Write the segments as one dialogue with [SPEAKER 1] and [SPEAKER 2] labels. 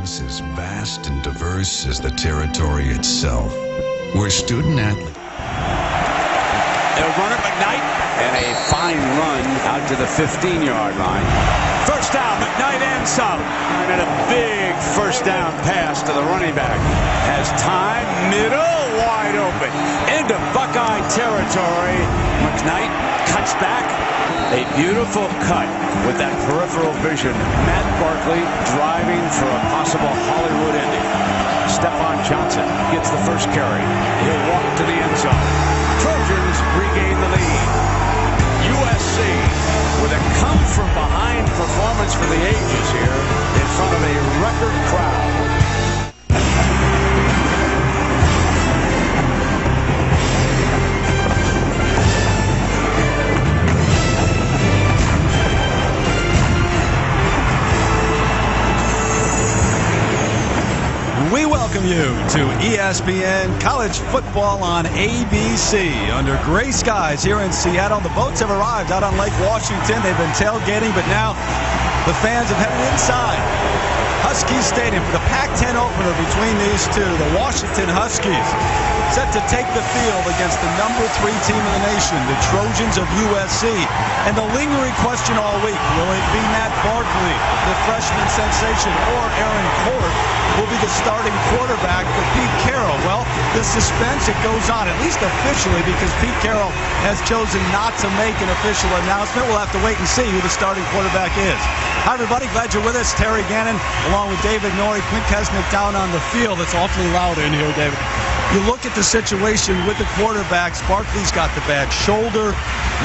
[SPEAKER 1] is as vast and diverse as the territory itself, where student athletes...
[SPEAKER 2] They'll run it, McKnight, and a fine run out to the 15-yard line. First down, McKnight and some. And a big first down pass to the running back. Has time, middle, wide open. Into Buckeye territory. McKnight cuts back. A beautiful cut with that peripheral vision. Matt Barkley driving for a possible Hollywood ending. Stephon Johnson gets the first carry. He'll walk to the end zone. Trojans regain the lead. USC with a come-from-behind performance for the ages here in front of a record crowd.
[SPEAKER 3] We welcome you to ESPN College Football on ABC. Under gray skies here in Seattle, the boats have arrived out on Lake Washington. They've been tailgating, but now the fans have headed inside Husky Stadium for the Pac-10 opener between these two. The Washington Huskies set to take the field against the number 3 team in the nation, the Trojans of USC. And the lingering question all week, will it be Matt Barkley, the freshman sensation, or Aaron Corp will be the starting quarterback for Pete Carroll? Well, the suspense, it goes on, at least officially, because Pete Carroll has chosen not to make an official announcement. We'll have to wait and see who the starting quarterback is. Hi, everybody. Glad you're with us. Terry Gannon, along with David Norrie, Clint Kesnick down on the field. It's awfully loud in here, David. You look at the situation with the quarterbacks. Barkley's got the bad shoulder.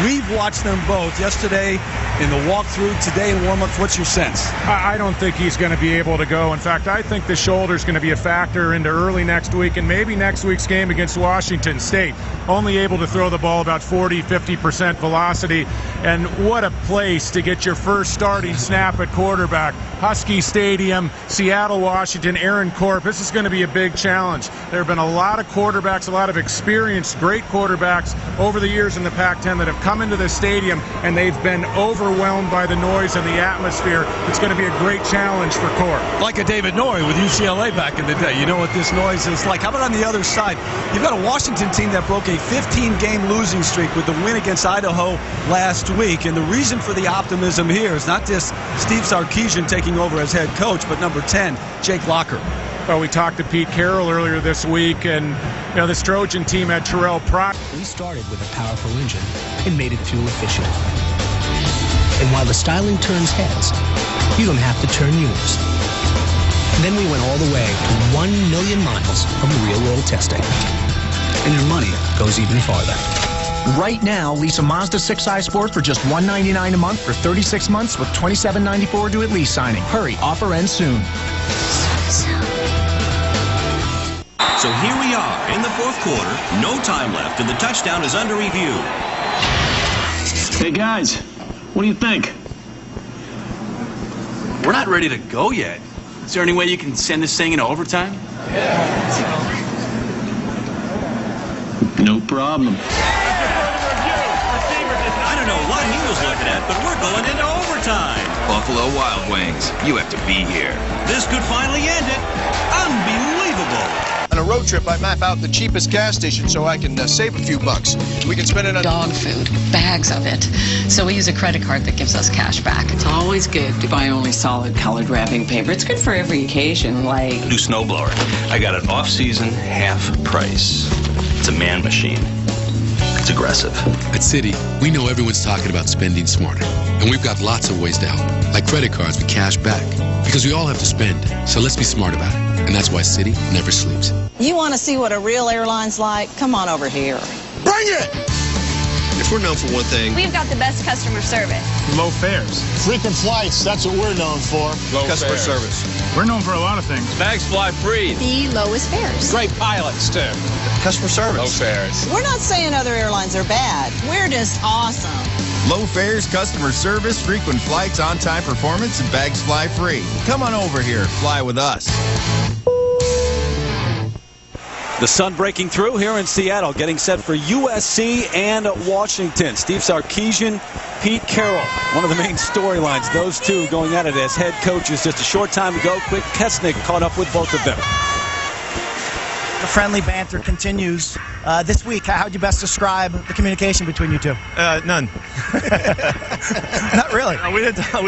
[SPEAKER 3] We've watched them both yesterday in the walkthrough, today in warm-up. What's your sense?
[SPEAKER 4] I don't think he's going to be able to go. In fact, I think the shoulder's going to be a factor into early next week and maybe next week's game against Washington State. Only able to throw the ball about 40-50% velocity. And what a place to get your first starting snap at quarterback. Husky Stadium, Seattle, Washington, Aaron Corp. This is going to be a big challenge. There have been a lot of quarterbacks, a lot of experienced, great quarterbacks over the years in the Pac-10 that have come into this stadium, and they've been overwhelmed by the noise and the atmosphere. It's going to be a great challenge for Corp.
[SPEAKER 3] Like a David Norrie with UCLA back in the day. You know what this noise is like. How about on the other side? You've got a Washington team that broke a 15-game losing streak with the win against Idaho last week. And the reason for the optimism here is not just Steve Sarkisian taking over as head coach, but number 10, Jake Locker.
[SPEAKER 4] Well, we talked to Pete Carroll earlier this week, and this Trojan team had Terrell Pryor.
[SPEAKER 5] We started with a powerful engine and made it fuel efficient. And while the styling turns heads, you don't have to turn yours. Then we went all the way to 1 million miles of real-world testing. And your money goes even farther.
[SPEAKER 6] Right now, lease a Mazda 6i Sport for just $199 a month for 36 months with $27.94 due at lease signing. Hurry, offer ends soon.
[SPEAKER 7] So here we are in the fourth quarter. No time left, and the touchdown is under review.
[SPEAKER 8] Hey, guys, what do you think?
[SPEAKER 9] We're not ready to go yet. Is there any way you can send this thing into overtime?
[SPEAKER 8] No problem.
[SPEAKER 7] I don't know what he was looking at, but we're going into overtime.
[SPEAKER 10] Buffalo Wild Wings, you have to be here.
[SPEAKER 7] This could finally end it. Unbelievable.
[SPEAKER 11] On a road trip, I map out the cheapest gas station so I can save a few bucks. We can spend it on
[SPEAKER 12] dog food, bags of it. So we use a credit card that gives us cash back.
[SPEAKER 13] It's always good to buy only solid colored wrapping paper. It's good for every occasion, like
[SPEAKER 7] New snowblower. I got it off-season, half price. It's a man machine. It's aggressive.
[SPEAKER 14] At Citi, we know everyone's talking about spending smarter, and we've got lots of ways to help, like credit cards with cash back, because we all have to spend, so let's be smart about it, and that's why Citi never sleeps.
[SPEAKER 15] You want to see what a real airline's like? Come on over here.
[SPEAKER 11] Bring it! If we're known for one thing,
[SPEAKER 16] we've got the best customer service.
[SPEAKER 4] Low fares.
[SPEAKER 17] Frequent flights, that's what we're known for.
[SPEAKER 11] Low customer service.
[SPEAKER 4] We're known for a lot of things.
[SPEAKER 18] Bags fly free.
[SPEAKER 16] The lowest fares.
[SPEAKER 18] Great pilots, too.
[SPEAKER 11] Customer service.
[SPEAKER 18] Low fares.
[SPEAKER 15] We're not saying other airlines are bad. We're just awesome.
[SPEAKER 19] Low fares, customer service, frequent flights, on-time performance, and bags fly free. Come on over here. Fly with us.
[SPEAKER 3] The sun breaking through here in Seattle, getting set for USC and Washington. Steve Sarkisian, Pete Carroll, one of the main storylines. Those two going at it as head coaches just a short time ago. Quick Kesnick caught up with both of them.
[SPEAKER 20] The friendly banter continues. This week, how would you best describe the communication between you two?
[SPEAKER 21] None.
[SPEAKER 20] Not really.
[SPEAKER 21] We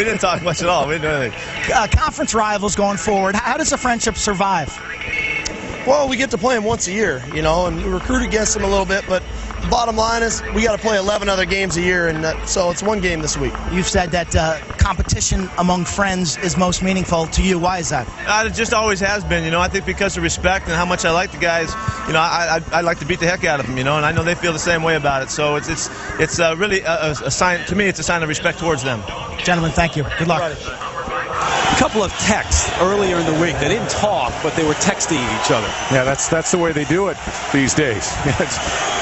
[SPEAKER 21] didn't talk much at all. We didn't do anything.
[SPEAKER 20] Conference rivals going forward. How does the friendship survive?
[SPEAKER 21] Well, we get to play them once a year, you know, and we recruit against them a little bit, but the bottom line is we got to play 11 other games a year, and so it's one game this week.
[SPEAKER 20] You've said that competition among friends is most meaningful to you. Why is that?
[SPEAKER 21] It just always has been, you know. I think because of respect and how much I like the guys, you know, I like to beat the heck out of them, you know, and I know they feel the same way about it. So it's really a sign, to me, it's a sign of respect towards them.
[SPEAKER 20] Gentlemen, thank you. Good luck.
[SPEAKER 3] A couple of texts earlier in the week. They didn't talk, but they were texting each other.
[SPEAKER 4] Yeah, that's the way they do it these days.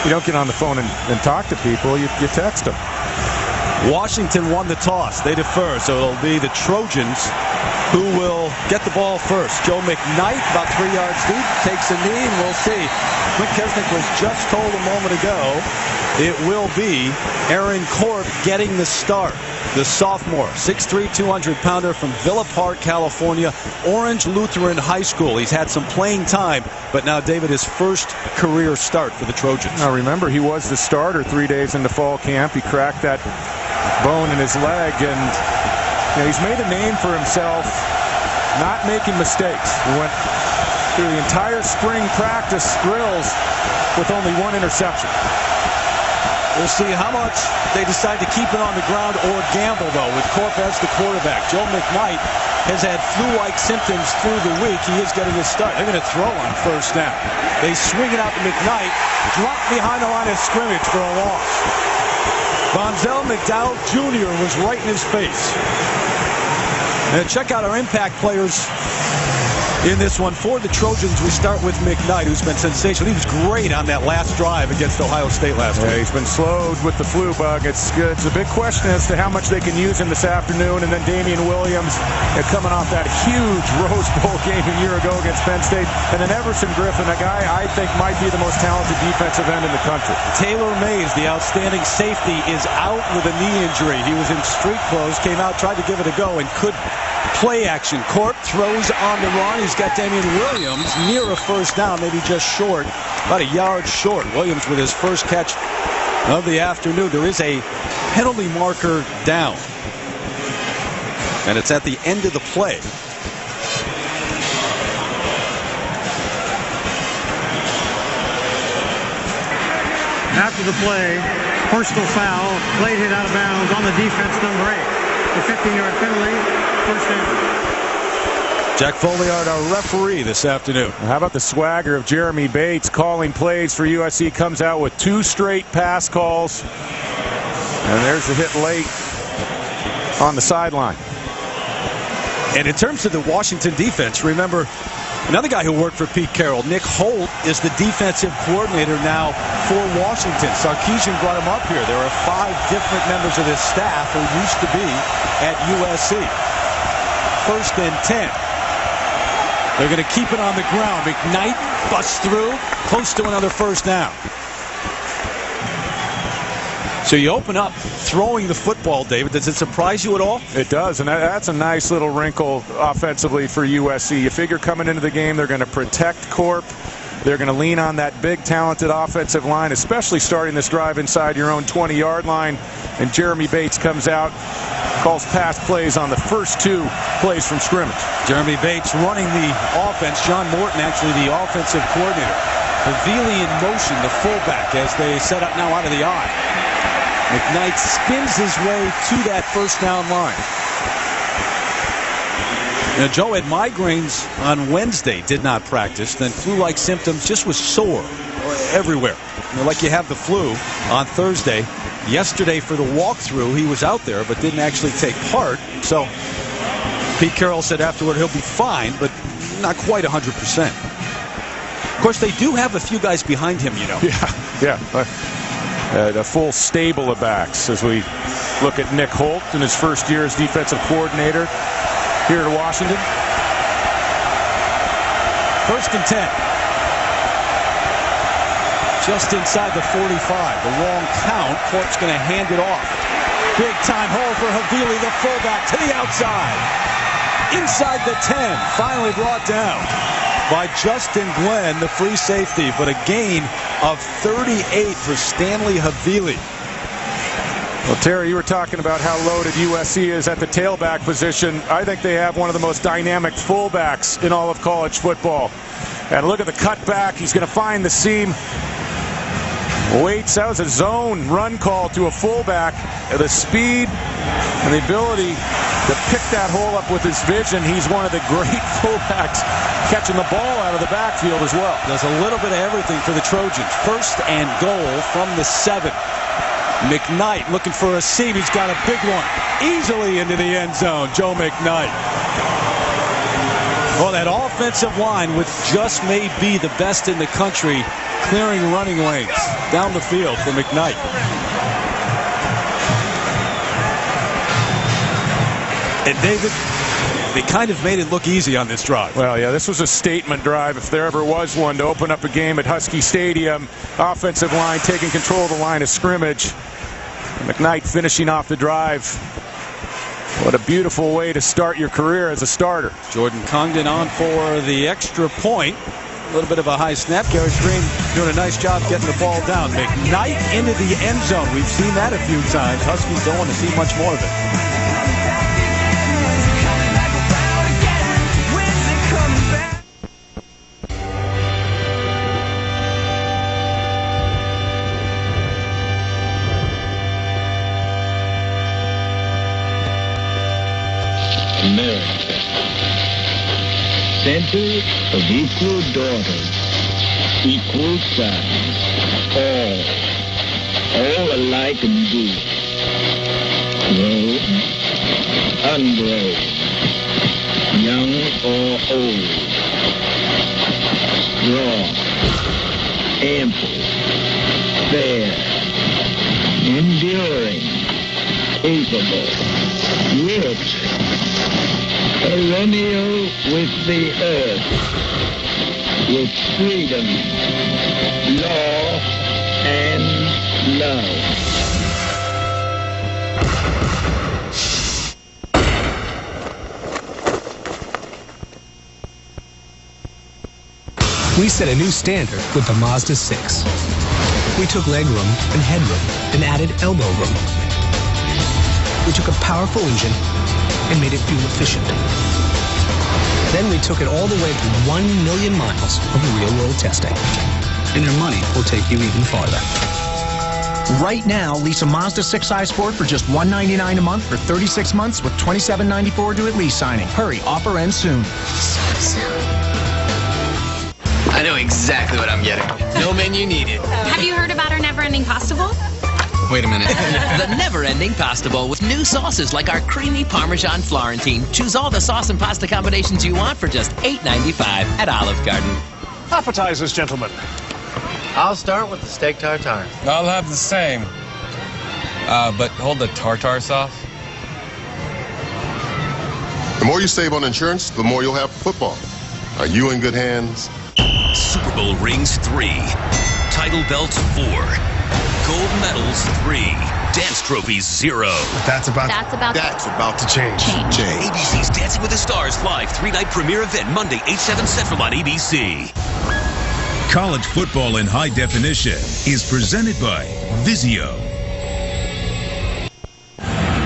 [SPEAKER 4] You don't get on the phone and talk to people. You text them.
[SPEAKER 3] Washington won the toss. They defer, so it'll be the Trojans who will get the ball first. Joe McKnight, about 3 yards deep, takes a knee, and we'll see. Quick Kesnick was just told a moment ago it will be Aaron Corp getting the start. The sophomore, 6'3", 200-pounder from Villa Park, California, Orange Lutheran High School. He's had some playing time, but now, David, his first career start for the Trojans.
[SPEAKER 4] Now, remember, he was the starter 3 days into fall camp. He cracked that bone in his leg, and you know, he's made a name for himself not making mistakes. He went through the entire spring practice drills with only 1 interception.
[SPEAKER 3] We'll see how much they decide to keep it on the ground or gamble, though, with Corp as the quarterback. Joe McKnight has had flu-like symptoms through the week. He is getting his start. They're going to throw on first down. They swing it out to McKnight, drop behind the line of scrimmage for a loss. Bonzel McDowell Jr. was right in his face. And check out our impact players in this one. For the Trojans, we start with McKnight, who's been sensational. He was great on that last drive against Ohio State last week.
[SPEAKER 4] He's been slowed with the flu bug. It's good. It's a big question as to how much they can use him this afternoon. And then Damian Williams coming off that huge Rose Bowl game a year ago against Penn State. And then Everson Griffin, a guy I think might be the most talented defensive end in the country.
[SPEAKER 3] Taylor Mays, the outstanding safety, is out with a knee injury. He was in street clothes, came out, tried to give it a go, and could play action. Corp throws on the run. He's got Damian Williams near a first down, maybe just short, about a yard short. Williams with his first catch of the afternoon. There is a penalty marker down, and it's at the end of the play.
[SPEAKER 22] After the play, personal foul, plate hit out of bounds on the defense, number 8. The 15-yard penalty, first down.
[SPEAKER 3] Jack Folliard, our referee this afternoon.
[SPEAKER 4] How about the swagger of Jeremy Bates calling plays for USC? Comes out with 2 straight pass calls. And there's the hit late on the sideline.
[SPEAKER 3] And in terms of the Washington defense, remember, another guy who worked for Pete Carroll, Nick Holt, is the defensive coordinator now for Washington. Sarkisian brought him up here. There are 5 different members of his staff who used to be at USC. 1st and 10. They're going to keep it on the ground. McKnight busts through, close to another first down. So you open up throwing the football, David. Does it surprise you at all?
[SPEAKER 4] It does, and that's a nice little wrinkle offensively for USC. You figure coming into the game they're going to protect Corp. They're going to lean on that big, talented offensive line, especially starting this drive inside your own 20-yard line. And Jeremy Bates comes out, calls pass plays on the first 2 plays from scrimmage.
[SPEAKER 3] Jeremy Bates running the offense. John Morton, actually the offensive coordinator. Havili in motion, the fullback, as they set up now out of the eye. McKnight spins his way to that first down line. Now, Joe had migraines on Wednesday, did not practice, then flu-like symptoms, just was sore everywhere. You know, like you have the flu on Thursday. Yesterday for the walkthrough, he was out there but didn't actually take part. So Pete Carroll said afterward he'll be fine, but not quite 100%. Of course, they do have a few guys behind him, you know.
[SPEAKER 4] Yeah. A full stable of backs as we look at Nick Holt in his first year as defensive coordinator here at Washington.
[SPEAKER 3] 1st and 10. just inside the 45. The wrong count. Corp's going to hand it off. Big time hole for Havili, the fullback, to the outside. Inside the 10. Finally brought down by Justin Glenn, the free safety, but a gain of 38 for Stanley Havili.
[SPEAKER 4] Well, Terry, you were talking about how loaded USC is at the tailback position. I think they have one of the most dynamic fullbacks in all of college football. And look at the cutback. He's going to find the seam. Waits. That was a zone run call to a fullback. The speed and the ability to pick that hole up with his vision. He's one of the great fullbacks catching the ball out of the backfield as well.
[SPEAKER 3] Does a little bit of everything for the Trojans. First and goal from the 7. McKnight looking for a seam. He's got a big one. Easily into the end zone. Joe McKnight. Well, that offensive line, which just may be the best in the country, clearing running lanes down the field for McKnight. And David, they kind of made it look easy on this drive.
[SPEAKER 4] Well, yeah, this was a statement drive, if there ever was one, to open up a game at Husky Stadium. Offensive line taking control of the line of scrimmage. McKnight finishing off the drive. What a beautiful way to start your career as a starter.
[SPEAKER 3] Jordan Congdon on for the extra point. A little bit of a high snap. Garrett Green doing a nice job getting the ball down. McKnight into the end zone. We've seen that a few times. Huskies don't want to see much more of it.
[SPEAKER 1] America, center of equal daughters, equal sons, all alike and good, grown, ungrown, young or old, strong, ample, fair, enduring, capable, rich, perennial with the earth, with freedom, law, and love.
[SPEAKER 5] We set a new standard with the Mazda 6. We took legroom and headroom and added elbow room. We took a powerful engine and made it fuel efficient. Then we took it all the way to 1 million miles of real-world testing. And your money will take you even farther.
[SPEAKER 6] Right now, lease a Mazda 6i Sport for just $199 a month for 36 months with $27.94 due at lease signing. Hurry, offer ends soon.
[SPEAKER 10] I know exactly what I'm getting. No menu needed.
[SPEAKER 16] Have you heard about our never-ending pasta bowl?
[SPEAKER 10] Wait a minute.
[SPEAKER 2] The never-ending pasta bowl with new sauces like our creamy Parmesan Florentine. Choose all the sauce and pasta combinations you want for just $8.95 at Olive Garden.
[SPEAKER 22] Appetizers, gentlemen.
[SPEAKER 23] I'll start with the steak tartare.
[SPEAKER 24] I'll have the same. But hold the tartare sauce.
[SPEAKER 25] The more you save on insurance, the more you'll have for football. Are you in good hands?
[SPEAKER 26] Super Bowl rings 3. Title belts 4. Gold medals 3. Dance trophies 0.
[SPEAKER 17] That's about to change.
[SPEAKER 26] ABC's Dancing with the Stars live 3-night premiere event Monday 8/7 Central on ABC.
[SPEAKER 27] College football in high definition is presented by Vizio.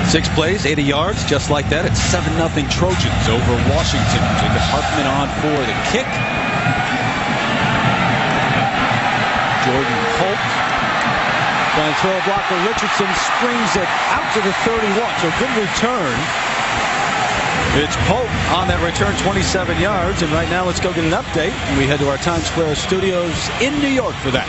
[SPEAKER 3] 6 plays, 80 yards, just like that. It's 7-0 Trojans over Washington. Jacob Hartman on for the kick. Jordan Holt trying to throw a block for Richardson, springs it out to the 31. So good return. It's Pope on that return, 27 yards. And right now, let's go get an update. We head to our Times Square studios in New York for that.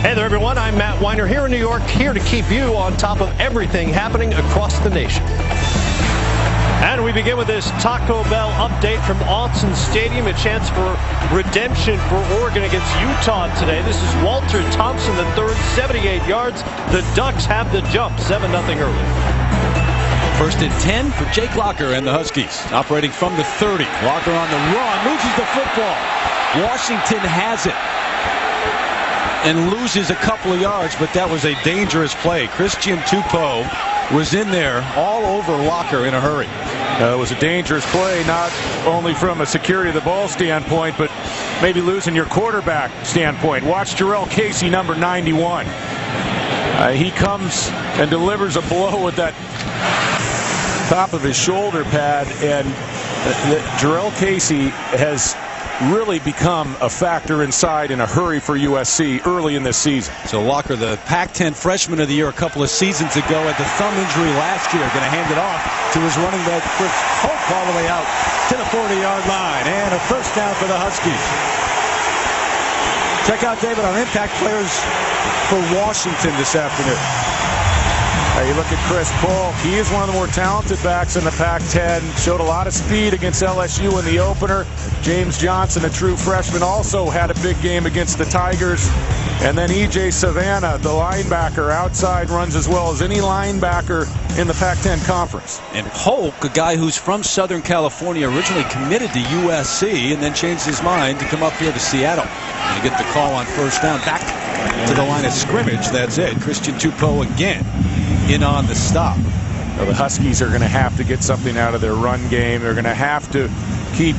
[SPEAKER 22] Hey there, everyone. I'm Matt Weiner here in New York, here to keep you on top of everything happening across the nation. And we begin with this Taco Bell update from Autzen Stadium, a chance for redemption for Oregon against Utah today. This is Walter Thompson, the third, 78 yards. The Ducks have the jump, 7-0 early.
[SPEAKER 3] First and 10 for Jake Locker and the Huskies. Operating from the 30. Locker on the run, loses the football. Washington has it and loses a couple of yards, but that was a dangerous play. Christian Tupou was in there all over Locker in a hurry.
[SPEAKER 4] It was a dangerous play, not only from a security of the ball standpoint, but maybe losing your quarterback standpoint. Watch Jarrell Casey, number 91. He comes and delivers a blow with that top of his shoulder pad, and Jarrell Casey has really become a factor inside in a hurry for USC early in this season.
[SPEAKER 3] So Locker, the Pac-10 Freshman of the Year a couple of seasons ago, had the thumb injury last year, going to hand it off to his running back Chris Polk all the way out to the 40-yard line, and a first down for the Huskies. Check out David on Impact Players for Washington this afternoon.
[SPEAKER 4] You look at Chris Polk. He is one of the more talented backs in the Pac-10. Showed a lot of speed against LSU in the opener. James Johnson, a true freshman, also had a big game against the Tigers. And then E.J. Savannah, the linebacker, outside runs as well as any linebacker in the Pac-10 conference.
[SPEAKER 3] And Polk, a guy who's from Southern California, originally committed to USC and then changed his mind to come up here to Seattle. And get the call on first down back to the line of scrimmage. That's it. Christian Tupou again in on the stop.
[SPEAKER 4] Well, the Huskies are going to have to get something out of their run game. They're going to have to keep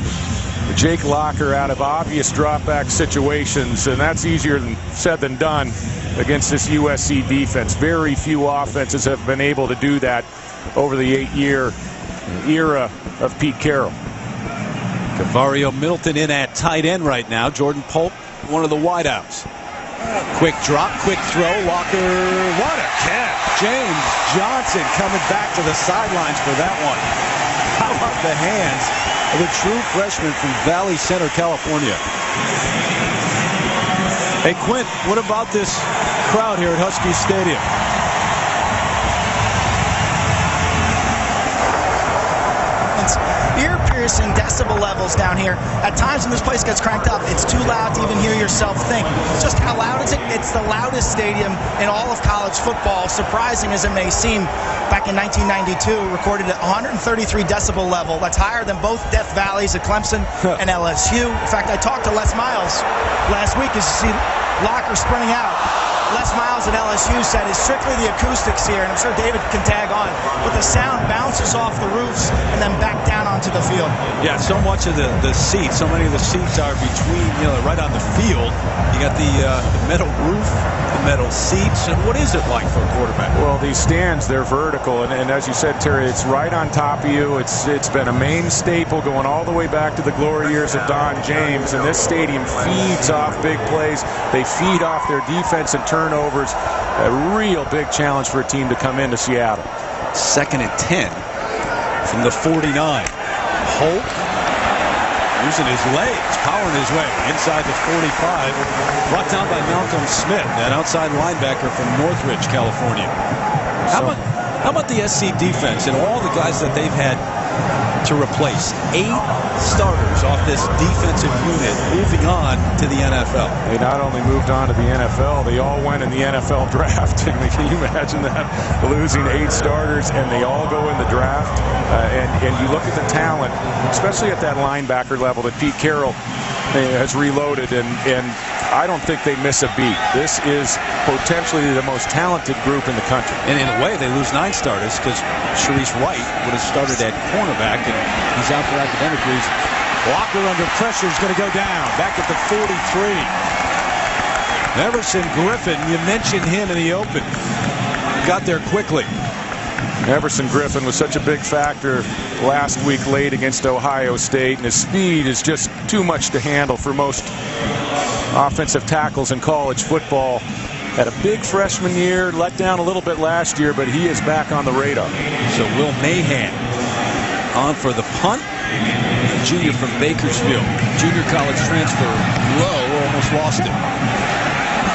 [SPEAKER 4] Jake Locker out of obvious drop-back situations, and that's easier said than done against this USC defense. Very few offenses have been able to do that over the 8-year era of Pete Carroll.
[SPEAKER 3] Cavario Middleton in at tight end right now. Jordan Polk, one of the wideouts. Quick drop, quick throw. Locker, what a catch. James Johnson coming back to the sidelines for that one. How about the hands of a true freshman from Valley Center, California? Hey, Quint, what about this crowd here at Husky Stadium?
[SPEAKER 20] It's ear-piercing decibel levels down here. At times when this place gets cranked up, it's too loud to even hear yourself think. Just how loud is it? It's the loudest stadium in all of college football, surprising as it may seem. Back in 1992, recorded at 133 decibel level. That's higher than both Death Valleys at Clemson and LSU. In fact, I talked to Les Miles last week as you see Locker sprinting out. Les Miles at LSU said it's strictly the acoustics here, and I'm sure David can tag on, but the sound bounces off the roofs and then back down onto the field.
[SPEAKER 3] Yeah, so much of the seats, so many of the seats are between, right on the field. You got the metal roof, the metal seats, and what is it like for a quarterback?
[SPEAKER 4] Well, these stands, they're vertical, and as you said, Terry, it's right on top of you. It's been a main staple going all the way back to the glory years of Don James, and this stadium feeds off big plays. They feed off their defense and turnovers. A real big challenge for a team to come into Seattle.
[SPEAKER 3] 2nd and 10 from the 49. Holt using his legs, powering his way inside the 45. Brought down by Malcolm Smith, that outside linebacker from Northridge, California. How about the SC defense and all the guys that they've had to replace? 8 starters off this defensive unit moving on to the NFL.
[SPEAKER 4] They not only moved on to the NFL, they all went in the NFL draft. I mean, can you imagine that? Losing 8 starters and they all go in the draft. And you look at the talent, especially at that linebacker level that Pete Carroll has reloaded, and I don't think they miss a beat. This is potentially the most talented group in the country.
[SPEAKER 3] And in a way, they lose 9 starters because Sharice Wright would have started at cornerback, and he's out for academic reasons. Locker under pressure is going to go down. Back at the 43. Everson Griffin, you mentioned him in the open. Got there quickly.
[SPEAKER 4] Everson Griffin was such a big factor last week late against Ohio State, and his speed is just too much to handle for most offensive tackles in college football. Had a big freshman year, let down a little bit last year, but he is back on the radar.
[SPEAKER 3] So Will Mahan on for the punt. A junior from Bakersfield. Junior college transfer, low, almost lost it.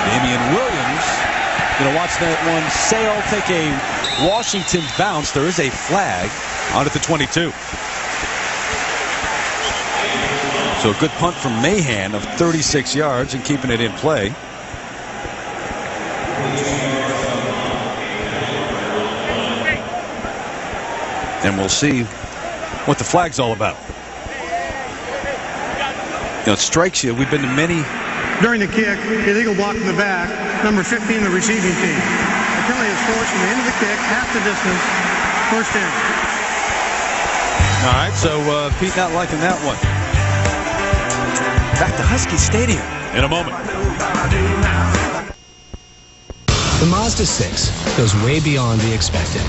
[SPEAKER 3] Damian Williams going to watch that one sail, take a Washington bounce. There is a flag on at the 22. So a good punt from Mahan of 36 yards and keeping it in play. And we'll see what the flag's all about. it strikes you. We've been to many.
[SPEAKER 7] During the kick, illegal block in the back, number 15, the receiving team. The penalty is forced from the end of the kick, half the distance, first down.
[SPEAKER 3] All right, so Pete not liking that one. Back to Husky Stadium in a moment.
[SPEAKER 5] The Mazda 6 goes way beyond the expected.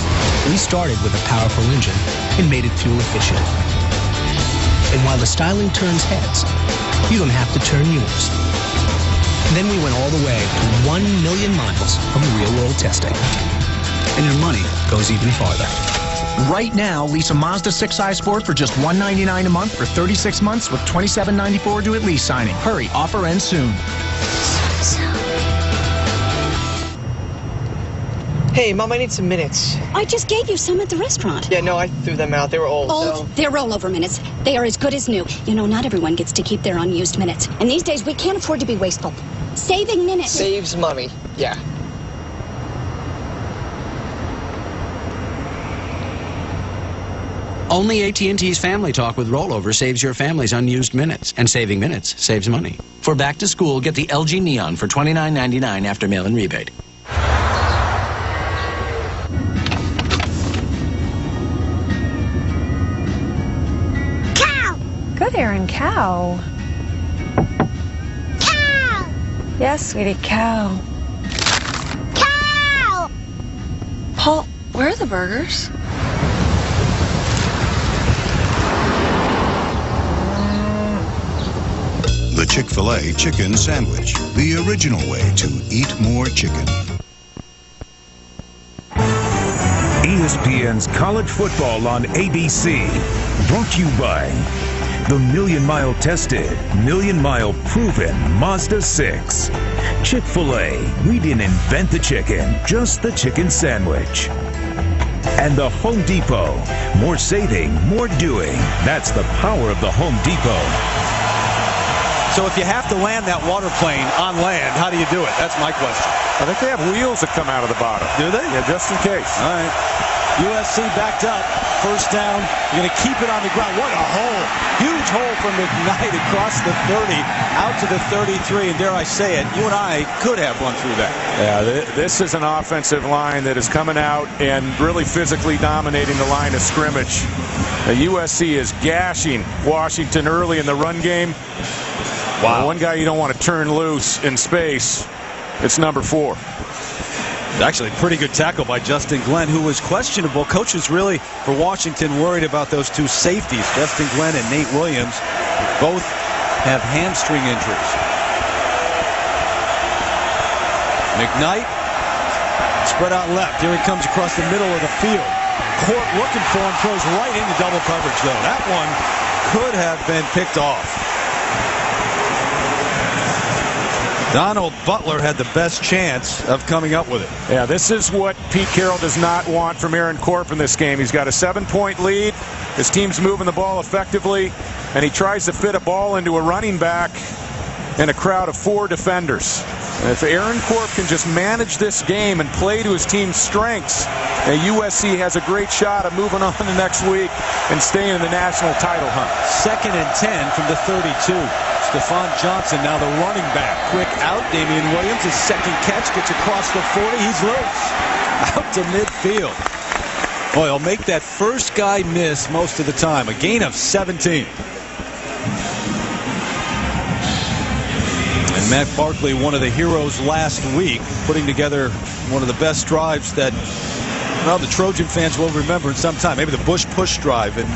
[SPEAKER 5] We started with a powerful engine and made it fuel efficient. And while the styling turns heads, you don't have to turn yours. Then we went all the way to 1 million miles of real-world testing. And your money goes even farther.
[SPEAKER 6] Right now, lease a Mazda 6i Sport for just $199 a month for 36 months with $27.94 due at lease signing. Hurry, offer ends soon.
[SPEAKER 8] Hey, Mom, I need some minutes.
[SPEAKER 9] I just gave you some at the restaurant.
[SPEAKER 8] Yeah, no, I threw them out. They were old.
[SPEAKER 9] Old?
[SPEAKER 8] So.
[SPEAKER 9] They're rollover minutes. They are as good as new. You know, not everyone gets to keep their unused minutes. And these days, we can't afford to be wasteful. Saving minutes.
[SPEAKER 8] Saves money. Yeah.
[SPEAKER 11] Only AT&T's Family Talk with Rollover saves your family's unused minutes, and saving minutes saves money. For back to school, get the LG Neon for $29.99 after mail-in rebate.
[SPEAKER 12] Cow! Good, Aaron, cow. Cow! Yes, sweetie, cow. Cow! Paul, where are the burgers?
[SPEAKER 27] The Chick-fil-A Chicken Sandwich, the original way to eat more chicken. ESPN's College Football on ABC, brought to you by the million-mile tested, million-mile proven Mazda 6. Chick-fil-A, we didn't invent the chicken, just the chicken sandwich. And the Home Depot, more saving, more doing. That's the power of the Home Depot.
[SPEAKER 3] So if you have to land that water plane on land, how do you do it? That's my question.
[SPEAKER 4] I think they have wheels that come out of the bottom.
[SPEAKER 3] Do they?
[SPEAKER 4] Yeah, just in case.
[SPEAKER 3] All right. USC backed up. First down. You're going to keep it on the ground. What a hole. Huge hole from McKnight across the 30, out to the 33. And dare I say it, you and I could have run through that.
[SPEAKER 4] Yeah, this is an offensive line that is coming out and really physically dominating the line of scrimmage. USC is gashing Washington early in the run game. Wow. One guy you don't want to turn loose in space, it's number 4.
[SPEAKER 3] Actually, pretty good tackle by Justin Glenn, who was questionable. Coaches really, for Washington, worried about those two safeties, Justin Glenn and Nate Williams. Both have hamstring injuries. McKnight, spread out left. Here he comes across the middle of the field. Court looking for him, throws right into double coverage, though. That one could have been picked off. Donald Butler had the best chance of coming up with it.
[SPEAKER 4] Yeah, this is what Pete Carroll does not want from Aaron Corp in this game. He's got a 7-point lead. His team's moving the ball effectively, and he tries to fit a ball into a running back in a crowd of 4 defenders. And if Aaron Corp can just manage this game and play to his team's strengths, USC has a great shot of moving on to next week and staying in the national title hunt.
[SPEAKER 3] 2nd and 10 from the 32. Stephon Johnson, now the running back. Quick out. Damian Williams, his second catch, gets across the 40. He's loose. Out to midfield. Boy, he'll make that first guy miss most of the time. A gain of 17. And Matt Barkley, one of the heroes last week, putting together one of the best drives that, well, the Trojan fans will remember in some time. Maybe the Bush push drive in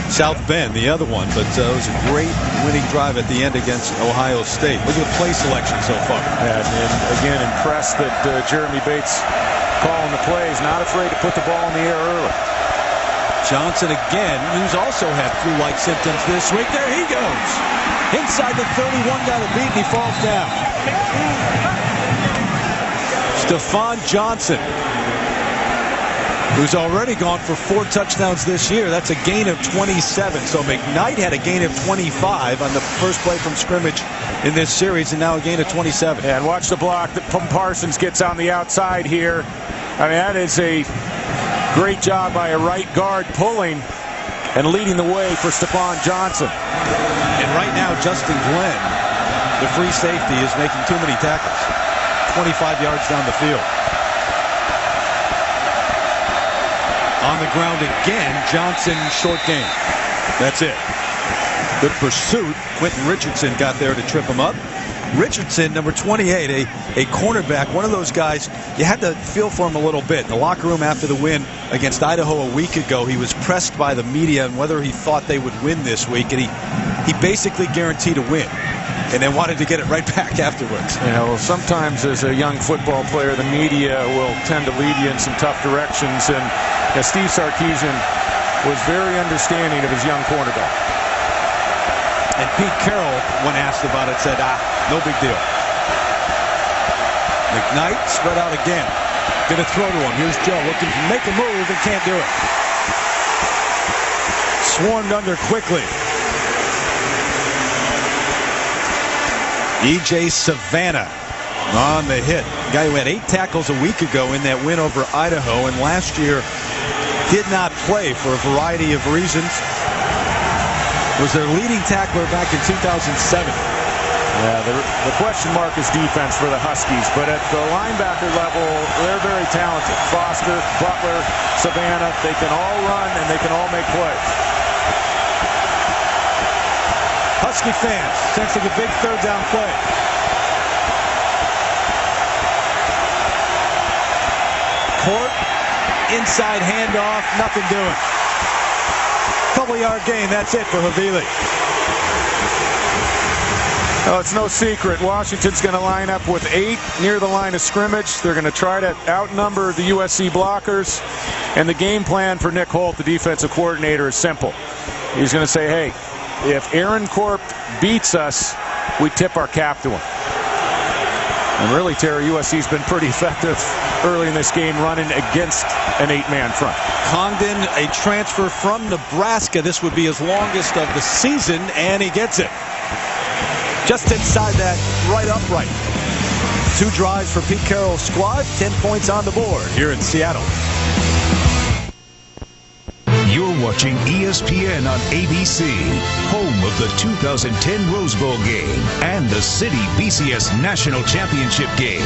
[SPEAKER 3] South Bend, the other one. But it was a great winning drive at the end against Ohio State. Look at the play selection so far.
[SPEAKER 4] And again, impressed that Jeremy Bates calling the plays, not afraid to put the ball in the air early.
[SPEAKER 3] Johnson again, who's also had flu-like symptoms this week. There he goes. Inside the 31, got a beat, and he falls down. Stephon Johnson, who's already gone for 4 touchdowns this year. That's a gain of 27. So McKnight had a gain of 25 on the first play from scrimmage in this series, and now a gain of 27.
[SPEAKER 4] Yeah, and watch the block that Parsons gets on the outside here. I mean, that is a great job by a right guard pulling and leading the way for Stephon Johnson.
[SPEAKER 3] And right now, Justin Glenn, the free safety, is making too many tackles. 25 yards down the field. On the ground again, Johnson, short game. That's it. Good pursuit. Quentin Richardson got there to trip him up. Richardson, number 28, a cornerback, one of those guys, you had to feel for him a little bit. In the locker room after the win against Idaho a week ago, he was pressed by the media on whether he thought they would win this week, and he basically guaranteed a win, and then wanted to get it right back afterwards.
[SPEAKER 4] Well, sometimes as a young football player, the media will tend to lead you in some tough directions, and Steve Sarkisian was very understanding of his young cornerback.
[SPEAKER 3] And Pete Carroll, when asked about it, said, no big deal. McKnight spread out again. Going to throw to him. Here's Joe looking to make a move and can't do it. Swarmed under quickly. E.J. Savannah on the hit. Guy who had 8 tackles a week ago in that win over Idaho, and last year did not play for a variety of reasons. Was their leading tackler back in 2007.
[SPEAKER 4] Yeah, the question mark is defense for the Huskies, but at the linebacker level, they're very talented. Foster, Butler, Savannah, they can all run and they can all make plays.
[SPEAKER 3] Husky fans sensing a big third down play. Court, inside handoff, nothing doing. Couple-yard gain, that's it for Havili.
[SPEAKER 4] Oh, it's no secret. Washington's going to line up with 8 near the line of scrimmage. They're going to try to outnumber the USC blockers. And the game plan for Nick Holt, the defensive coordinator, is simple. He's going to say, hey, if Aaron Corp beats us, we tip our cap to him. And really, Terry, USC's been pretty effective early in this game running against an 8-man front.
[SPEAKER 3] Congdon, a transfer from Nebraska. This would be his longest of the season, and he gets it. Just inside that right upright. 2 drives for Pete Carroll's squad, 10 points on the board here in Seattle.
[SPEAKER 27] You're watching ESPN on ABC, home of the 2010 Rose Bowl game and the City BCS National Championship game.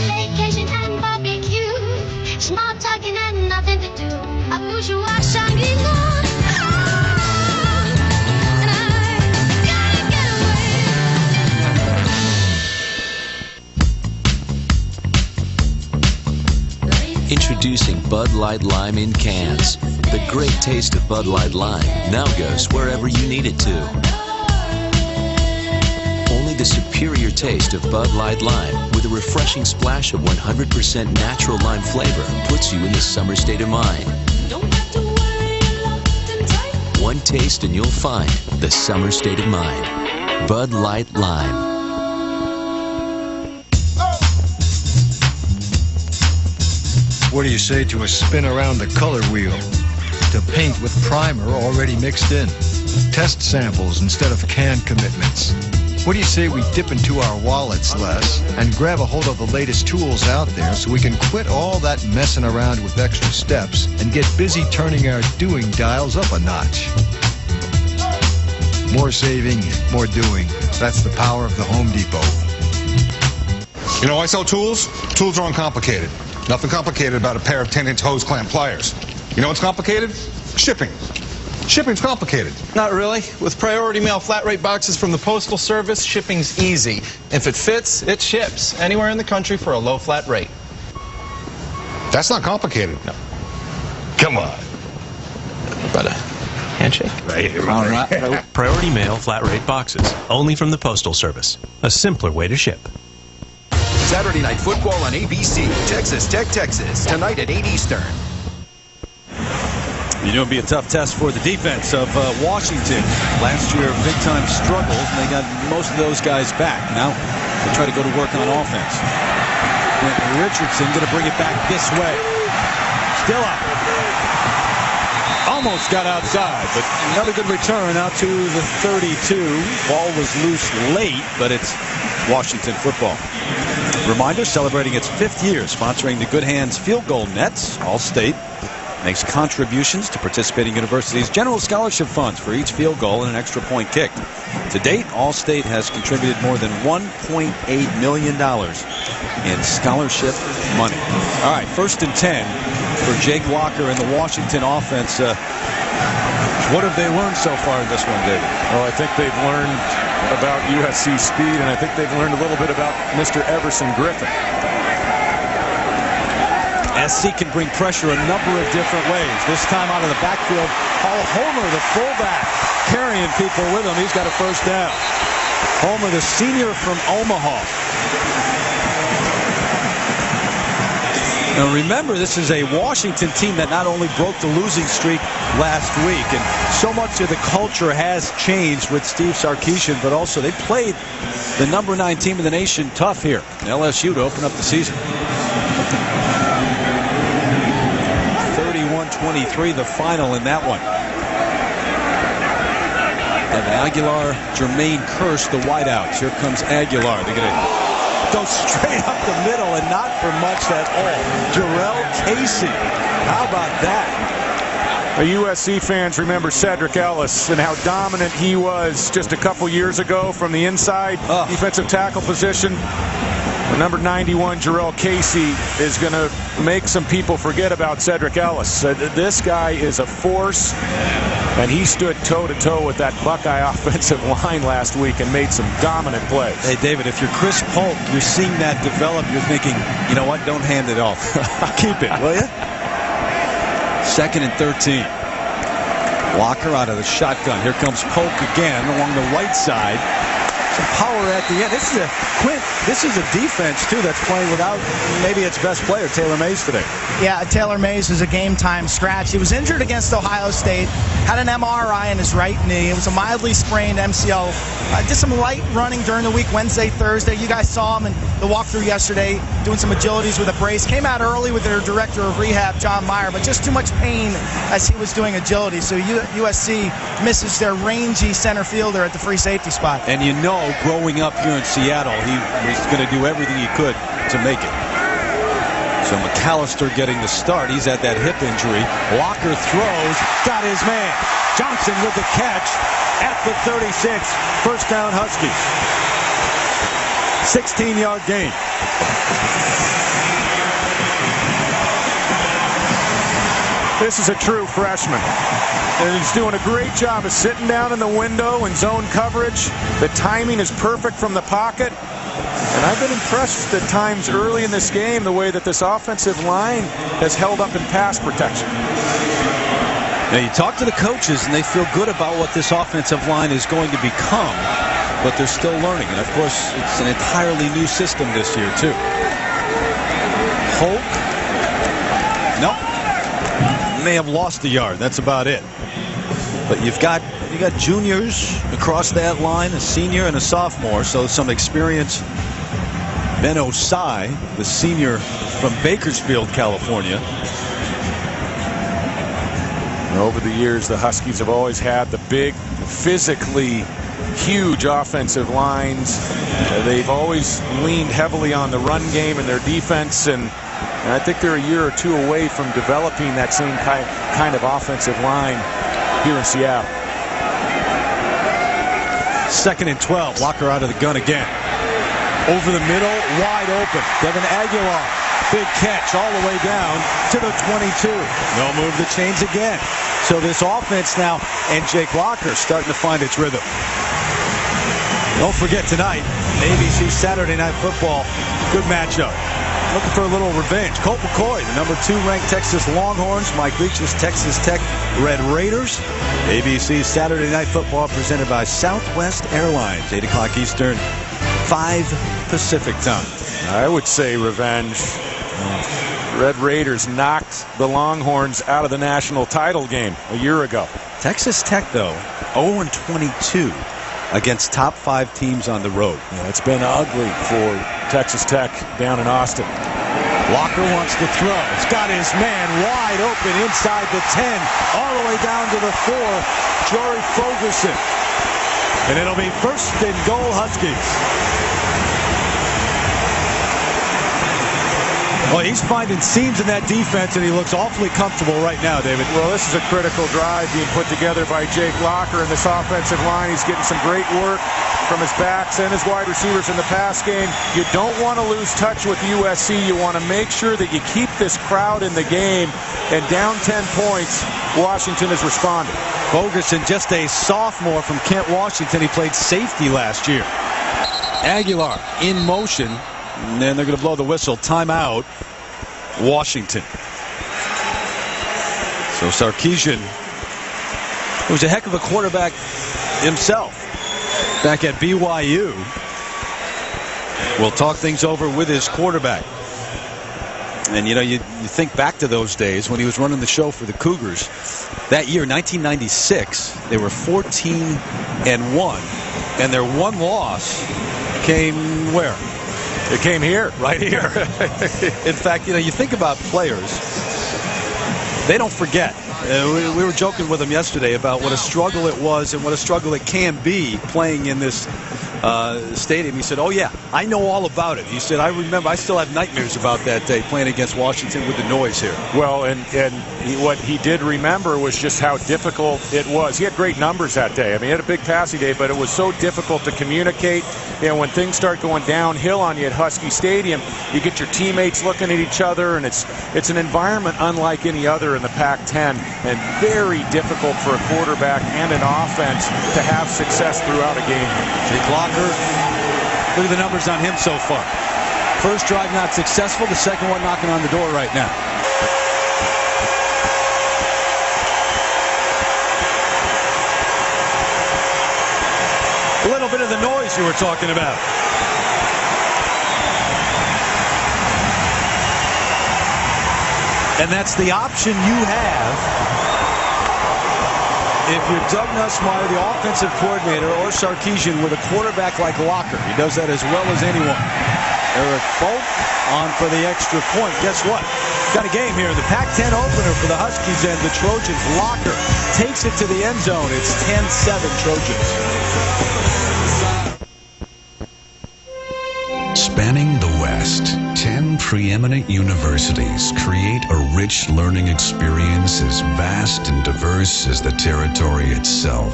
[SPEAKER 1] Vacation and barbecue, small talking and nothing to do. Bourgeois Shangri-La. And I gotta get away.
[SPEAKER 2] Introducing Bud Light Lime in cans. The great taste of Bud Light Lime now goes wherever you need it to. Only the superior taste of Bud Light Lime with a refreshing splash of 100% natural lime flavor puts you in the summer state of mind. One taste and you'll find the summer state of mind. Bud Light Lime.
[SPEAKER 13] What do you say to a spin around the color wheel? To paint with primer already mixed in. Test samples instead of canned commitments. What do you say we dip into our wallets less and grab a hold of the latest tools out there so we can quit all that messing around with extra steps and get busy turning our doing dials up a notch? More saving, more doing. That's the power of the Home Depot.
[SPEAKER 17] You know, I sell tools. Tools are uncomplicated. Nothing complicated about a pair of 10-inch hose clamp pliers. You know what's complicated? Shipping. Shipping's complicated.
[SPEAKER 8] Not really. With priority mail flat rate boxes from the Postal Service, shipping's easy. If it fits, it ships anywhere in the country for a low flat rate.
[SPEAKER 17] That's not complicated.
[SPEAKER 8] No.
[SPEAKER 17] Come on.
[SPEAKER 8] But a handshake?
[SPEAKER 17] Right here.
[SPEAKER 8] All right.
[SPEAKER 14] Priority mail flat rate boxes. Only from the Postal Service. A simpler way to ship.
[SPEAKER 15] Saturday Night Football on ABC. Texas Tech, Texas. Tonight at 8 Eastern.
[SPEAKER 3] You know, it'd be a tough test for the defense of Washington. Last year, big-time struggles, and they got most of those guys back. Now they try to go to work on offense. And Richardson going to bring it back this way. Still up. almost got outside, but another good return out to the 32. Ball was loose late, but it's Washington football. Reminder, celebrating its 5th year, sponsoring the Good Hands Field Goal Nets. All-State makes contributions to participating universities' general scholarship funds for each field goal and an extra point kicked. To date, All-State has contributed more than $1.8 million in scholarship money. All right, 1st and 10 for Jake Locker and the Washington offense. What have they learned so far in this one, David?
[SPEAKER 4] Well, I think they've learned about USC speed, and I think they've learned a little bit about Mr. Everson Griffin.
[SPEAKER 3] SC can bring pressure a number of different ways. This time out of the backfield, Paul Homer, the fullback, carrying people with him. He's got a first down. Homer, the senior from Omaha. Now remember, this is a Washington team that not only broke the losing streak last week, and so much of the culture has changed with Steve Sarkisian, but also they played the number 9 team in the nation tough here, LSU, to open up the season. 31-23 the final in that one. Evan Aguilar, Jermaine Kearse, the wideouts. Here comes Aguilar. They're going to go straight up the middle and not for much at all. Jarrell Casey. How about that?
[SPEAKER 4] The USC fans remember Cedric Ellis and how dominant he was just a couple years ago from the inside defensive tackle position. The number 91, Jarrell Casey, is going to make some people forget about Cedric Ellis. This guy is a force, and he stood toe-to-toe with that Buckeye offensive line last week and made some dominant plays.
[SPEAKER 3] Hey, David, if you're Chris Polk, you're seeing that develop. You're thinking, you know what, don't hand it off. Keep it, will you? 2nd and 13. Walker out of the shotgun. Here comes Polk again along the right side. Some power at the end. This is a defense, too, that's playing without maybe its best player, Taylor Mays, today.
[SPEAKER 20] Yeah, Taylor Mays was a game-time scratch. He was injured against Ohio State, had an MRI in his right knee. It was a mildly sprained MCL. Did some light running during the week, Wednesday, Thursday. You guys saw him in the walkthrough yesterday doing some agilities with a brace. Came out early with their director of rehab, John Meyer, but just too much pain as he was doing agility. So USC misses their rangy center fielder at the free safety spot.
[SPEAKER 3] And you know, growing up here in Seattle, he was going to do everything he could to make it. So McAllister getting the start. He's had that hip injury. Walker throws. Got his man. Johnson with the catch at the 36. First down, Huskies. 16-yard gain.
[SPEAKER 4] This is a true freshman. And he's doing a great job of sitting down in the window and zone coverage. The timing is perfect from the pocket. And I've been impressed at times early in this game the way that this offensive line has held up in pass protection.
[SPEAKER 3] Now, you talk to the coaches, and they feel good about what this offensive line is going to become, but they're still learning. And, of course, it's an entirely new system this year, too. Holt. Nope. May have lost a yard. That's about it. But you got juniors across that line, a senior and a sophomore, so some experience. Ben Osai, the senior from Bakersfield, California.
[SPEAKER 4] Over the years, the Huskies have always had the big, physically huge offensive lines. They've always leaned heavily on the run game and their defense, and I think they're a year or two away from developing that same kind of offensive line here in Seattle.
[SPEAKER 3] 2nd and 12. Walker out of the gun again. Over the middle, wide open. Devin Aguilar, big catch all the way down to the 22. No move the chains again. So this offense now, and Jake Locker starting to find its rhythm. Don't forget tonight, ABC Saturday Night Football. Good matchup. Looking for a little revenge. Colt McCoy, the number 2 ranked Texas Longhorns. Mike Leach's Texas Tech Red Raiders. ABC Saturday Night Football presented by Southwest Airlines. 8 o'clock Eastern, 5 Pacific time.
[SPEAKER 4] I would say revenge. Red Raiders knocked the Longhorns out of the national title game a year ago.
[SPEAKER 3] Texas Tech, though, 0-22 against top 5 teams on the road.
[SPEAKER 4] Yeah, it's been ugly for Texas Tech down in Austin.
[SPEAKER 3] Locker wants to throw. He's got his man wide open inside the 10, all the way down to the 4, Jory Fogerson. And it'll be first and goal Huskies. Well, he's finding seams in that defense, and he looks awfully comfortable right now, David.
[SPEAKER 4] Well, this is a critical drive being put together by Jake Locker and this offensive line. He's getting some great work from his backs and his wide receivers in the pass game. You don't want to lose touch with USC. You want to make sure that you keep this crowd in the game. And down 10 points, Washington has responded.
[SPEAKER 3] Fogerson, just a sophomore from Kent, Washington. He played safety last year. Aguilar in motion. And then they're going to blow the whistle. Timeout, Washington. So Sarkisian, who was a heck of a quarterback himself back at BYU, will talk things over with his quarterback. And, you know, you think back to those days when he was running the show for the Cougars. That year, 1996, they were 14-1. And their one loss came where?
[SPEAKER 4] It came here.
[SPEAKER 3] Right here. In fact, you know, you think about players, they don't forget. We were joking with him yesterday about what a struggle it was and what a struggle it can be playing in this stadium. He said, oh, yeah, I know all about it. He said, I remember, I still have nightmares about that day playing against Washington with the noise here.
[SPEAKER 4] Well, what he did remember was just how difficult it was. He had great numbers that day. I mean, he had a big passing day, but it was so difficult to communicate. You know, when things start going downhill on you at Husky Stadium, you get your teammates looking at each other, and it's an environment unlike any other in the Pac-10, and very difficult for a quarterback and an offense to have success throughout a game.
[SPEAKER 3] Jake Locker, look at the numbers on him so far. First drive not successful, the second one knocking on the door right now. A little bit of the noise you were talking about. And that's the option you have if you're Doug Nussmeier, the offensive coordinator, or Sarkisian with a quarterback like Locker. He does that as well as anyone. Eric Folk on for the extra point. Guess what? Got a game here in the Pac-10 opener for the Huskies and the Trojans. Locker takes it to the end zone. It's 10-7 Trojans.
[SPEAKER 10] Spanning the West, 10 preeminent universities create a rich learning experience as vast and diverse as the territory itself,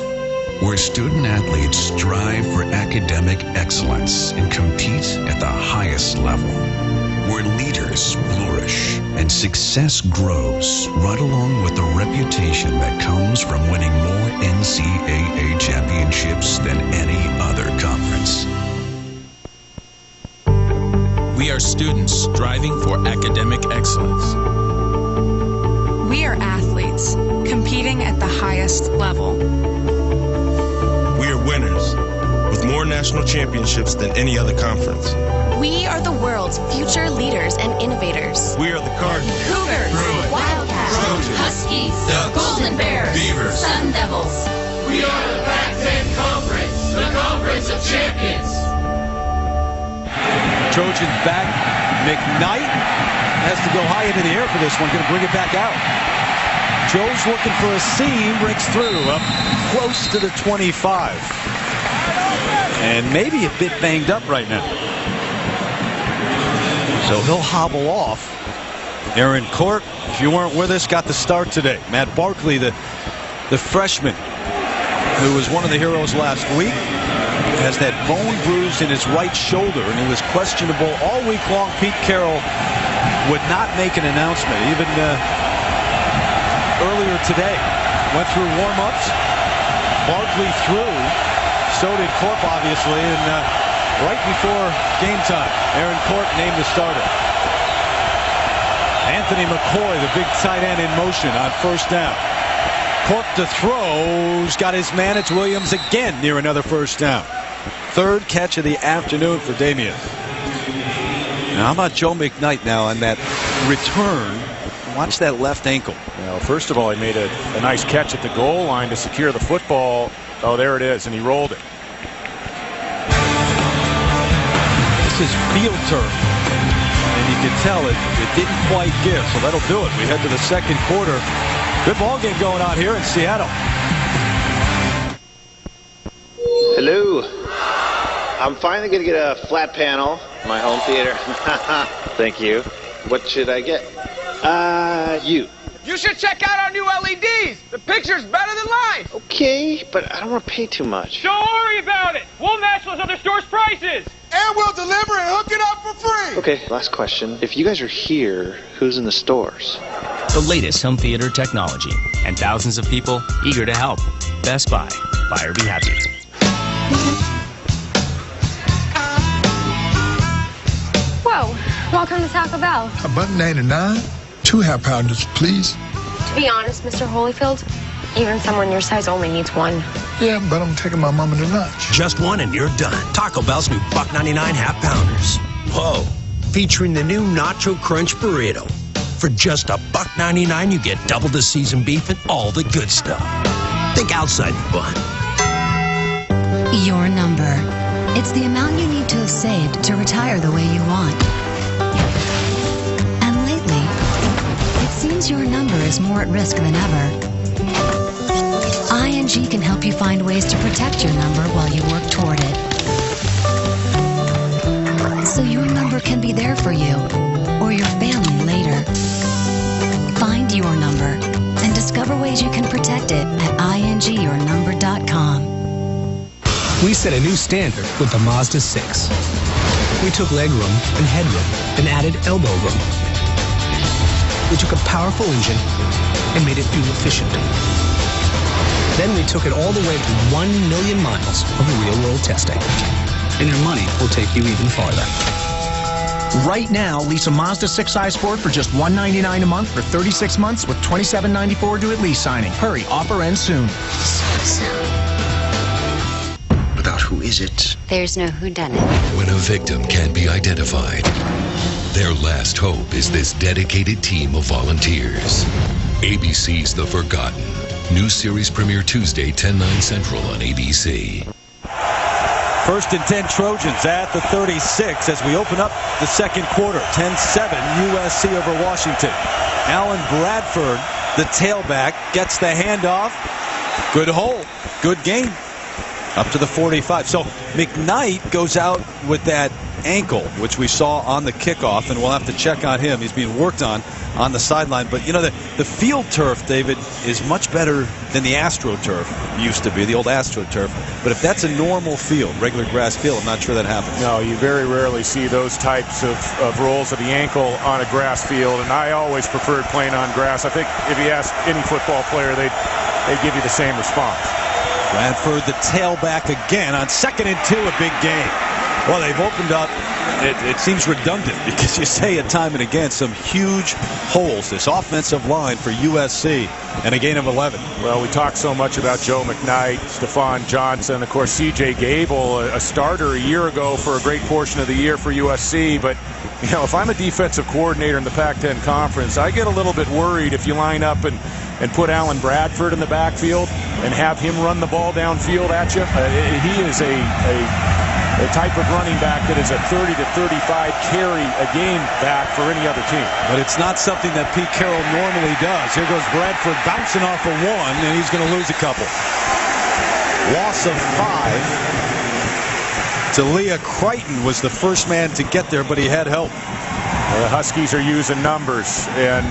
[SPEAKER 10] where student athletes strive for academic excellence and compete at the highest level, where leaders flourish and success grows right along with the reputation that comes from winning more NCAA championships than any other conference.
[SPEAKER 16] We are students striving for academic excellence.
[SPEAKER 12] We are athletes competing at the highest level.
[SPEAKER 18] We are winners with more national championships than any other conference.
[SPEAKER 1] We are the world's future leaders and innovators.
[SPEAKER 18] We are the Cardinals,
[SPEAKER 1] Cougars,
[SPEAKER 18] Bruins,
[SPEAKER 1] Wildcats,
[SPEAKER 18] Trojans,
[SPEAKER 1] Huskies,
[SPEAKER 18] Ducks,
[SPEAKER 1] Golden Bears,
[SPEAKER 18] Beavers,
[SPEAKER 1] Sun Devils.
[SPEAKER 19] We are the Pac-10 Conference, the Conference of Champions.
[SPEAKER 3] Trojans back. McKnight has to go high into the air for this one. Going to bring it back out. Joe's looking for a seam. Breaks through up close to the 25. And maybe a bit banged up right now. So he'll hobble off. Aaron Court, if you weren't with us, got the start today. Matt Barkley, the freshman, who was one of the heroes last week, has that bone bruise in his right shoulder, and he was questionable all week long. Pete Carroll would not make an announcement, even earlier today. Went through warm-ups. Barkley threw. So did Corp, obviously, and right before game time, Aaron Corp named the starter. Anthony McCoy, the big tight end, in motion on first down. Corp to throw. He's got his man. It's Williams again near another first down. Third catch of the afternoon for Damian. Now, how about Joe McKnight now on that return? Watch that left ankle.
[SPEAKER 4] Well, first of all, he made a nice catch at the goal line to secure the football. Oh, there it is, and he rolled it.
[SPEAKER 3] This is field turf. and you can tell it didn't quite give, so that'll do it. We head to the second quarter. Good ball game going on here in Seattle.
[SPEAKER 7] Hello. I'm finally going to get a flat panel in my home theater. Thank you. What should I get? You.
[SPEAKER 21] You should check out our new LEDs. The picture's better than life.
[SPEAKER 7] Okay, but I don't want to pay too much.
[SPEAKER 21] Don't worry about it. We'll match those other stores' prices. And we'll deliver and hook it up for free.
[SPEAKER 7] Okay, last question. If you guys are here, who's in the stores?
[SPEAKER 22] The latest home theater technology and thousands of people eager to help. Best Buy. Buyer be happy.
[SPEAKER 23] Whoa, welcome to Taco Bell.
[SPEAKER 24] $1.99? 2 half-pounders, please.
[SPEAKER 23] To be honest, Mr. Holyfield, even someone your size only needs one.
[SPEAKER 24] Yeah, but I'm taking my mama to lunch.
[SPEAKER 25] Just one and you're done. Taco Bell's new $1.99 half-pounders. Whoa. Featuring the new Nacho Crunch Burrito. For just $1.99, you get double the seasoned beef and all the good stuff. Think outside the bun.
[SPEAKER 26] Your number. It's the amount you need to have saved to retire the way you want. And lately, it seems your number is more at risk than ever. ING can help you find ways to protect your number while you work toward it. So your number can be there for you or your family later. Find your number and discover ways you can protect it at ingyournumber.com.
[SPEAKER 5] We set a new standard with the Mazda 6. We took legroom and headroom and added elbow room. We took a powerful engine and made it fuel efficient. Then we took it all the way to 1 million miles of real-world testing. And your money will take you even farther.
[SPEAKER 6] Right now, lease a Mazda 6i Sport for just $199 a month for 36 months with $27.94 due at lease signing. Hurry, offer ends soon.
[SPEAKER 28] About who is it?
[SPEAKER 26] There's no whodunit.
[SPEAKER 10] When a victim can't be identified, their last hope is this dedicated team of volunteers. ABC's The Forgotten. New series premiere Tuesday, 10/9 Central on ABC.
[SPEAKER 3] 1st and 10 Trojans at the 36 as we open up the second quarter. 10-7 USC over Washington. Alan Bradford, the tailback, gets the handoff. Good hole. Good game. Up to the 45. So McKnight goes out with that ankle, which we saw on the kickoff, and we'll have to check on him. He's being worked on the sideline. But, you know, the field turf, David, is much better than the AstroTurf used to be, the old AstroTurf. But if that's a normal field, regular grass field, I'm not sure that happens.
[SPEAKER 4] No, you very rarely see those types of rolls of the ankle on a grass field, and I always preferred playing on grass. I think if you ask any football player, they'd give you the same response.
[SPEAKER 3] Bradford, the tailback again on 2nd and 2, a big game. Well, they've opened up, it seems redundant because you say it time and again, some huge holes, this offensive line for USC, and a gain of 11.
[SPEAKER 4] Well, we talked so much about Joe McKnight, Stephon Johnson, of course, C.J. Gable, a starter a year ago for a great portion of the year for USC. But, you know, if I'm a defensive coordinator in the Pac-10 Conference, I get a little bit worried if you line up and put Alan Bradford in the backfield and have him run the ball downfield at you. He is a type of running back that is a 30 to 35 carry a game back for any other team.
[SPEAKER 3] But it's not something that Pete Carroll normally does. Here goes Bradford bouncing off of one, and he's going to lose a couple. Loss of 5. Talia Crichton was the first man to get there, but he had help.
[SPEAKER 4] The Huskies are using numbers, and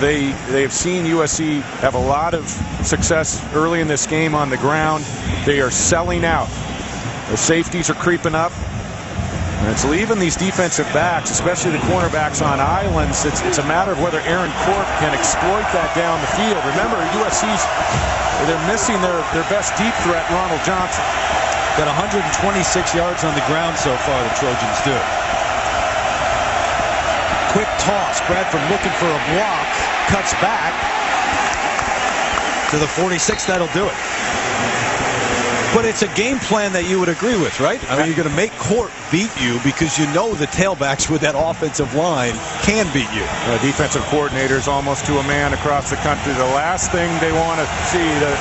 [SPEAKER 4] they have seen USC have a lot of success early in this game on the ground. They are selling out. The safeties are creeping up. And it's leaving these defensive backs, especially the cornerbacks, on islands. It's a matter of whether Aaron Corp can exploit that down the field. Remember, they're missing their best deep threat, Ronald Johnson.
[SPEAKER 3] Got 126 yards on the ground so far, the Trojans do. Quick toss. Bradford looking for a block. Cuts back to the 46. That'll do it. But it's a game plan that you would agree with, right? I mean, you're going to make Court beat you because you know the tailbacks with that offensive line can beat you.
[SPEAKER 4] Defensive coordinators almost to a man across the country. The last thing they want to see, the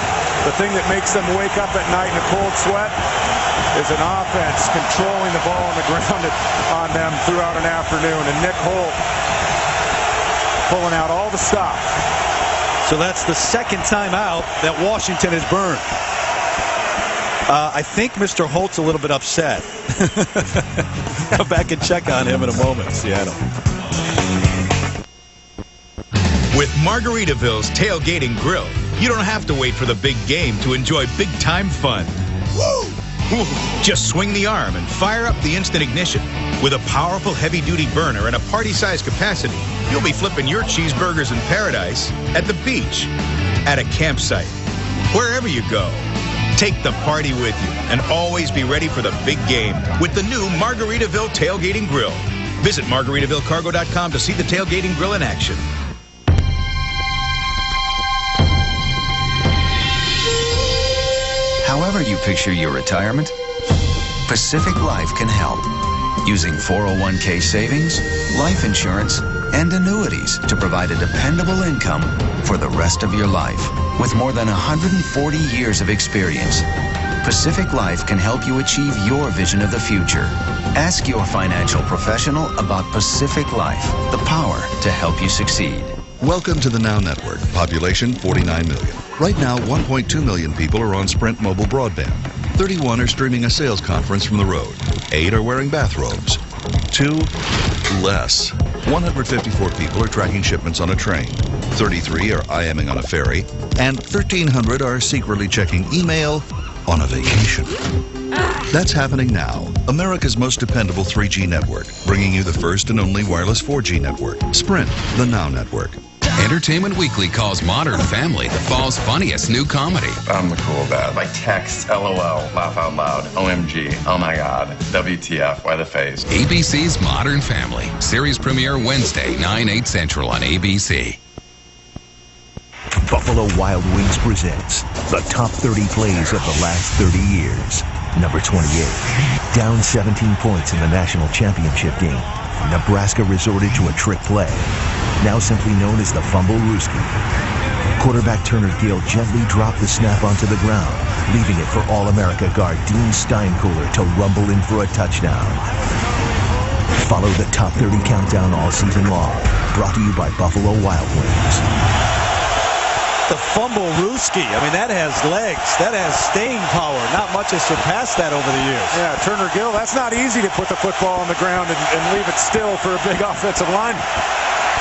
[SPEAKER 4] thing that makes them wake up at night in a cold sweat, is an offense controlling the ball on the ground on them throughout an afternoon. And Nick Holt pulling out all the stops.
[SPEAKER 3] So that's the second time out that Washington has burned. I think Mr. Holt's a little bit upset. Come back and check on him in a moment, Seattle.
[SPEAKER 2] With Margaritaville's Tailgate and Grill, you don't have to wait for the big game to enjoy big-time fun. Woo! Just swing the arm and fire up the instant ignition. With a powerful heavy-duty burner and a party-size capacity, you'll be flipping your cheeseburgers in paradise at the beach, at a campsite, wherever you go. Take the party with you and always be ready for the big game with the new Margaritaville Tailgate and Grill. Visit MargaritavilleCargo.com to see the Tailgate and Grill in action.
[SPEAKER 8] However you picture your retirement, Pacific Life can help. Using 401k savings, life insurance, and annuities to provide a dependable income for the rest of your life. With more than 140 years of experience, Pacific Life can help you achieve your vision of the future. Ask your financial professional about Pacific Life, the power to help you succeed.
[SPEAKER 9] Welcome to the Now Network. Population 49 million. Right now, 1.2 million people are on Sprint mobile broadband. 31 are streaming a sales conference from the road. 8 are wearing bathrobes. 2 less. 154 people are tracking shipments on a train. 33 are IMing on a ferry. And 1,300 are secretly checking email on a vacation. That's happening now. America's most dependable 3G network, bringing you the first and only wireless 4G network. Sprint, the Now Network.
[SPEAKER 11] Entertainment Weekly calls Modern Family the fall's funniest new comedy.
[SPEAKER 13] I'm the cool dad. Like text, LOL, laugh out loud, OMG, oh my God, WTF, why the face.
[SPEAKER 11] ABC's Modern Family. Series premiere Wednesday, 9/8 Central on ABC.
[SPEAKER 14] Buffalo Wild Wings presents the top 30 plays of the last 30 years. Number 28, down 17 points in the national championship game. Nebraska resorted to a trick play, now simply known as the Fumble-Rooski. Quarterback Turner Gill gently dropped the snap onto the ground, leaving it for All-America guard Dean Steinkühler to rumble in for a touchdown. Follow the top 30 countdown all season long, brought to you by Buffalo Wild Wings.
[SPEAKER 3] The Fumble-Rooski. I mean, that has legs. That has staying power. Not much has surpassed that over the years.
[SPEAKER 4] Yeah, Turner Gill, that's not easy to put the football on the ground and leave it still for a big offensive lineman.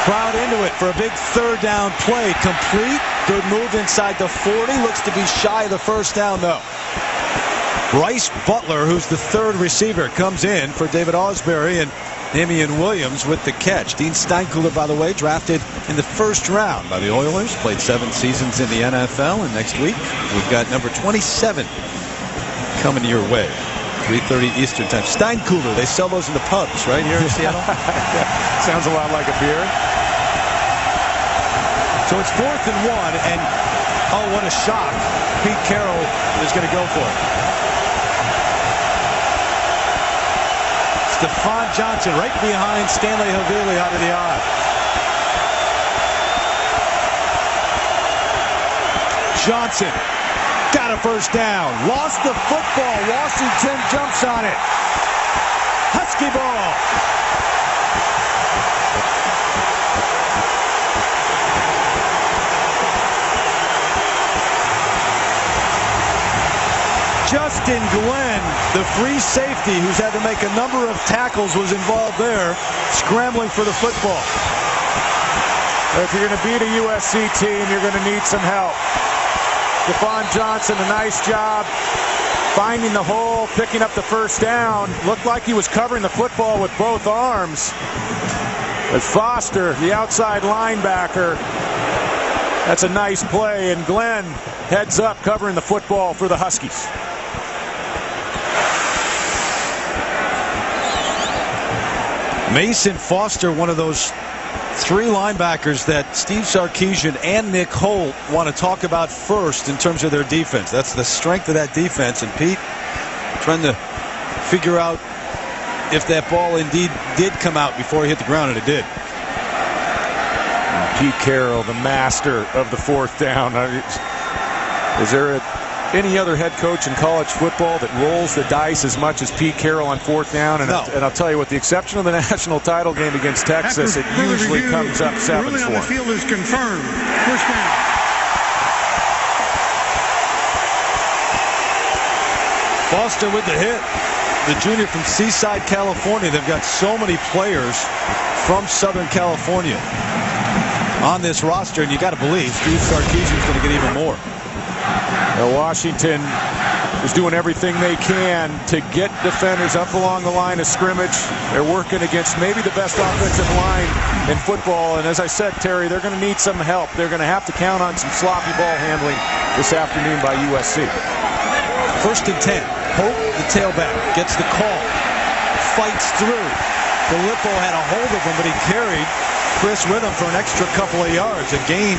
[SPEAKER 3] Crowd into it for a big third down play. Complete. Good move inside the 40. Looks to be shy of the first down, though. Bryce Butler, who's the third receiver, comes in for David Ausberry and Damian Williams with the catch. Dean Steinkühler, by the way, drafted in the first round by the Oilers. Played 7 seasons in the NFL. And next week, we've got number 27 coming your way. 3:30 Eastern time. Steinkühler, they sell those in the pubs right here in Seattle.
[SPEAKER 4] Yeah, sounds a lot like a beer.
[SPEAKER 3] So it's 4th and 1, and oh, what a shock. Pete Carroll is going to go for it. Stephon Johnson right behind Stanley Havili out of the eye. Johnson got a first down. Lost the football. Washington jumps on it. Husky ball. Justin Glenn, the free safety who's had to make a number of tackles, was involved there, scrambling for the football.
[SPEAKER 4] If you're going to beat a USC team, you're going to need some help. Stephon Johnson, a nice job finding the hole, picking up the first down. Looked like he was covering the football with both arms. But Foster, the outside linebacker, that's a nice play. And Glenn heads up covering the football for the Huskies.
[SPEAKER 3] Mason Foster, one of those 3 linebackers that Steve Sarkisian and Nick Holt want to talk about first in terms of their defense. That's the strength of that defense. And Pete trying to figure out if that ball indeed did come out before he hit the ground, and it did.
[SPEAKER 4] Pete Carroll, the master of the 4th down. Is there a any other head coach in college football that rolls the dice as much as Pete Carroll on 4th down. And, and I'll tell you, with the exception of the national title game against Texas, it usually comes up 7
[SPEAKER 1] ruling on the field is confirmed. First down.
[SPEAKER 3] Foster with the hit. The junior from Seaside, California. They've got so many players from Southern California on this roster, and you got to believe Steve Sarkisian's going to get even more.
[SPEAKER 4] Washington is doing everything they can to get defenders up along the line of scrimmage. They're working against maybe the best offensive line in football, and as I said, Terry, they're going to need some help. They're going to have to count on some sloppy ball handling this afternoon by USC.
[SPEAKER 3] 1st and 10. Hope, the tailback, gets the call, fights through. Filippo had a hold of him, but he carried Chris with him for an extra couple of yards. A gain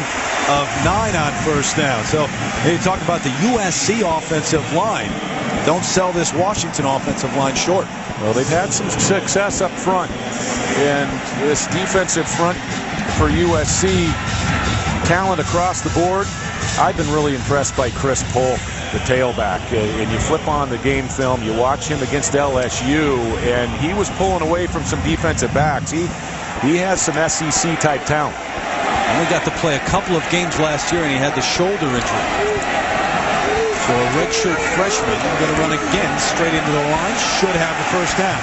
[SPEAKER 3] of 9 on 1st down. So you talk about the USC offensive line. Don't sell this Washington offensive line short.
[SPEAKER 4] Well, they've had some success up front, and this defensive front for USC, talent across the board. I've been really impressed by Chris Polk, the tailback, and you flip on the game film, you watch him against LSU, and he was pulling away from some defensive backs. He has some SEC type talent.
[SPEAKER 3] Only got to play a couple of games last year, and he had the shoulder injury. So a redshirt freshman going to run again straight into the line, should have the 1st down.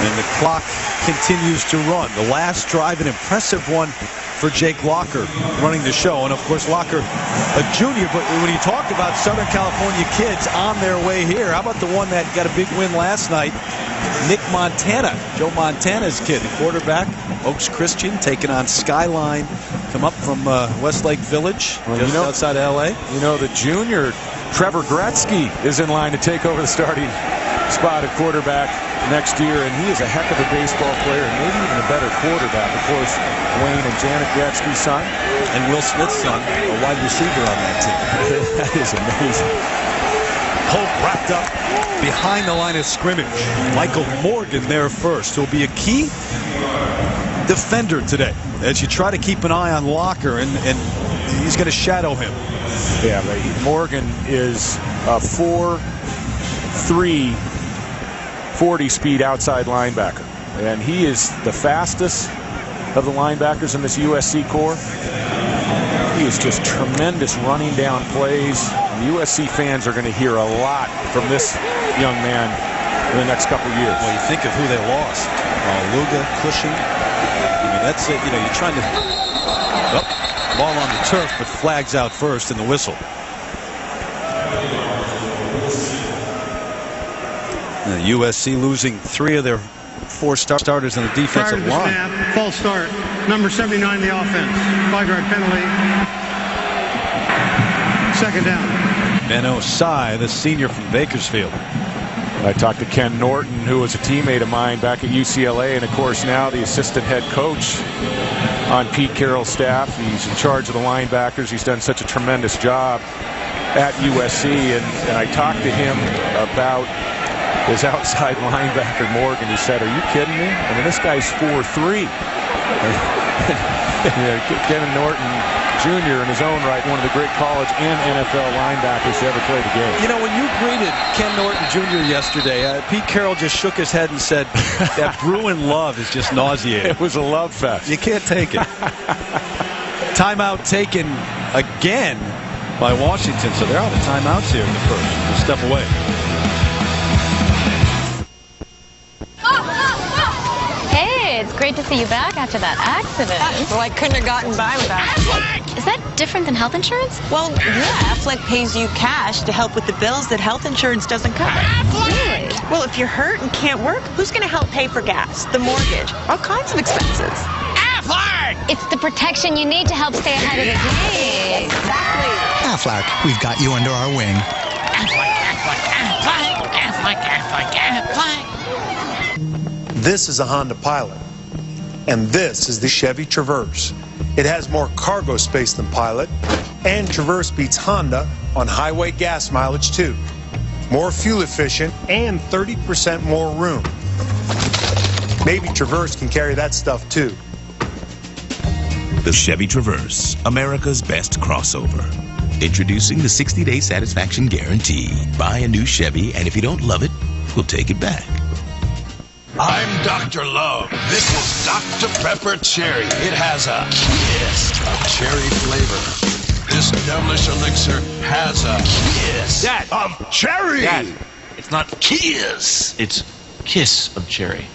[SPEAKER 3] And the clock continues to run. The last drive, an impressive one for Jake Locker running the show. And of course, Locker, a junior, but when you talk about Southern California kids on their way here, how about the one that got a big win last night? Nick Montana, Joe Montana's kid, the quarterback, Oaks Christian, taking on Skyline, come up from Westlake Village, just outside of LA.
[SPEAKER 4] You know, the junior Trevor Gretzky is in line to take over the starting spot at quarterback next year, and he is a heck of a baseball player, and maybe even a better quarterback. Of course, Wayne and Janet Gretzky's son,
[SPEAKER 3] and Will Smith's son, a wide receiver on that team.
[SPEAKER 4] That is amazing.
[SPEAKER 3] Polk wrapped up behind the line of scrimmage. Michael Morgan there first, who'll be a key defender today as you try to keep an eye on Locker, and he's going to shadow him.
[SPEAKER 4] Yeah, but Morgan is a 4'3", 40-speed outside linebacker, and he is the fastest of the linebackers in this USC core. He is just tremendous running down plays. And USC fans are going to hear a lot from this young man in the next couple of years.
[SPEAKER 3] Well, you think of who they lost. Luga, Cushing. I mean, that's it. You know, you're trying to... Oh, ball on the turf, but flags out first in the whistle. USC losing 3 of their 4 starters on the defensive line.
[SPEAKER 1] Snap, false start. Number 79 the offense. 5-yard penalty. 2nd down.
[SPEAKER 3] Ben Osai, the senior from Bakersfield.
[SPEAKER 4] I talked to Ken Norton, who was a teammate of mine back at UCLA, and of course now the assistant head coach on Pete Carroll's staff. He's in charge of the linebackers. He's done such a tremendous job at USC, and I talked to him about his outside linebacker, Morgan. He said, "Are you kidding me? I mean, this guy's 4'3". Kevin Norton Jr. in his own right, one of the great college and NFL linebackers to ever play the game.
[SPEAKER 3] You know, when you greeted Ken Norton Jr. yesterday, Pete Carroll just shook his head and said, that Bruin love is just nauseating.
[SPEAKER 4] It was a love fest.
[SPEAKER 3] You can't take it. Timeout taken again by Washington, so they're out of timeouts here in the first. We'll step away.
[SPEAKER 23] It's great to see you back after that accident.
[SPEAKER 12] Well, I couldn't have gotten by without it.
[SPEAKER 23] Is that different than health insurance?
[SPEAKER 12] Well, yeah, Affleck pays you cash to help with the bills that health insurance doesn't cover.
[SPEAKER 23] Really?
[SPEAKER 12] Well, if you're hurt and can't work, who's going to help pay for gas, the mortgage, all kinds of expenses?
[SPEAKER 23] Affleck! It's the protection you need to help stay ahead of the game.
[SPEAKER 12] Exactly.
[SPEAKER 15] Affleck, we've got you under our wing.
[SPEAKER 16] This is a Honda Pilot, and this is the Chevy Traverse. It has more cargo space than Pilot, and Traverse beats Honda on highway gas mileage too. More fuel efficient and 30% more room. Maybe Traverse can carry that stuff too.
[SPEAKER 17] The Chevy Traverse, America's best crossover.
[SPEAKER 7] Introducing the 60-day satisfaction guarantee. Buy a new Chevy, and if you don't love it, we'll take it back.
[SPEAKER 17] I'm Dr. Love. This is Dr. Pepper Cherry. It has a kiss of cherry flavor. This devilish elixir has a kiss of cherry.
[SPEAKER 18] Dad, it's not kiss. It's kiss of cherry.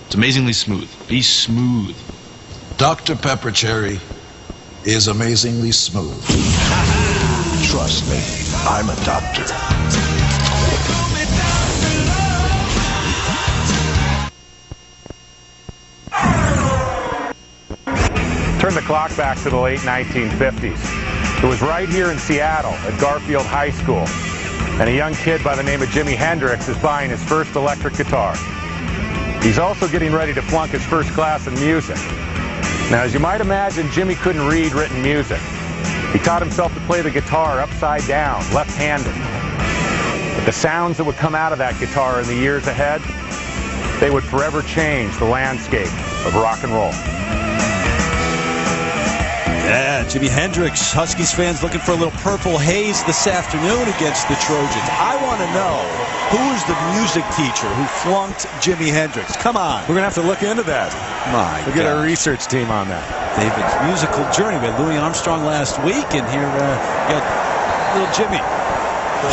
[SPEAKER 18] It's amazingly smooth. Be smooth.
[SPEAKER 17] Dr. Pepper Cherry is amazingly smooth. Trust me, I'm a doctor.
[SPEAKER 4] Turn the clock back to the late 1950s. It was right here in Seattle at Garfield High School. And a young kid by the name of Jimi Hendrix is buying his first electric guitar. He's also getting ready to flunk his first class in music. Now, as you might imagine, Jimmy couldn't read written music. He taught himself to play the guitar upside down, left-handed. But the sounds that would come out of that guitar in the years ahead, they would forever change the landscape of rock and roll.
[SPEAKER 3] Yeah, Jimi Hendrix. Huskies fans looking for a little purple haze this afternoon against the Trojans. I want to know, who is the music teacher who flunked Jimi Hendrix? Come on.
[SPEAKER 4] We're going to have to look into that.
[SPEAKER 3] My
[SPEAKER 4] We'll get a research team on that.
[SPEAKER 3] David's musical journey. We had Louis Armstrong last week, and here we got little Jimmy.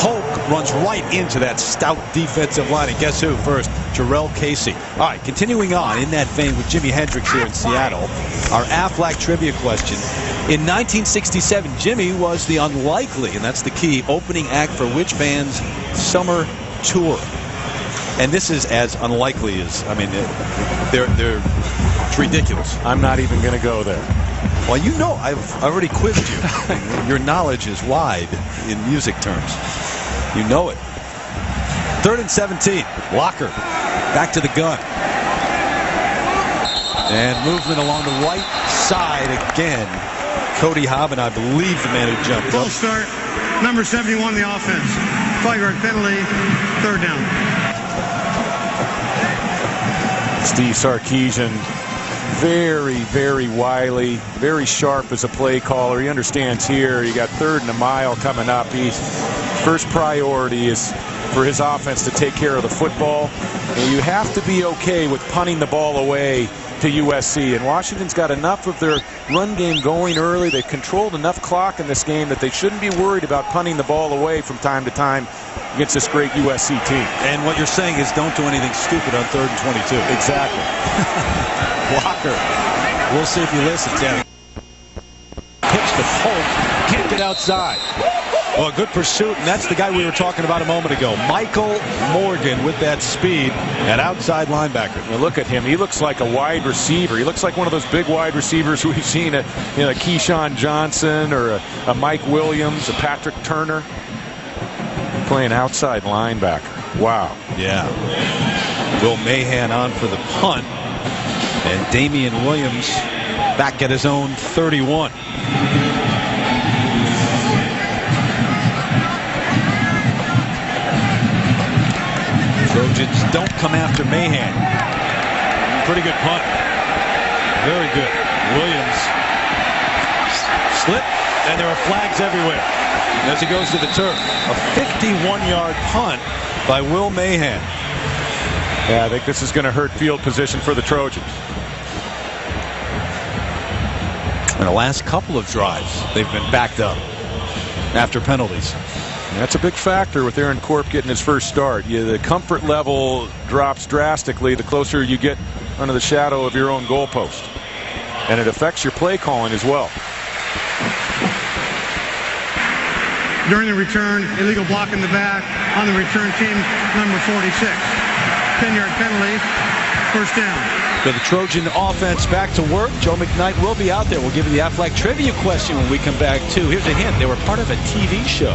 [SPEAKER 3] Hoke runs right into that stout defensive line. And guess who first? Jarrell Casey. All right, continuing on in that vein with Jimi Hendrix here in Seattle. Our Aflac trivia question. In 1967, Jimmy was the unlikely, and that's the key, opening act for which band's summer tour? And this is as unlikely as, I mean, it's ridiculous.
[SPEAKER 4] I'm not even going to go there.
[SPEAKER 3] Well, you know, I've already quizzed you. Your knowledge is wide in music terms. You know it. 3rd and 17. Locker. Back to the gun. And movement along the right side again. Cody Hobbin, I believe, the man who jumped
[SPEAKER 1] Full
[SPEAKER 3] up.
[SPEAKER 1] start. Number 71, the offense. 5-yard penalty. 3rd down.
[SPEAKER 4] Steve Sarkisian, very, very wily, very sharp as a play caller. He understands here. You got 3rd and a mile coming up. First priority is for his offense to take care of the football. And you have to be okay with punting the ball away to USC. And Washington's got enough of their run game going early. They've controlled enough clock in this game that they shouldn't be worried about punting the ball away from time to time against this great USC team.
[SPEAKER 3] And what you're saying is don't do anything stupid on 3rd and 22.
[SPEAKER 4] Exactly.
[SPEAKER 3] Blocker. We'll see if you listen, Danny. Pitch to Holt. Can't get outside. Well, good pursuit, and that's the guy we were talking about a moment ago. Michael Morgan with that speed at outside linebacker.
[SPEAKER 4] Now look at him. He looks like a wide receiver. He looks like one of those big wide receivers we've seen at, a Keyshawn Johnson or a Mike Williams, a Patrick Turner. Playing outside linebacker. Wow.
[SPEAKER 3] Yeah. Will Mahan on for the punt. And Damian Williams back at his own 31. Trojans don't come after Mahan. Pretty good punt. Very good. Williams slip, and there are flags everywhere as he goes to the turf. A 51-yard punt by Will Mahan.
[SPEAKER 4] Yeah, I think this is going to hurt field position for the Trojans.
[SPEAKER 3] In the last couple of drives, they've been backed up after penalties.
[SPEAKER 4] And that's a big factor with Aaron Corp getting his first start. The comfort level drops drastically the closer you get under the shadow of your own goalpost. And it affects your play calling as well.
[SPEAKER 1] During the return, illegal block in the back on the return team, number 46. 10-yard penalty, 1st down.
[SPEAKER 3] The Trojan offense back to work. Joe McKnight will be out there. We'll give you the Aflac trivia question when we come back, too. Here's a hint. They were part of a TV show.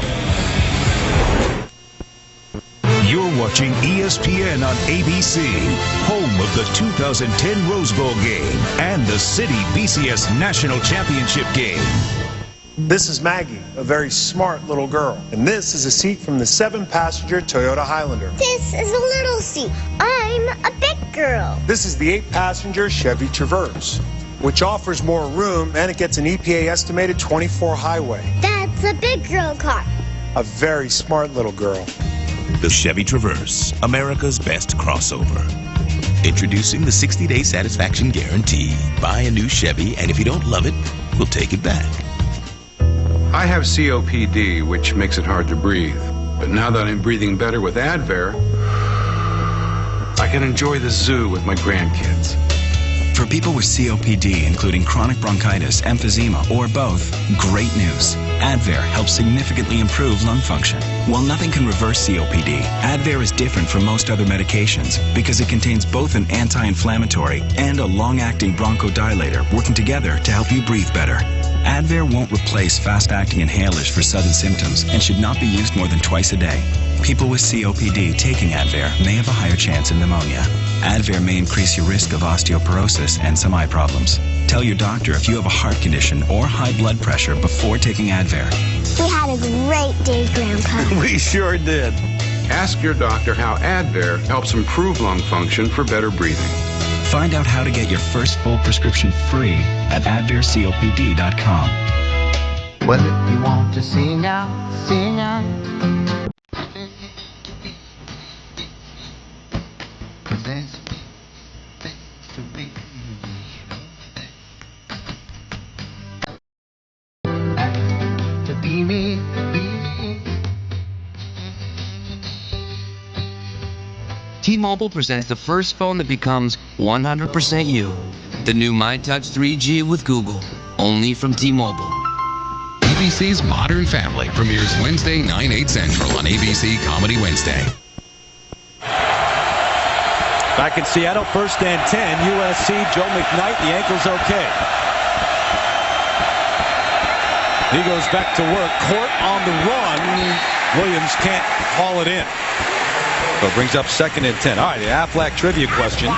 [SPEAKER 19] You're watching ESPN on ABC, home of the 2010 Rose Bowl game and the City BCS National Championship game.
[SPEAKER 16] This is Maggie, a very smart little girl. And this is a seat from the 7-passenger Toyota Highlander.
[SPEAKER 20] This is a little seat. I'm a big girl.
[SPEAKER 16] This is the 8-passenger Chevy Traverse, which offers more room and it gets an EPA estimated 24 highway.
[SPEAKER 20] That's That's a big girl car.
[SPEAKER 16] A very smart little girl.
[SPEAKER 7] The Chevy Traverse, America's best crossover. Introducing the 60-day satisfaction guarantee. Buy a new Chevy, and if you don't love it, we'll take it back.
[SPEAKER 5] I have COPD, which makes it hard to breathe. But now that I'm breathing better with Advair, I can enjoy the zoo with my grandkids.
[SPEAKER 6] For people with COPD, including chronic bronchitis, emphysema, or both, great news. Advair helps significantly improve lung function. While nothing can reverse COPD, Advair is different from most other medications because it contains both an anti-inflammatory and a long-acting bronchodilator working together to help you breathe better. Advair won't replace fast-acting inhalers for sudden symptoms and should not be used more than twice a day. People with COPD taking Advair may have a higher chance of pneumonia. Advair may increase your risk of osteoporosis and some eye problems. Tell your doctor if you have a heart condition or high blood pressure before taking Advair.
[SPEAKER 20] We had a great day, Grandpa.
[SPEAKER 5] We sure did. Ask your doctor how Advair helps improve lung function for better breathing.
[SPEAKER 6] Find out how to get your first full prescription free at AdvairCOPD.com.
[SPEAKER 21] Well, if you want to sing out, sing out. 'Cause there's things to be. To be me, be me.
[SPEAKER 22] T-Mobile presents the first phone that becomes 100% you. The new MyTouch 3G with Google. Only from T-Mobile.
[SPEAKER 11] ABC's Modern Family premieres Wednesday, 9/8 Central on ABC Comedy Wednesday.
[SPEAKER 3] Back in Seattle, 1st and 10. USC, Joe McKnight, the ankle's okay. He goes back to work. Court on the run. Williams can't haul it in. So it brings up 2nd and 10. All right, the Aflac trivia question.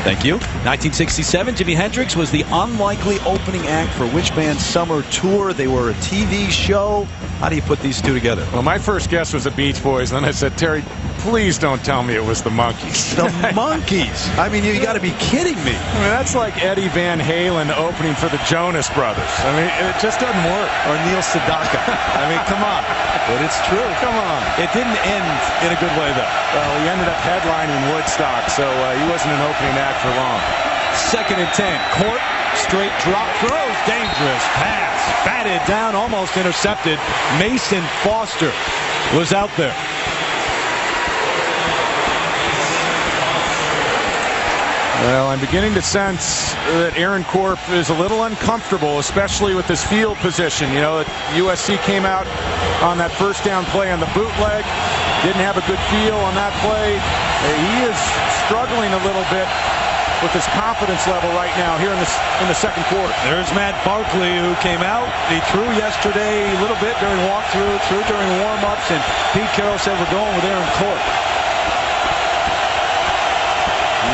[SPEAKER 3] Thank you. 1967, Jimi Hendrix was the unlikely opening act for which band's summer tour? They were a TV show. How do you put these two together?
[SPEAKER 4] Well, my first guess was the Beach Boys, and then I said, Terry, please don't tell me it was the Monkees.
[SPEAKER 3] The Monkees? I mean, you got to be kidding me.
[SPEAKER 4] I mean, that's like Eddie Van Halen opening for the Jonas Brothers. I mean, it just doesn't work.
[SPEAKER 3] Or Neil Sedaka. I mean, come on. But it's true.
[SPEAKER 4] Come on.
[SPEAKER 3] It didn't end in a good way, though.
[SPEAKER 4] Well, he ended up headlining Woodstock, so he wasn't an opening act for long.
[SPEAKER 3] 2nd and 10. Court, straight drop, throws, dangerous pass. Batted down, almost intercepted. Mason Foster was out there.
[SPEAKER 4] Well, I'm beginning to sense that Aaron Corp is a little uncomfortable, especially with his field position. You know, USC came out on that first down play on the bootleg. Didn't have a good feel on that play. He is struggling a little bit with his confidence level right now here in the second quarter.
[SPEAKER 3] There's Matt Barkley, who came out. He threw yesterday a little bit during walkthrough, threw during warm-ups, and Pete Carroll said we're going with Aaron Corp.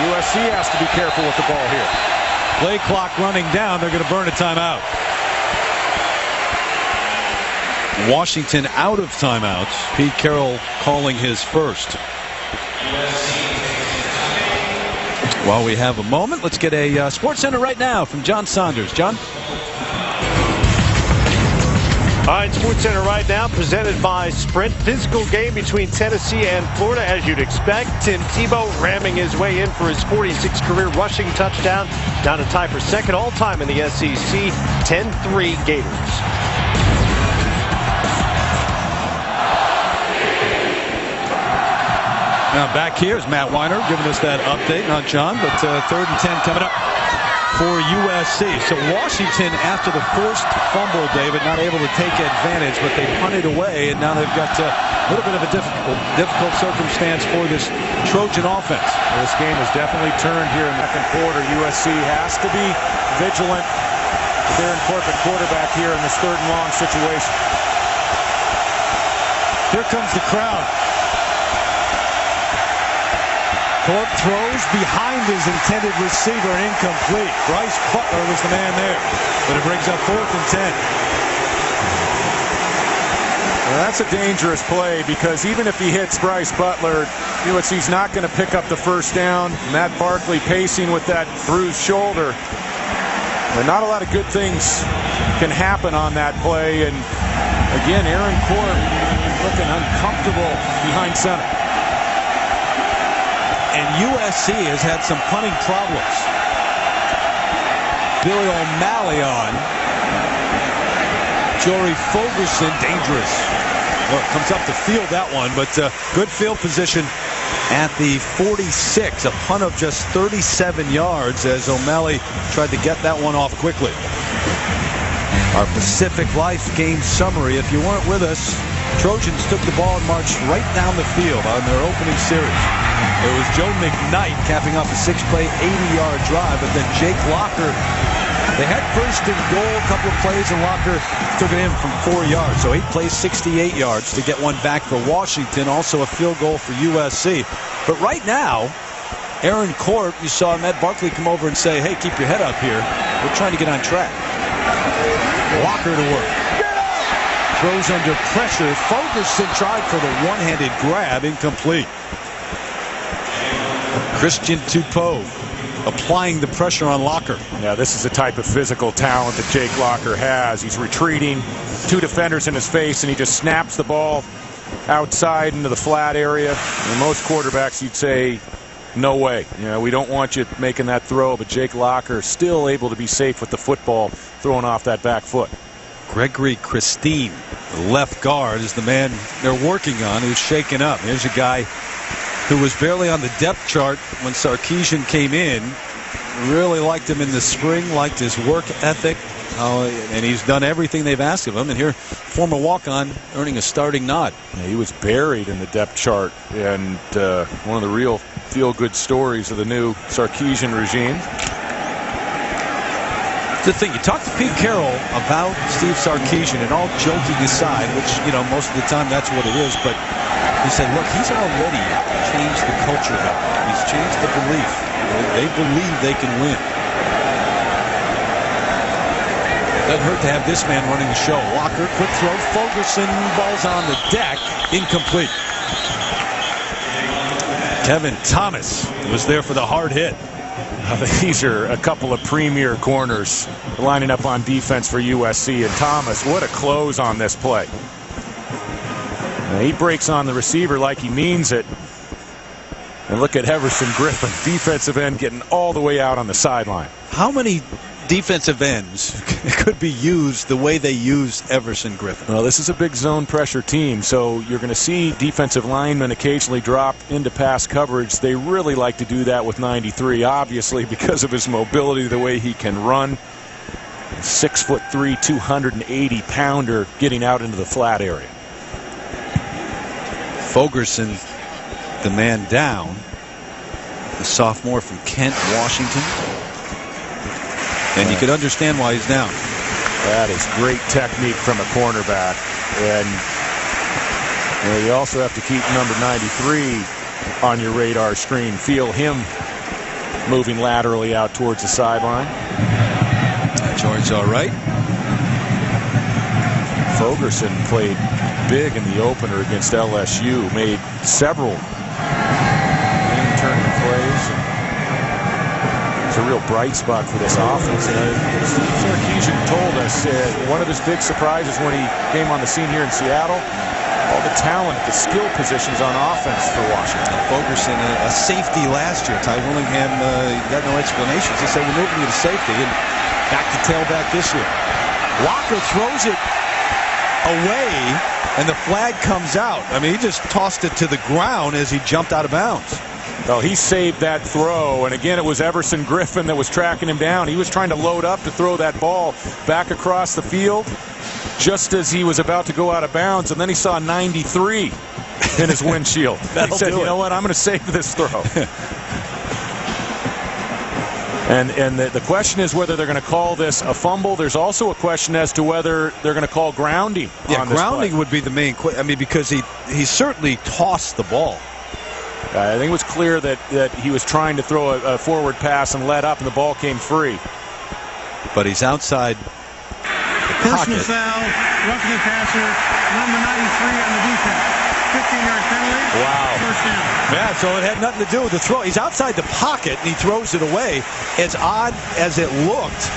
[SPEAKER 4] USC has to be careful with the ball here.
[SPEAKER 3] Play clock running down. They're going to burn a timeout. Washington out of timeouts. Pete Carroll calling his first. While we have a moment, let's get a Sports Center right now from John Saunders. John?
[SPEAKER 24] All right, Sports Center right now, presented by Sprint. Physical game between Tennessee and Florida, as you'd expect. Tim Tebow ramming his way in for his 46th career rushing touchdown, down to tie for second all-time in the SEC, 10-3 Gators.
[SPEAKER 3] Now back here is Matt Weiner giving us that update, not John, but 3rd and 10 coming up for USC. So Washington, after the forced fumble, David, not able to take advantage, but they punted away, and now they've got a little bit of a difficult circumstance for this Trojan offense.
[SPEAKER 4] This game has definitely turned here in the second quarter. USC has to be vigilant with their incorporate quarterback here in this 3rd and long situation.
[SPEAKER 3] Here comes the crowd. Corp throws behind his intended receiver and incomplete. Bryce Butler was the man there, but it brings up 4th and 10.
[SPEAKER 4] Well, that's a dangerous play because even if he hits Bryce Butler, USC's not going to pick up the first down. Matt Barkley pacing with that bruised shoulder. But not a lot of good things can happen on that play, and
[SPEAKER 3] Again, Aaron Court looking uncomfortable behind center. And USC has had some punting problems. Billy O'Malley on. Jory Fogerson, dangerous. Well, comes up to field that one, but good field position at the 46. A punt of just 37 yards as O'Malley tried to get that one off quickly. Our Pacific Life game summary. If you weren't with us, Trojans took the ball and marched right down the field on their opening series. It was Joe McKnight capping off a 6-play, 80-yard drive, but then Jake Locker, they had first and goal, a couple of plays, and Locker took it in from 4 yards. So 8 plays, 68 yards to get one back for Washington. Also a field goal for USC. But right now, Aaron Court, you saw Matt Barkley come over and say, hey, keep your head up here. We're trying to get on track. Walker to work. Throws under pressure. Fogerson tried for the one-handed grab. Incomplete. Christian Tupou applying the pressure on Locker.
[SPEAKER 4] Yeah, this is the type of physical talent that Jake Locker has. He's retreating, 2 defenders in his face, and he just snaps the ball outside into the flat area. And most quarterbacks, you'd say, no way. You know, we don't want you making that throw, but Jake Locker still able to be safe with the football, throwing off that back foot.
[SPEAKER 3] Gregory Christine, the left guard, is the man they're working on who's shaken up. Here's a guy who was barely on the depth chart when Sarkisian came in. Really liked him in the spring, liked his work ethic, and he's done everything they've asked of him. And here, former walk-on earning a starting nod.
[SPEAKER 4] Yeah, he was buried in the depth chart, and one of the real feel-good stories of the new Sarkisian regime.
[SPEAKER 3] The thing, you talk to Pete Carroll about Steve Sarkisian, and all joking aside, which, you know, most of the time that's what it is, but he said, look, he's already changed the culture. He's changed the belief. They believe they can win. Doesn't hurt to have this man running the show. Locker, quick throw. Fogerson, ball's on the deck. Incomplete. Kevin Thomas was there for the hard hit.
[SPEAKER 4] These are a couple of premier corners lining up on defense for USC. And Thomas, what a close on this play. He breaks on the receiver like he means it. And look at Everson Griffin, defensive end, getting all the way out on the sideline.
[SPEAKER 3] How many defensive ends could be used the way they used Everson Griffin?
[SPEAKER 4] Well, this is a big zone pressure team, so you're going to see defensive linemen occasionally drop into pass coverage. They really like to do that with 93, obviously, because of his mobility, the way he can run. 6'3", 280-pounder getting out into the flat area.
[SPEAKER 3] Fogerson, the man down, the sophomore from Kent, Washington. And you could understand why he's down.
[SPEAKER 4] That is great technique from a cornerback. And you also have to keep number 93 on your radar screen. Feel him moving laterally out towards the sideline.
[SPEAKER 3] George all right.
[SPEAKER 4] Fogerson played big in the opener against LSU. Made several turning plays. It's a real bright spot for this offense. Steve Sarkisian told us one of his big surprises when he came on the scene here in Seattle, all the talent, the skill positions on offense for Washington.
[SPEAKER 3] Fogerson, a safety last year. Ty Willingham got no explanations. They said, we're moving you to safety, and back to tailback this year. Locker throws it away, and the flag comes out. I mean, he just tossed it to the ground as he jumped out of bounds.
[SPEAKER 4] Well, he saved that throw, and again, it was Everson Griffin that was tracking him down. He was trying to load up to throw that ball back across the field just as he was about to go out of bounds, and then he saw 93 in his windshield. He said, you know what, I'm going to save this throw. And the question is whether they're going to call this a fumble. There's also a question as to whether they're going to call grounding.
[SPEAKER 3] Yeah,
[SPEAKER 4] on this
[SPEAKER 3] grounding
[SPEAKER 4] play.
[SPEAKER 3] would be the main question. I mean, because he certainly tossed the ball.
[SPEAKER 4] I think it was clear that he was trying to throw a forward pass and let up, and the ball came free.
[SPEAKER 3] But he's outside the
[SPEAKER 1] Personal
[SPEAKER 3] pocket.
[SPEAKER 1] foul, roughing the passer, number 93 on the defense. 15-yard penalty.
[SPEAKER 3] Wow.
[SPEAKER 1] First down.
[SPEAKER 3] Yeah, so it had nothing to do with the throw. He's outside the pocket, and he throws it away. As odd as it looked,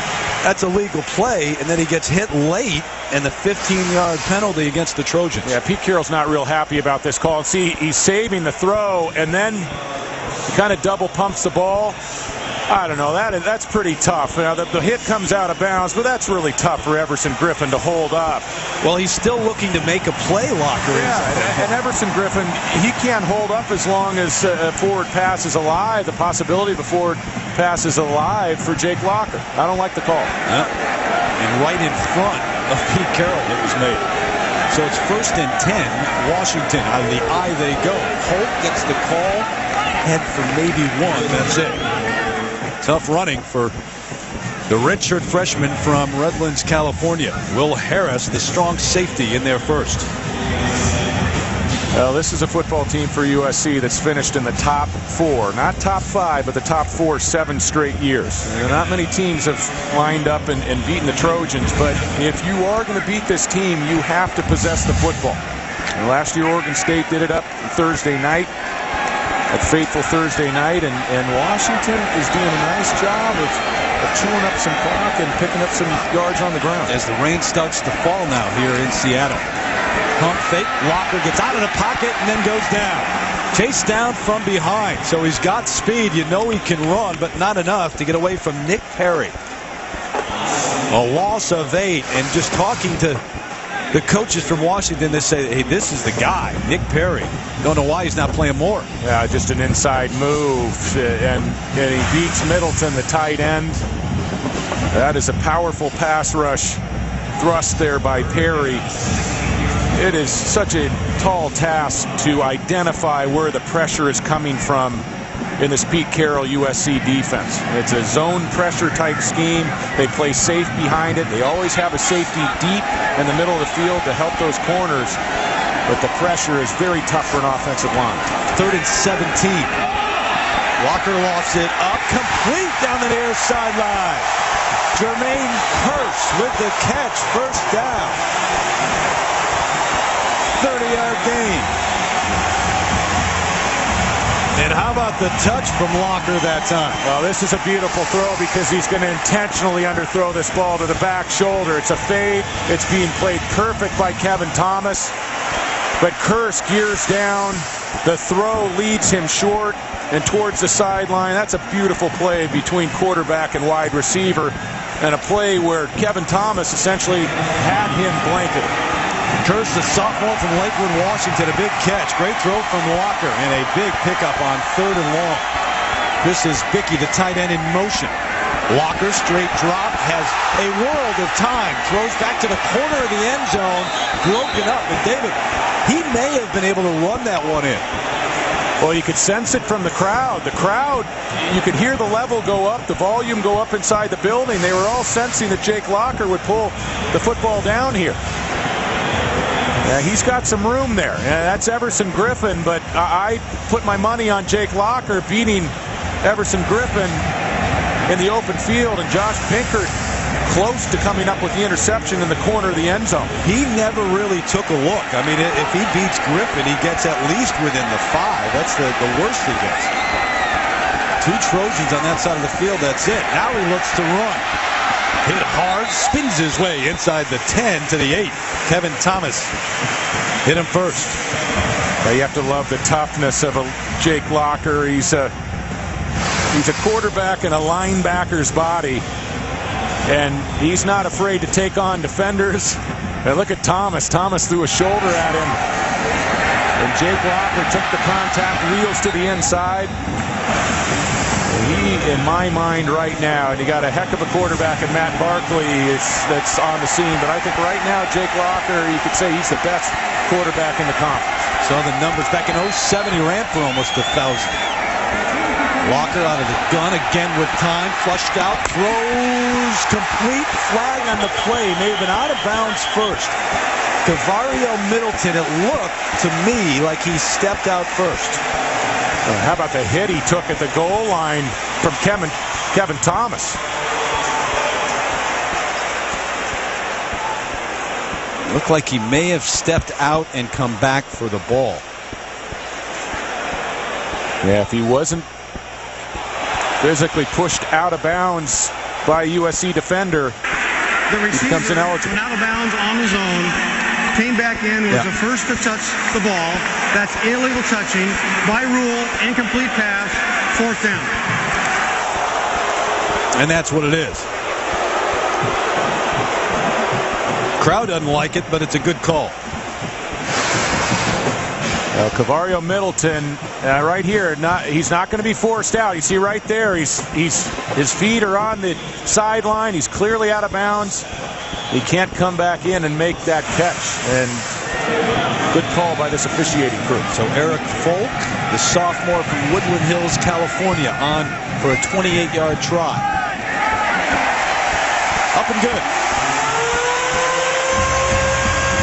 [SPEAKER 3] that's a legal play, and then he gets hit late, and the 15-yard penalty against the Trojans.
[SPEAKER 4] Yeah, Pete Carroll's not real happy about this call. See, he's saving the throw, and then he kind of double pumps the ball. I don't know. That's pretty tough. Now, the hit comes out of bounds, but that's really tough for Everson Griffin to hold up.
[SPEAKER 3] Well, he's still looking to make a play, Locker.
[SPEAKER 4] Yeah, and Everson Griffin, he can't hold up as long as a forward pass is alive. The possibility of a forward pass is alive for Jake Locker. I don't like the call.
[SPEAKER 3] And right in front of Pete Carroll it was made. So it's 1st and 10. Washington out of the eye they go. Holt gets the call. Head for maybe one. That's it. Tough running for the redshirt freshman from Redlands, California. Will Harris, the strong safety, in there first.
[SPEAKER 4] Well, this is a football team for USC that's finished in the top 4. Not top 5, but the top 4 7 straight years. Not many teams have lined up and beaten the Trojans, but if you are going to beat this team, you have to possess the football. And last year, Oregon State did it up Thursday night. That fateful Thursday night, and Washington is doing a nice job of chewing up some clock and picking up some yards on the ground.
[SPEAKER 3] As the rain starts to fall now here in Seattle. Pump fake, Locker gets out of the pocket and then goes down. Chased down from behind, so he's got speed. You know he can run, but not enough to get away from Nick Perry. A loss of 8, and just talking to the coaches from Washington, they say, hey, this is the guy, Nick Perry. Don't know why he's not playing more.
[SPEAKER 4] Yeah, just an inside move, and he beats Middleton, the tight end. That is a powerful pass rush thrust there by Perry. It is such a tall task to identify where the pressure is coming from in this Pete Carroll USC defense. It's a zone pressure type scheme. They play safe behind it. They always have a safety deep in the middle of the field to help those corners. But the pressure is very tough for an offensive line.
[SPEAKER 3] 3rd and 17. Walker lofts it up, complete down the near sideline. Jermaine Hurst with the catch, first down. 30-yard gain. And how about the touch from Locker that time?
[SPEAKER 4] Well, this is a beautiful throw because he's going to intentionally underthrow this ball to the back shoulder. It's a fade. It's being played perfect by Kevin Thomas. But Kurse gears down. The throw leads him short and towards the sideline. That's a beautiful play between quarterback and wide receiver, and a play where Kevin Thomas essentially had him blanketed.
[SPEAKER 3] Kurse, the sophomore from Lakewood, Washington, a big catch. Great throw from Locker, and a big pickup on 3rd and long. This is Bickey, the tight end, in motion. Locker, straight drop, has a world of time. Throws back to the corner of the end zone, broken up. And David, he may have been able to run that one in.
[SPEAKER 4] Well, you could sense it from the crowd. The crowd, you could hear the level go up, the volume go up inside the building. They were all sensing that Jake Locker would pull the football down here. He's got some room there. That's Everson Griffin, but I put my money on Jake Locker beating Everson Griffin in the open field, and Josh Pinkert close to coming up with the interception in the corner of the end zone.
[SPEAKER 3] He never really took a look. I mean, if he beats Griffin, he gets at least within the 5. That's the worst he gets. 2 Trojans on that side of the field, that's it. Now he looks to run. Hit hard, spins his way inside the 10 to the 8. Kevin Thomas hit him first.
[SPEAKER 4] You have to love the toughness of a Jake Locker. He's a quarterback in a linebacker's body, and he's not afraid to take on defenders. And look at Thomas. Thomas threw a shoulder at him, and Jake Locker took the contact, wheels to the inside. He, in my mind right now, and you got a heck of a quarterback in Matt Barkley that's on the scene, but I think right now Jake Locker, you could say he's the best quarterback in the conference.
[SPEAKER 3] Saw the numbers back in 07, he ran for almost 1,000. Locker out of the gun again with time, flushed out, throws, complete, flag on the play, may have been out of bounds first. Cavario Middleton, it looked to me like he stepped out first.
[SPEAKER 4] How about the hit he took at the goal line from Kevin Thomas?
[SPEAKER 3] Looked like he may have stepped out and come back for the ball.
[SPEAKER 4] Yeah, if he wasn't physically pushed out of bounds by a USC defender,
[SPEAKER 1] The
[SPEAKER 4] he
[SPEAKER 1] receiver
[SPEAKER 4] becomes ineligible.
[SPEAKER 1] went out of bounds on his own, came back in, was the first to touch the ball. That's illegal touching. By rule, incomplete pass, 4th down.
[SPEAKER 3] And that's what it is. Crowd doesn't like it, but it's a good call.
[SPEAKER 4] Cavario Middleton, right here, he's not going to be forced out. You see right there, his feet are on the sideline. He's clearly out of bounds. He can't come back in and make that catch. And good call by this officiating crew.
[SPEAKER 3] So Eric Folk, the sophomore from Woodland Hills, California, on for a 28-yard try. Up and good.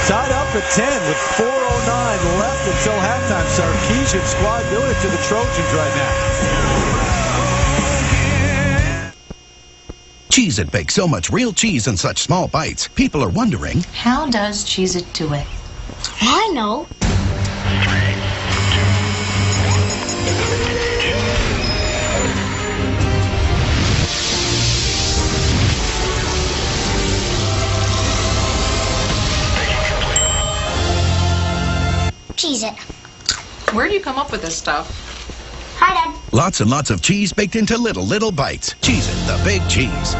[SPEAKER 3] Tied up at 10 with 4:09 left until halftime. Sarkeesian squad doing it to the Trojans right now.
[SPEAKER 2] Cheez-It bakes so much real cheese in such small bites. People are wondering,
[SPEAKER 8] how does Cheez-It do it?
[SPEAKER 20] I know. Cheez-It.
[SPEAKER 8] Where'd you come up with this stuff?
[SPEAKER 20] Hi, Dad.
[SPEAKER 2] lots and lots of cheese baked into little bites. Cheez-It, the big cheese.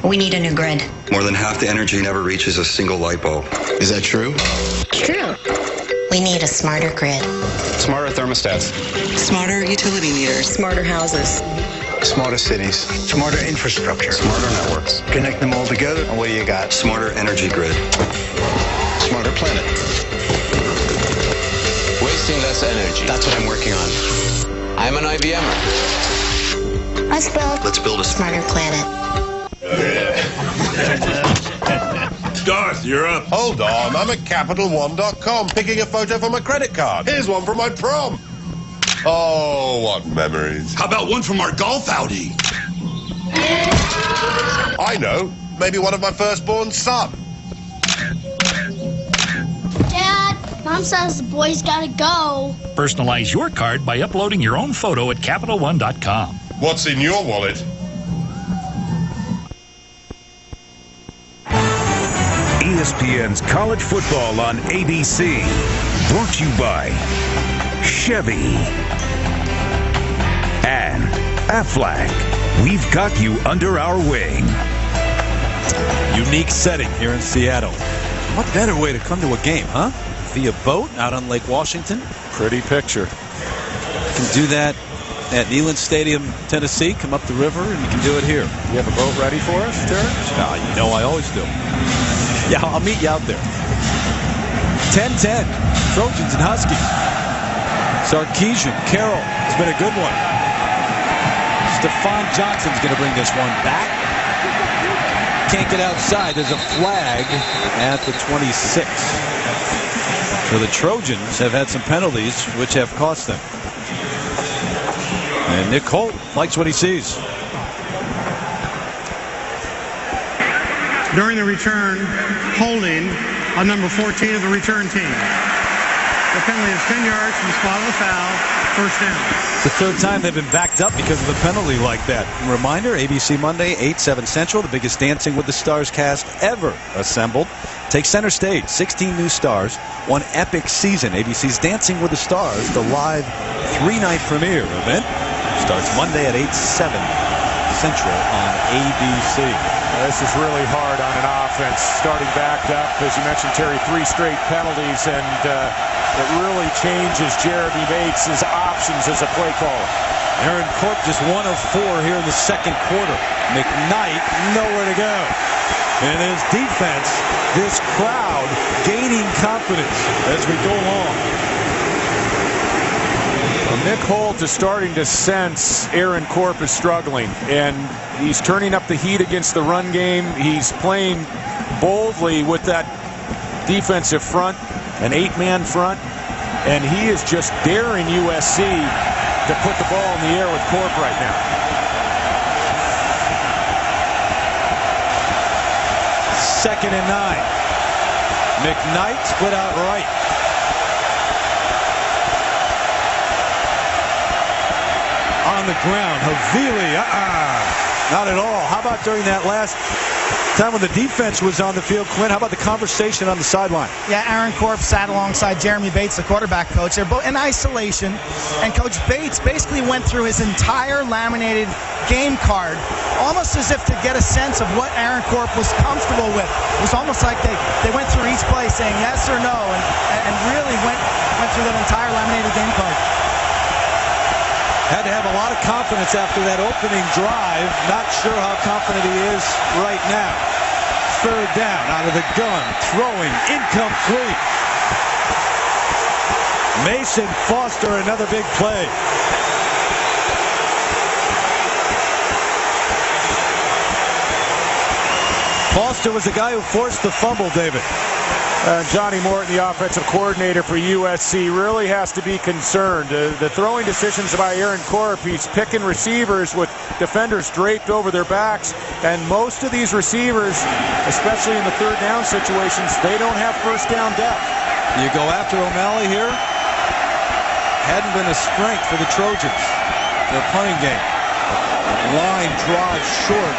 [SPEAKER 8] We need a new grid.
[SPEAKER 9] More than half the energy never reaches a single light bulb. Is that true?
[SPEAKER 8] True. We need a smarter grid.
[SPEAKER 9] Smarter thermostats.
[SPEAKER 8] Smarter utility meters. Smarter houses.
[SPEAKER 9] Smarter cities.
[SPEAKER 15] Smarter infrastructure.
[SPEAKER 9] Smarter networks.
[SPEAKER 15] Connect them all together, and what do you got?
[SPEAKER 9] Smarter energy grid. Smarter planet.
[SPEAKER 17] Wasting less energy.
[SPEAKER 9] That's what I'm working on.
[SPEAKER 17] I'm an IBMer.
[SPEAKER 20] Let's
[SPEAKER 9] build a
[SPEAKER 8] smarter planet.
[SPEAKER 17] Darth, you're up.
[SPEAKER 10] Hold on, I'm at CapitalOne.com picking a photo for my credit card. Here's one from my prom. Oh, what memories.
[SPEAKER 17] How about one from our golf outing?
[SPEAKER 10] I know, maybe one of my firstborn's son.
[SPEAKER 20] Dad, Mom says the boys gotta go.
[SPEAKER 25] Personalize your card by uploading your own photo at CapitalOne.com.
[SPEAKER 10] What's in your wallet?
[SPEAKER 19] ESPN's College Football on ABC. Brought to you by Chevy and Aflac. We've got you under our wing.
[SPEAKER 3] Unique setting here in Seattle. What better way to come to a game, huh? Via boat out on Lake Washington.
[SPEAKER 4] Pretty picture.
[SPEAKER 3] You can do that at Neyland Stadium, Tennessee. Come up the river, and you can do it here.
[SPEAKER 4] You have a boat ready for us, Terry?
[SPEAKER 3] You know I always do. Yeah, I'll meet you out there. 10-10. Trojans and Huskies. Sarkeesian. Carroll has been a good one. Stephon Johnson's going to bring this one back. Can't get outside. There's a flag at the 26. So the Trojans have had some penalties which have cost them. And Nick Holt likes what he sees.
[SPEAKER 1] During the return, holding on number 14 of the return team. The penalty is 10 yards from the spot of the foul, first down.
[SPEAKER 3] It's the third time they've been backed up because of a penalty like that. Reminder, ABC Monday, 8/7 Central, the biggest Dancing with the Stars cast ever assembled. Take center stage, 16 new stars, one epic season. ABC's Dancing with the Stars, the live 3-night premiere event, starts Monday at 8/7 Central on ABC.
[SPEAKER 4] This is really hard on an offense. Starting backed up, as you mentioned, Terry, 3 straight penalties, and it really changes Jeremy Bates' options as a play caller.
[SPEAKER 3] Aaron Corp just 1 of 4 here in the second quarter. McKnight nowhere to go. And his defense, this crowd gaining confidence as we go along.
[SPEAKER 4] Nick Holt is starting to sense Aaron Corp is struggling, and he's turning up the heat against the run game. He's playing boldly with that defensive front, an 8-man front, and he is just daring USC to put the ball in the air with Corp right now.
[SPEAKER 3] Second and 9. McKnight split out right. On the ground, Havili, Not at all. How about during that last time when the defense was on the field, Quinn? How about the conversation on the sideline?
[SPEAKER 12] Yeah, Aaron Corp sat alongside Jeremy Bates, the quarterback coach. They're both in isolation, and Coach Bates basically went through his entire laminated game card, almost as if to get a sense of what Aaron Corp was comfortable with. It was almost like they went through each play saying yes or no, and really went through that entire laminated game card.
[SPEAKER 3] Had to have a lot of confidence after that opening drive. Not sure how confident he is right now. Third down, out of the gun, throwing, incomplete. Mason Foster, another big play. Foster was the guy who forced the fumble, David.
[SPEAKER 4] Johnny Morton, the offensive coordinator for USC, really has to be concerned. The throwing decisions by Aaron Corp, he's picking receivers with defenders draped over their backs, and most of these receivers, especially in the third down situations, they don't have first down depth.
[SPEAKER 3] You go after O'Malley here. Hadn't been a strength for the Trojans. Their punting game. Line drive short.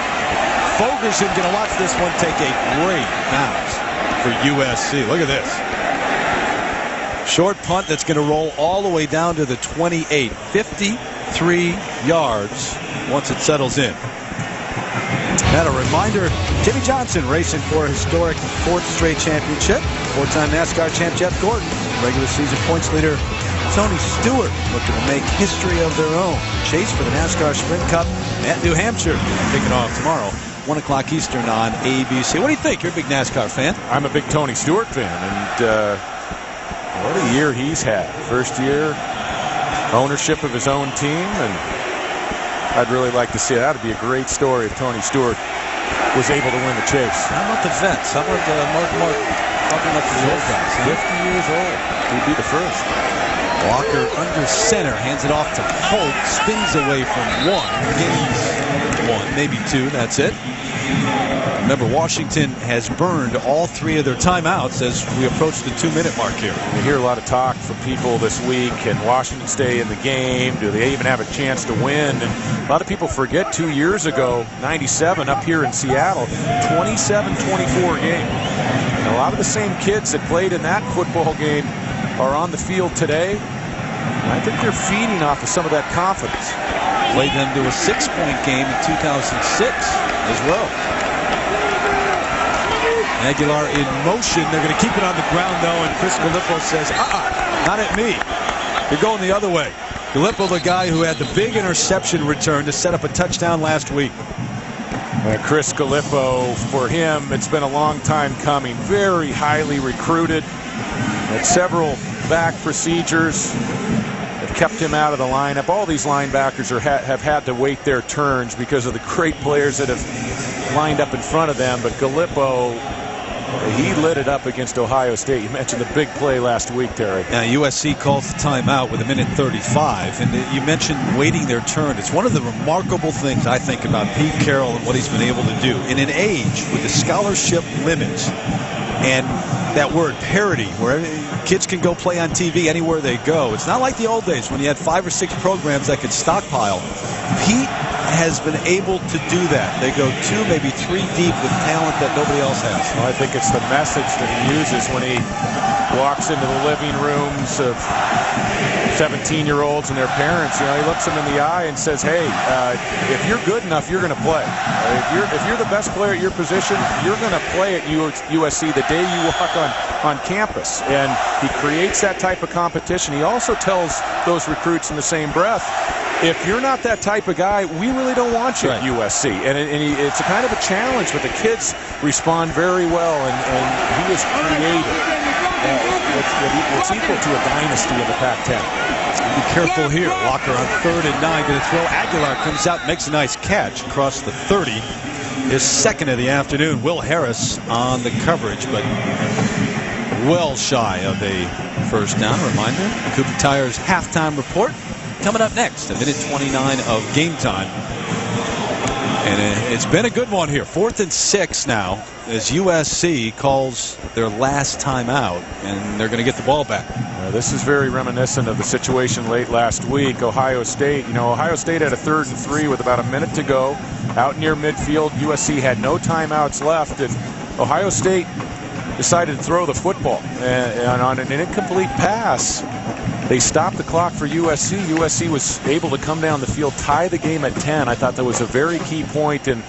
[SPEAKER 3] Fogerson going to watch this one take a great bounce for USC. Look at this. Short punt that's going to roll all the way down to the 28. 53 yards once it settles in. And a reminder, Jimmy Johnson racing for a historic 4th straight championship. 4-time NASCAR champ Jeff Gordon. Regular season points leader Tony Stewart looking to make history of their own. Chase for the NASCAR Sprint Cup at New Hampshire. Kicking off tomorrow. 1 o'clock Eastern on ABC. What do you think? You're a big NASCAR fan.
[SPEAKER 4] I'm a big Tony Stewart fan, and what a year he's had. First year ownership of his own team, and I'd really like to see it. That would be a great story if Tony Stewart was able to win the chase.
[SPEAKER 3] How about the vets? How about Mark Martin? Talking about the old guys.
[SPEAKER 4] 50 years old. He'd be the first.
[SPEAKER 3] Walker under center, hands it off to Holt, spins away from one, gains one, maybe two, that's it. Remember, Washington has burned all 3 of their timeouts as we approach the 2-minute mark here.
[SPEAKER 4] We hear a lot of talk from people this week, can Washington stay in the game? Do they even have a chance to win? And a lot of people forget 2 years ago, 97 up here in Seattle, 27-24 game. And a lot of the same kids that played in that football game are on the field today. I think they're feeding off of some of that confidence.
[SPEAKER 3] Played them to a 6-point game in 2006 as well. Aguilar in motion. They're going to keep it on the ground, though, and Chris Gallipo says, not at me. You're going the other way. Gallipo, the guy who had the big interception return to set up a touchdown last week.
[SPEAKER 4] Chris Gallipo, for him, it's been a long time coming. Very highly recruited. Had several back procedures that kept him out of the lineup. All these linebackers have had to wait their turns because of the great players that have lined up in front of them. But Gallipo, he lit it up against Ohio State. You mentioned the big play last week, Terry.
[SPEAKER 3] Now, USC calls the timeout with 1:35. And you mentioned waiting their turn. It's one of the remarkable things I think about Pete Carroll and what he's been able to do. In an age with the scholarship limits and that word parity, where kids can go play on TV anywhere they go. It's not like the old days when you had 5 or 6 programs that could stockpile. Pete has been able to do that. They go 2, maybe 3 deep with talent that nobody else has.
[SPEAKER 4] Well, I think it's the message that he uses when he walks into the living rooms of 17-year-olds and their parents. You know, he looks them in the eye and says, hey, if you're good enough, you're going to play. If you're the best player at your position, you're going to play at USC the day you walk on campus. And he creates that type of competition. He also tells those recruits in the same breath, if you're not that type of guy, we really don't want you at USC. And it's a kind of a challenge, but the kids respond very well, and he has created what's equal to a dynasty of the Pac-10.
[SPEAKER 3] Be careful here. Walker on 3rd and 9, going to throw. Aguilar comes out, makes a nice catch across the 30. His second of the afternoon. Will Harris on the coverage, but well shy of a first down. Reminder, Cooper Tire's halftime report coming up next, 1:29 of game time. And it's been a good one here. 4th and 6 now as USC calls their last timeout, and they're going to get the ball back.
[SPEAKER 4] This is very reminiscent of the situation late last week. Ohio State, Ohio State had a 3rd and 3 with about a minute to go. Out near midfield, USC had no timeouts left, and Ohio State decided to throw the football. And on an incomplete pass, they stopped the clock for USC. USC was able to come down the field, tie the game at 10. I thought that was a very key point, and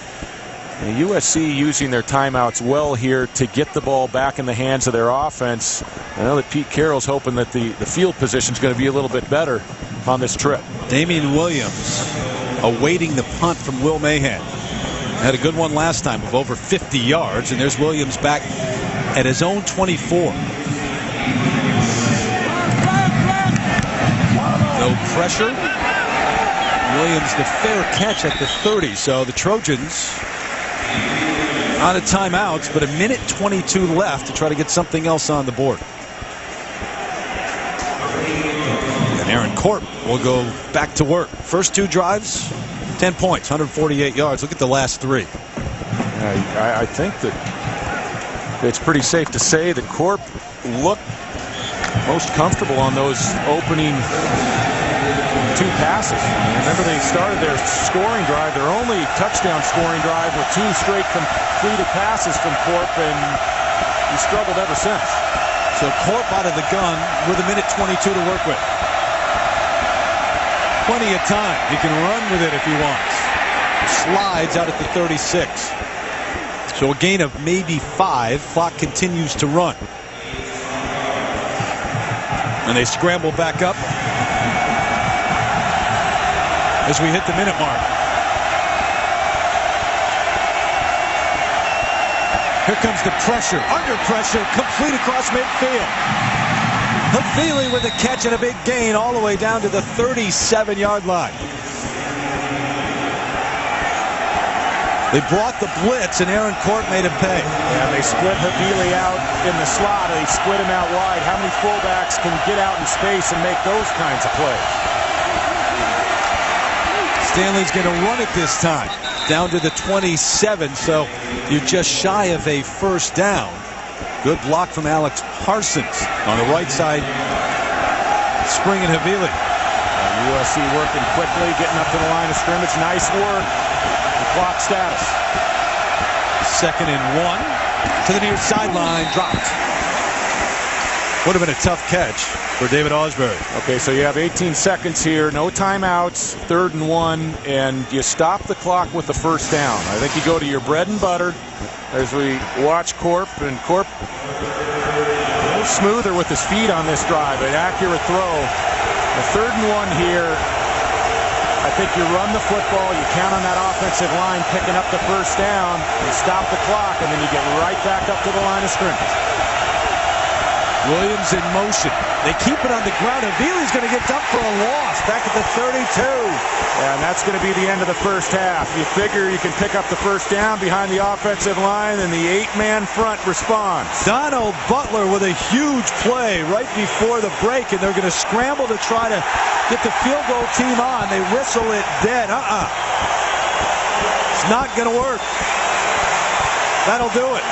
[SPEAKER 4] USC using their timeouts well here to get the ball back in the hands of their offense. I know that Pete Carroll's hoping that the field position is going to be a little bit better on this trip.
[SPEAKER 3] Damian Williams awaiting the punt from Will Mahan. Had a good one last time of over 50 yards, and there's Williams back at his own 24. No pressure. Williams the fair catch at the 30. So the Trojans out of timeouts, but a minute 22 left to try to get something else on the board. And Aaron Corp will go back to work. First 2 drives, 10 points, 148 yards. Look at the last 3.
[SPEAKER 4] I think that it's pretty safe to say that Corp looked most comfortable on those opening 2 passes. Remember, they started their scoring drive, their only touchdown scoring drive, with 2 straight completed passes from Corp, and he struggled ever since.
[SPEAKER 3] So Corp out of the gun with a minute 22 to work with. Plenty of time. He can run with it if he wants. Slides out at the 36. So a gain of maybe 5. Clock continues to run. And they scramble back up as we hit the minute mark. Here comes the pressure. Under pressure. Complete across midfield. Havili with a catch and a big gain all the way down to the 37-yard line. They brought the blitz, and Aaron Corp made him pay.
[SPEAKER 4] Yeah, they split Havili out in the slot. They split him out wide. How many fullbacks can get out in space and make those kinds of plays?
[SPEAKER 3] Stanley's going to run it this time. Down to the 27, so you're just shy of a first down. Good block from Alex Parsons on the right side. Springing Havili.
[SPEAKER 4] USC working quickly, getting up to the line of scrimmage. Nice work. The clock status.
[SPEAKER 3] 2nd and 1 to the near sideline. Dropped. Would have been a tough catch for David Osbury.
[SPEAKER 4] Okay, so you have 18 seconds here, no timeouts, 3rd and 1, and you stop the clock with the first down. I think you go to your bread and butter as we watch Corp, and Corp a little smoother with his feet on this drive, an accurate throw. The 3rd and 1 here. I think you run the football, you count on that offensive line picking up the first down, you stop the clock, and then you get right back up to the line of scrimmage.
[SPEAKER 3] Williams in motion. They keep it on the ground. Havili's going to get dumped for a loss back at the 32.
[SPEAKER 4] Yeah, and that's going to be the end of the first half. You figure you can pick up the first down behind the offensive line, and the 8-man front responds.
[SPEAKER 3] Donald Butler with a huge play right before the break, and they're going to scramble to try to get the field goal team on. They whistle it dead. It's not going to work. That'll do it.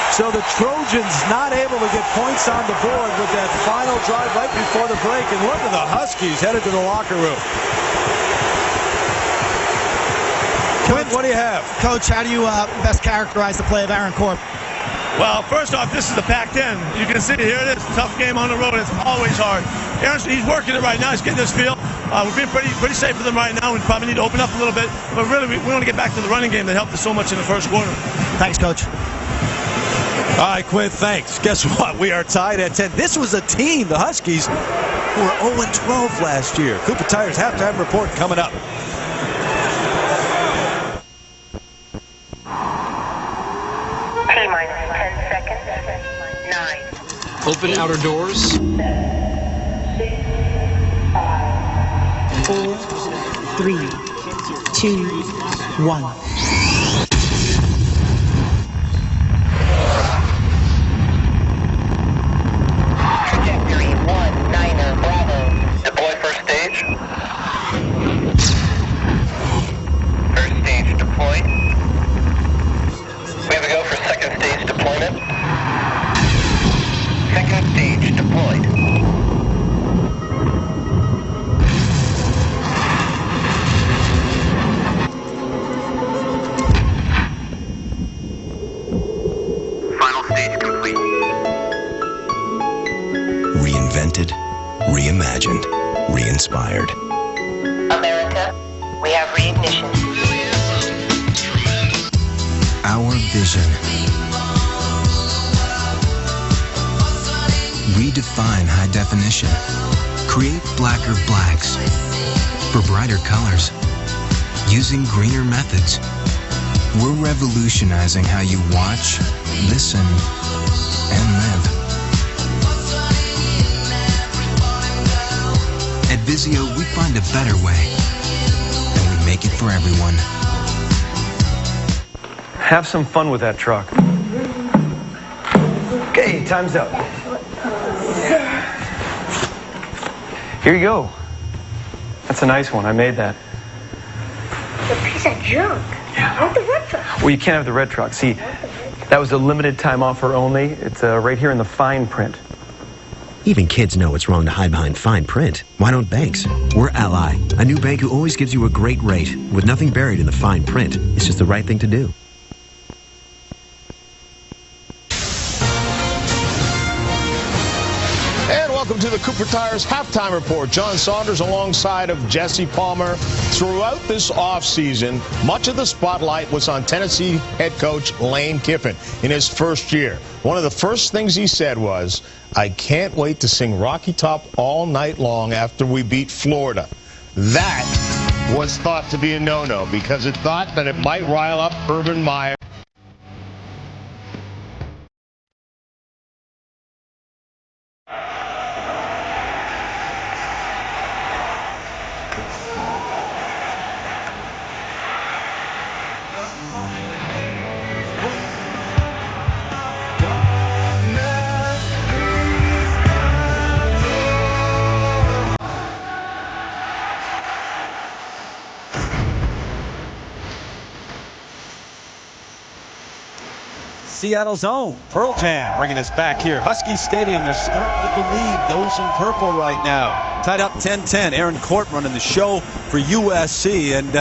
[SPEAKER 3] So the Trojans not able to get points on the board with that final drive right before the break. And look at the Huskies headed to the locker room. Coach, what do you have?
[SPEAKER 12] Coach, how do you best characterize the play of Aaron Corp?
[SPEAKER 13] Well, first off, this is the Pac-10. You can see here it is. Tough game on the road. It's always hard. Aaron, he's working it right now. He's getting his feel. We're being pretty safe with him right now. We probably need to open up a little bit. But really, we want to get back to the running game that helped us so much in the first quarter.
[SPEAKER 12] Thanks, Coach.
[SPEAKER 3] All right, Quinn, thanks. Guess what? We are tied at 10. This was a team, the Huskies, who were 0-12 last year. Cooper Tires halftime report coming up.
[SPEAKER 14] T-minus 10 seconds. 9.
[SPEAKER 11] Open outer doors.
[SPEAKER 14] 4, 3, 2, 1.
[SPEAKER 6] reinvented, reimagined, re-inspired.
[SPEAKER 14] America, we have reignition.
[SPEAKER 6] Our vision. Redefine high definition. Create blacker blacks for brighter colors. Using greener methods. We're revolutionizing how you watch, listen, and live. At Vizio, we find a better way, and we make it for everyone.
[SPEAKER 5] Have some fun with that truck. Okay, time's up. Here you go. That's a nice one. I made that.
[SPEAKER 20] A piece of junk.
[SPEAKER 5] Yeah.
[SPEAKER 20] I want the red truck.
[SPEAKER 5] Well, you can't have the red truck. See, that was a limited time offer only. It's right here in the fine print.
[SPEAKER 7] Even kids know it's wrong to hide behind fine print. Why don't banks? We're Ally, a new bank who always gives you a great rate with nothing buried in the fine print. It's just the right thing to do.
[SPEAKER 16] And welcome to the Cooper Tires Halftime Report. John Saunders alongside of Jesse Palmer. Throughout this offseason, much of the spotlight was on Tennessee head coach Lane Kiffin in his first year. One of the first things he said was, "I can't wait to sing Rocky Top all night long after we beat Florida." That was thought to be a no-no because it thought that it might rile up Urban Meyer.
[SPEAKER 3] Seattle's own Pearl Jam bringing us back here. Husky Stadium, they're starting to believe those in purple right now. Tied up 10-10. Aaron Court running the show for USC. And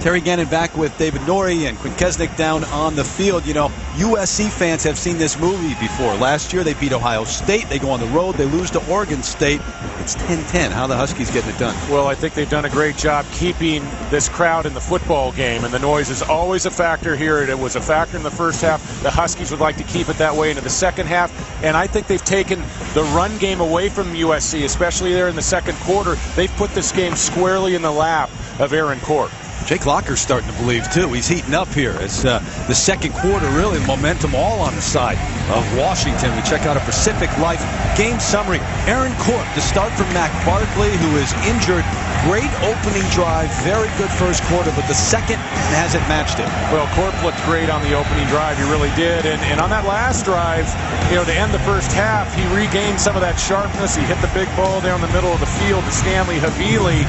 [SPEAKER 3] Terry Gannon back with David Norrie and Quinn Kesnick down on the field. You know, USC fans have seen this movie before. Last year they beat Ohio State. They go on the road. They lose to Oregon State. It's 10-10. How are the Huskies getting it done?
[SPEAKER 4] Well, I think they've done a great job keeping this crowd in the football game, and the noise is always a factor here. It was a factor in the first half. The Huskies would like to keep it that way into the second half, and I think they've taken the run game away from USC, especially there in the second quarter. They've put this game squarely in the lap of Aaron Court.
[SPEAKER 3] Jake Locker's starting to believe, too. He's heating up here. It's the second quarter, really, momentum all on the side of Washington. We check out a Pacific Life game summary. Aaron Court, the start from Mac Barkley, who is injured. Great opening drive, very good first quarter, but the second hasn't matched it.
[SPEAKER 4] Well, Court looked great on the opening drive. He really did. And on that last drive, you know, to end the first half, he regained some of that sharpness. He hit the big ball down the middle of the field to Stanley Havili.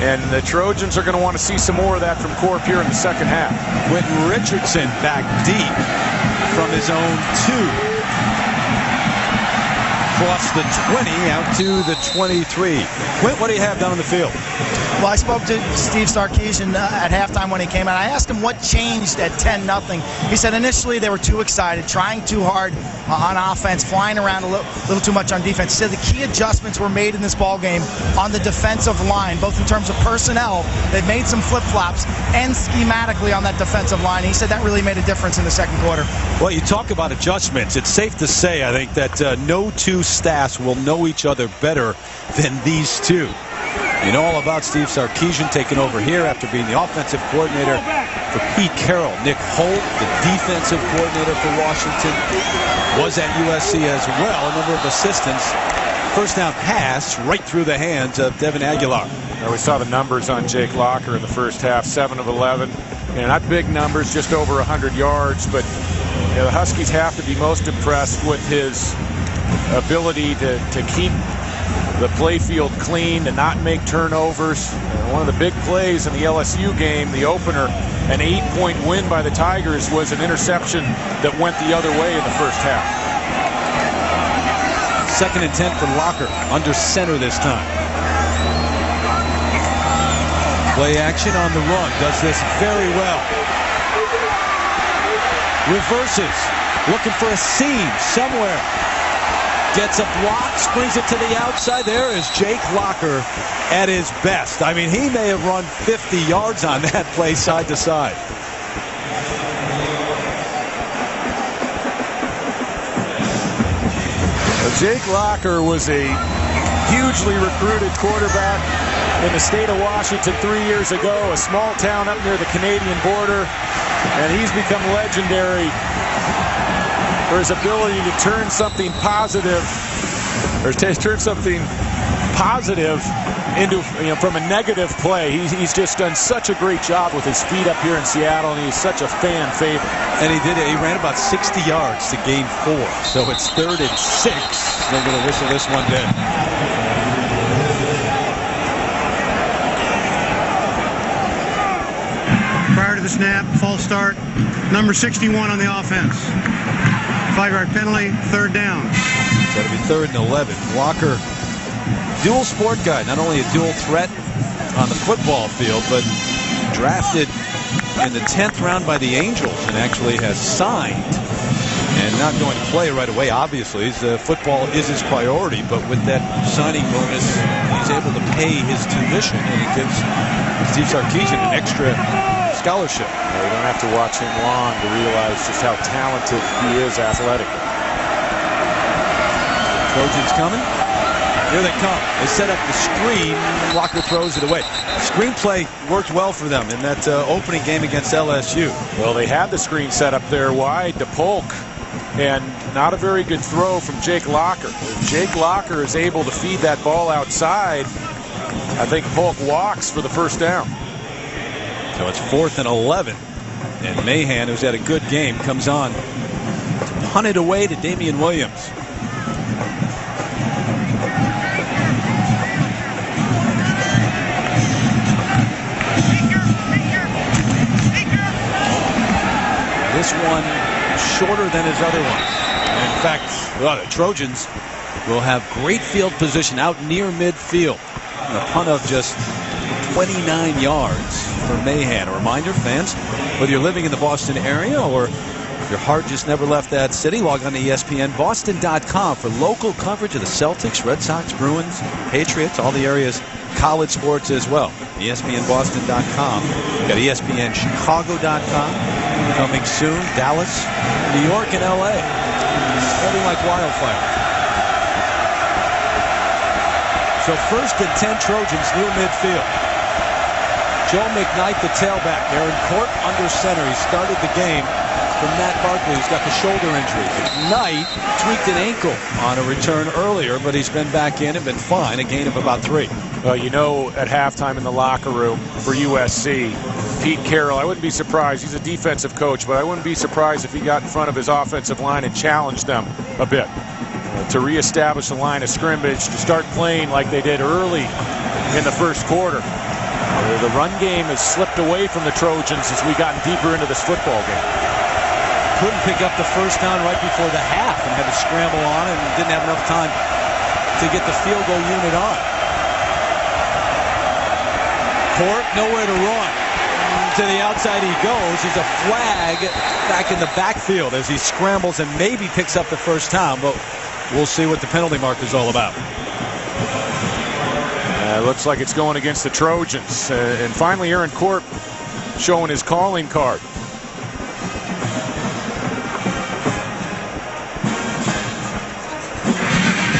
[SPEAKER 4] And the Trojans are going to want to see some more of that from Corp here in the second half.
[SPEAKER 3] Quentin Richardson back deep from his own 2. Across the 20 out to the 23. Quint, what do you have down on the field?
[SPEAKER 12] Well, I spoke to Steve Sarkisian at halftime when he came out. I asked him what changed at 10-0. He said initially they were too excited, trying too hard on offense, flying around a little too much on defense. He said the key adjustments were made in this ball game on the defensive line, both in terms of personnel. They've made some flip-flops and schematically on that defensive line. He said that really made a difference in the second quarter.
[SPEAKER 3] Well, you talk about adjustments. It's safe to say, I think, that no two staffs will know each other better than these two. You know all about Steve Sarkisian taking over here after being the offensive coordinator for Pete Carroll. Nick Holt, the defensive coordinator for Washington, was at USC as well. A number of assistants. First down pass right through the hands of Devin Aguilar.
[SPEAKER 4] Now we saw the numbers on Jake Locker in the first half, 7 of 11. And not big numbers, just over 100 yards. But you know, the Huskies have to be most impressed with his ability to keep the playfield clean, to not make turnovers. One of the big plays in the LSU game, the opener, an 8-point win by the Tigers, was an interception that went the other way in the first half.
[SPEAKER 3] 2nd and 10 for Locker, under center this time. Play action on the run, does this very well. Reverses, looking for a seam somewhere. Gets a block, springs it to the outside. There is Jake Locker at his best. I mean, he may have run 50 yards on that play side to side.
[SPEAKER 4] Jake Locker was a hugely recruited quarterback in the state of Washington 3 years ago, a small town up near the Canadian border, and he's become legendary for his ability to turn something positive, or turn something positive into, from a negative play. He's just done such a great job with his feet up here in Seattle, and he's such a fan favorite.
[SPEAKER 3] And he did it. He ran about 60 yards to gain 4. So it's 3rd and 6. They're going to whistle this one dead.
[SPEAKER 1] Prior to the snap, false start, number 61 on the offense. 5-yard penalty, 3rd down.
[SPEAKER 3] It's got to be 3rd and 11. Walker, dual sport guy, not only a dual threat on the football field, but drafted in the 10th round by the Angels and actually has signed and not going to play right away. Obviously, football is his priority, but with that signing bonus, he's able to pay his tuition, and it gives Steve Sarkisian an extra scholarship.
[SPEAKER 4] You don't have to watch him long to realize just how talented he is athletically.
[SPEAKER 3] Trojans coming. Here they come. They set up the screen. Walker throws it away. Screenplay worked well for them in that opening game against LSU.
[SPEAKER 4] Well, they had the screen set up there wide to Polk, and not a very good throw from Jake Locker. If Jake Locker is able to feed that ball outside, I think Polk walks for the 1st down.
[SPEAKER 3] So it's 4th and 11. And Mahan, who's had a good game, comes on to punt it away to Damian Williams. This one shorter than his other ones. In fact, the Trojans will have great field position out near midfield. And a punt of just 29 yards for Mahan. A reminder, fans, whether you're living in the Boston area or your heart just never left that city, log on to ESPNBoston.com for local coverage of the Celtics, Red Sox, Bruins, Patriots, all the area's college sports as well. ESPNBoston.com. We've got ESPNChicago.com. Coming soon, Dallas, New York, and LA. Spreading like wildfire. So 1st and 10 Trojans near midfield. Joe McKnight, the tailback. Aaron Court under center. He started the game from Matt Barkley, who's got the shoulder injury. McKnight tweaked an ankle on a return earlier, but he's been back in and been fine. A gain of about 3.
[SPEAKER 4] Well, at halftime in the locker room for USC, Pete Carroll, I wouldn't be surprised. He's a defensive coach, but I wouldn't be surprised if he got in front of his offensive line and challenged them a bit to reestablish the line of scrimmage, to start playing like they did early in the 1st quarter. The run game has slipped away from the Trojans as we gotten deeper into this football game.
[SPEAKER 3] Couldn't pick up the 1st down right before the half and had to scramble on it and didn't have enough time to get the field goal unit on. Court, nowhere to run. To the outside he goes. There's a flag back in the backfield as he scrambles and maybe picks up the 1st down, but we'll see what the penalty mark is all about.
[SPEAKER 4] Looks like it's going against the Trojans. And finally, Aaron Court showing his calling card.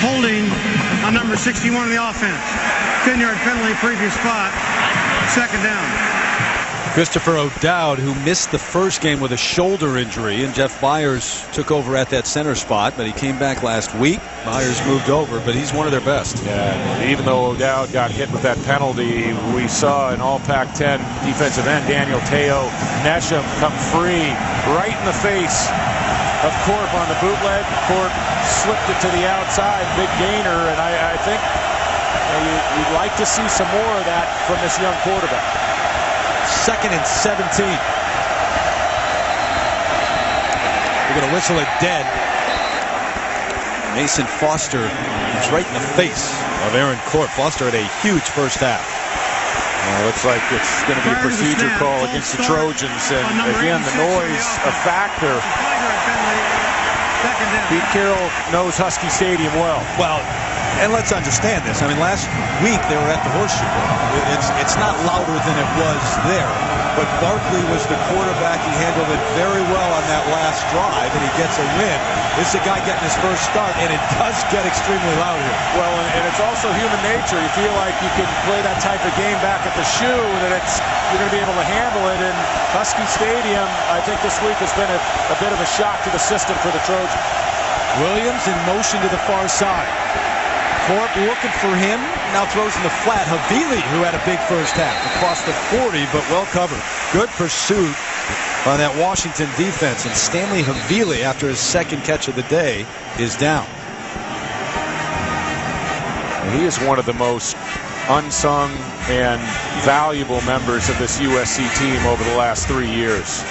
[SPEAKER 1] Holding on number 61 on the offense. 10-yard penalty, previous spot. 2nd down.
[SPEAKER 3] Christopher O'Dowd, who missed the 1st game with a shoulder injury, and Jeff Byers took over at that center spot, but he came back last week. Byers moved over, but he's one of their best.
[SPEAKER 4] Yeah, even though O'Dowd got hit with that penalty, we saw an all Pac-10 defensive end, Daniel Teo Nesham, come free right in the face of Corp on the bootleg. Corp slipped it to the outside, big gainer, and I think you'd like to see some more of that from this young quarterback.
[SPEAKER 3] 2nd and 17. We're going to whistle it dead. Mason Foster is right in the face of Aaron Court. Foster had a huge 1st half.
[SPEAKER 4] Well, looks like it's going to be a procedure call against the Trojans. And again, the noise a factor
[SPEAKER 1] Second down.
[SPEAKER 18] Pete Carroll knows Husky Stadium well.
[SPEAKER 3] Well, and let's understand this. I mean, last week they were at the Horseshoe Bowl. It's not louder than it was there. But Barkley was the quarterback. He handled it very well on that last drive, and he gets a win. This is a guy getting his first start, and it does get extremely loud here.
[SPEAKER 18] Well, and it's also human nature. You feel like you can play that type of game back at the shoe, that you're going to be able to handle it. And Husky Stadium, I think this week has been a bit of a shock to the system for the Trojans.
[SPEAKER 3] Williams in motion to the far side. Thorpe looking for him, now throws in the flat. Havili, who had a big first half, across the 40, but well covered. Good pursuit on that Washington defense, and Stanley Havili, after his second catch of the day, is down.
[SPEAKER 18] He is one of the most unsung and valuable members of this USC team over the last 3 years.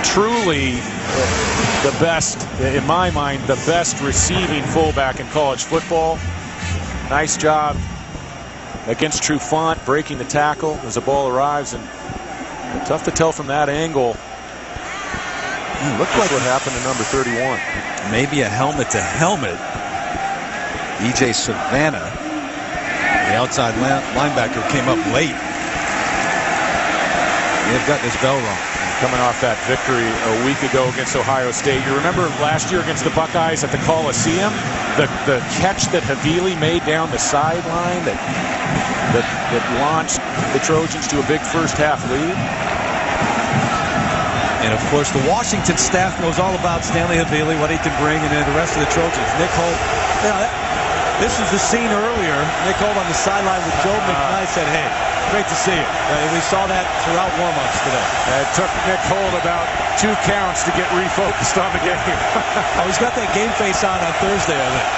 [SPEAKER 18] Truly the best, in my mind, the best receiving fullback in college football. Nice job against Trufant, breaking the tackle as the ball arrives, and tough to tell from that angle.
[SPEAKER 3] Looked like what happened to number 31. Maybe a helmet to helmet. E.J. Savannah, the outside linebacker, came up late. They've got this bell rung.
[SPEAKER 18] Coming off that victory a week ago against Ohio State. You remember last year against the Buckeyes at the Coliseum? The catch that Havili made down the sideline that launched the Trojans to a big first half lead.
[SPEAKER 3] And of course the Washington staff knows all about Stanley Havili, what he can bring, and then the rest of the Trojans. Nick Holt, this was the scene earlier. Nick Holt on the sideline with Joe McKnight said, hey, great to see you. We saw that throughout warm-ups today.
[SPEAKER 18] It took Nick Holt about 2 counts to get refocused on the game.
[SPEAKER 3] Oh, he's got that game face on Thursday, I think.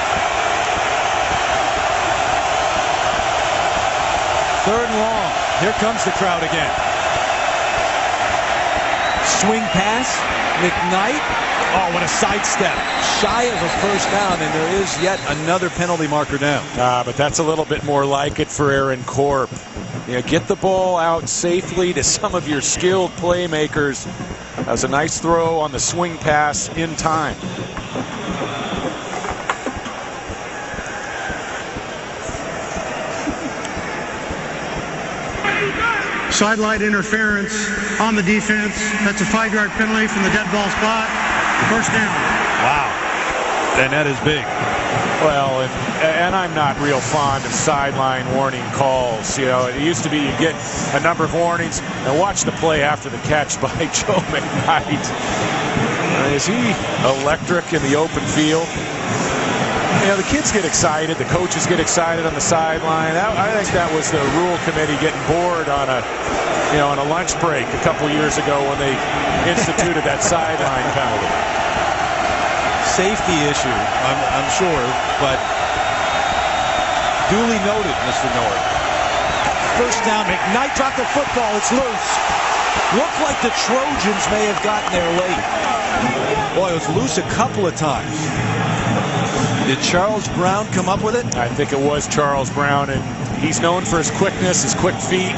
[SPEAKER 3] Third and long. Here comes the crowd again. Swing pass. McKnight. Oh, what a sidestep. Shy of a first down, and there is yet another penalty marker down.
[SPEAKER 18] But that's a little bit more like it for Aaron Corp. You know, get the ball out safely to some of your skilled playmakers. That was a nice throw on the swing pass in time.
[SPEAKER 1] Sidelight interference on the defense. That's a 5-yard penalty from the dead ball spot. First down.
[SPEAKER 3] Wow. And that is big.
[SPEAKER 18] Well, and I'm not real fond of sideline warning calls. You know, it used to be you get a number of warnings and watch the play after the catch by Joe McKnight. Is he electric in the open field? You know, the kids get excited, the coaches get excited on the sideline. I think that was the rule committee getting bored on a lunch break a couple years ago when they instituted that sideline penalty.
[SPEAKER 3] Safety issue, I'm sure, but duly noted, Mr. North. First down, McKnight dropped the football, it's loose. Looked like the Trojans may have gotten there late. Boy, it was loose a couple of times. Did Charles Brown come up with it?
[SPEAKER 18] I think it was Charles Brown, and he's known for his quickness, his quick feet.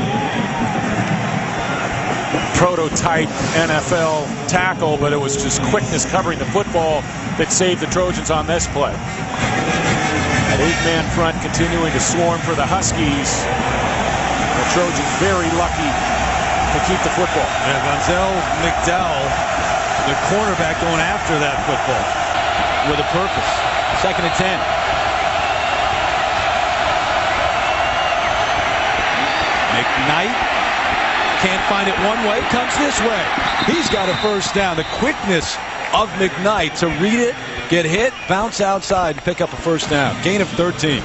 [SPEAKER 18] Prototype NFL tackle, but it was just quickness covering the football that saved the Trojans on this play. That 8-man front continuing to swarm for the Huskies. The Trojans very lucky to keep the football.
[SPEAKER 3] Yeah, Gonzell McDowell, the cornerback, going after that football with a purpose. 2nd and 10. McKnight can't find it one way, comes this way. He's got a first down. The quickness of McKnight to read it, get hit, bounce outside, and pick up a first down. Gain of 13.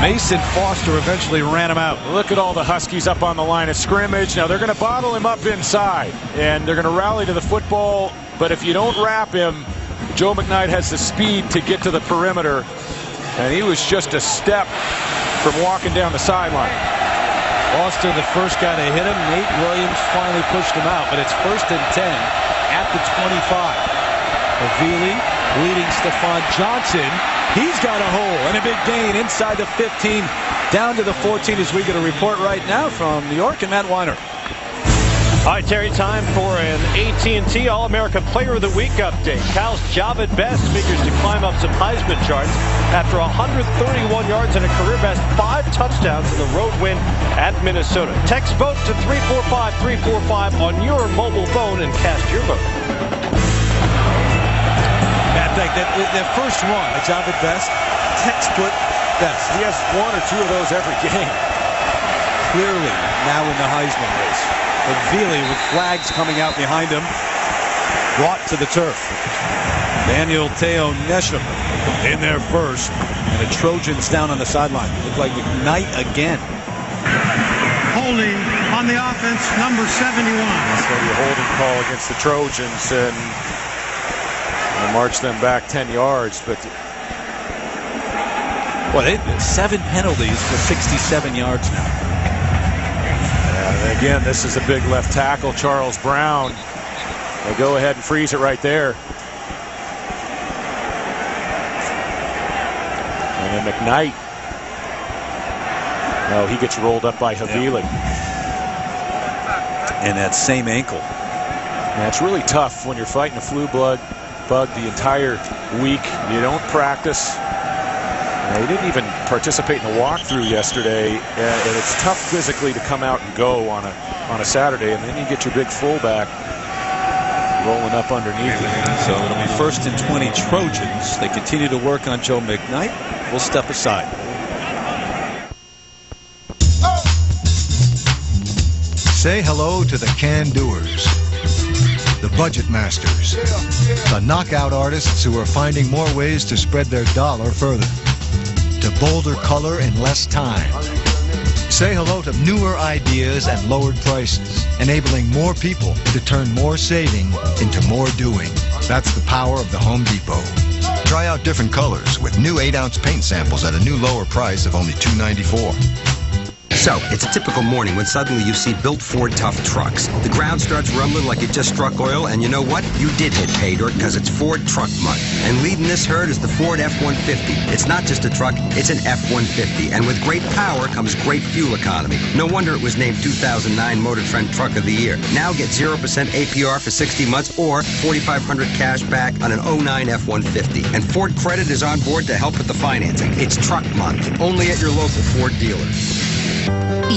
[SPEAKER 3] Mason Foster eventually ran him out.
[SPEAKER 18] Look at all the Huskies up on the line of scrimmage. Now they're going to bottle him up inside, and they're going to rally to the football. But if you don't wrap him, Joe McKnight has the speed to get to the perimeter, and he was just a step from walking down the sideline.
[SPEAKER 3] Foster, the first guy to hit him. Nate Williams finally pushed him out, but it's 1st and 10 at the 25. Havili leading Stephon Johnson. He's got a hole and a big gain inside the 15, down to the 14 as we get a report right now from New York and Matt Weiner.
[SPEAKER 2] All right, Terry, time for an AT&T All-America Player of the Week update. Cal's Javid Best figures to climb up some Heisman charts after 131 yards and a career-best 5 touchdowns in the road win at Minnesota. Text vote to 345-345 on your mobile phone and cast your vote.
[SPEAKER 3] I think that first one, Javid Best, textbook best.
[SPEAKER 18] He has 1 or 2 of those every game.
[SPEAKER 3] Clearly now in the Heisman race. But Veely, with flags coming out behind him, brought to the turf. Daniel Teo Nesham in there first. And the Trojans down on the sideline. Look like McKnight again.
[SPEAKER 1] Holding on the offense, number 71.
[SPEAKER 18] That's going to be a holding call against the Trojans, and we'll march them back 10 yards. But
[SPEAKER 3] well, 7 penalties for 67 yards now.
[SPEAKER 18] Again, this is a big left tackle, Charles Brown. They go ahead and freeze it right there. And then McKnight. No, he gets rolled up by Havili.
[SPEAKER 3] And that same ankle.
[SPEAKER 18] And it's really tough when you're fighting a flu bug the entire week. You don't practice. He didn't even participate in the walkthrough yesterday, and it's tough physically to come out and go on a Saturday, and then you get your big fullback rolling up underneath it.
[SPEAKER 3] So it'll be 1st and 20 Trojans. They continue to work on Joe McKnight. We'll step aside.
[SPEAKER 21] Say hello to the can-doers, the budget masters, the knockout artists who are finding more ways to spread their dollar further, to bolder color in less time. Say hello to newer ideas and lowered prices, enabling more people to turn more saving into more doing. That's the power of the Home Depot. Try out different colors with new 8-ounce paint samples at a new lower price of only $2.94.
[SPEAKER 22] So, it's a typical morning when suddenly you see built Ford tough trucks. The ground starts rumbling like it just struck oil, and you know what? You did hit pay dirt because it's Ford Truck Month. And leading this herd is the Ford F-150. It's not just a truck, it's an F-150. And with great power comes great fuel economy. No wonder it was named 2009 Motor Trend Truck of the Year. Now get 0% APR for 60 months or $4,500 cash back on an 09 F-150. And Ford Credit is on board to help with the financing. It's Truck Month, only at your local Ford dealer.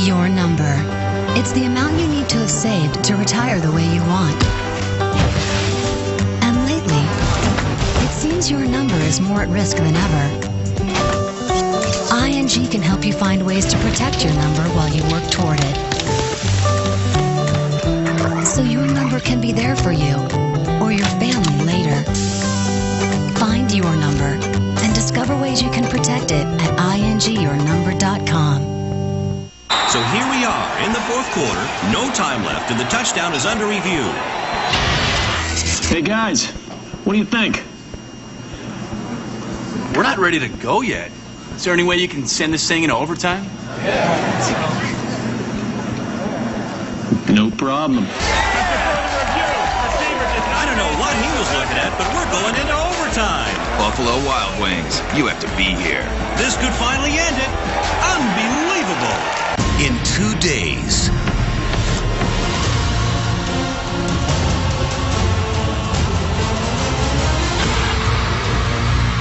[SPEAKER 23] Your number. It's the amount you need to have saved to retire the way you want. And lately, it seems your number is more at risk than ever. ING can help you find ways to protect your number while you work toward it. So your number can be there for you or your family later. Find your number and discover ways you can protect it at ingyournumber.com.
[SPEAKER 24] So here we are in the 4th quarter, no time left, and the touchdown is under review.
[SPEAKER 26] Hey guys, what do you think?
[SPEAKER 27] We're not ready to go yet. Is there any way you can send this thing into overtime?
[SPEAKER 26] No problem.
[SPEAKER 24] I don't know what he was looking at, but we're going into overtime.
[SPEAKER 28] Buffalo Wild Wings, you have to be here.
[SPEAKER 24] This could finally end it. Unbelievable.
[SPEAKER 28] In 2 days.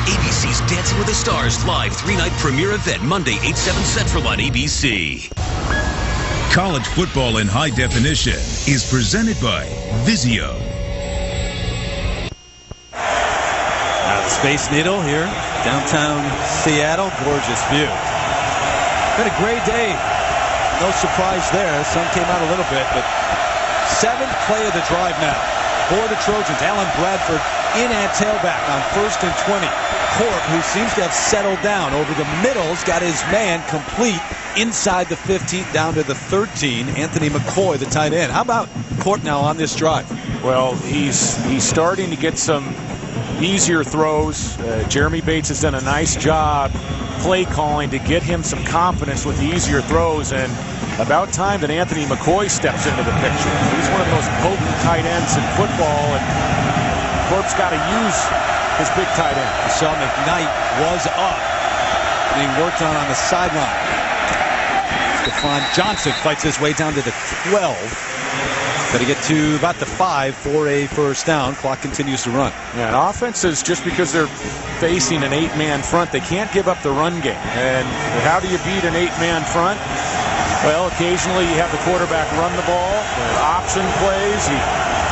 [SPEAKER 28] ABC's Dancing with the Stars live 3-night premiere event Monday 8/7 Central on ABC.
[SPEAKER 19] College football in high definition is presented by Vizio.
[SPEAKER 3] Now the Space Needle here, downtown Seattle, gorgeous view. Been a great day. No surprise there. Sun came out a little bit, but 7th play of the drive now for the Trojans. Alan Bradford in at tailback on 1st and 20. Corp, who seems to have settled down over the middle's got his man complete inside the 15 down to the 13. Anthony McCoy, the tight end. How about Corp now on this drive?
[SPEAKER 18] Well, he's starting to get some easier throws. Jeremy Bates has done a nice job play calling to get him some confidence with the easier throws, and about time that Anthony McCoy steps into the picture. He's one of those potent tight ends in football, and Corp's got to use his big tight end.
[SPEAKER 3] You saw McKnight was up, being worked on the sideline. Stephon Johnson fights his way down to the 12. Got to get to about the 5 for a first down. Clock continues to run.
[SPEAKER 18] Yeah, and offenses, just because they're facing an 8-man front, they can't give up the run game. And how do you beat an 8-man front? Well, occasionally you have the quarterback run the ball, option plays, you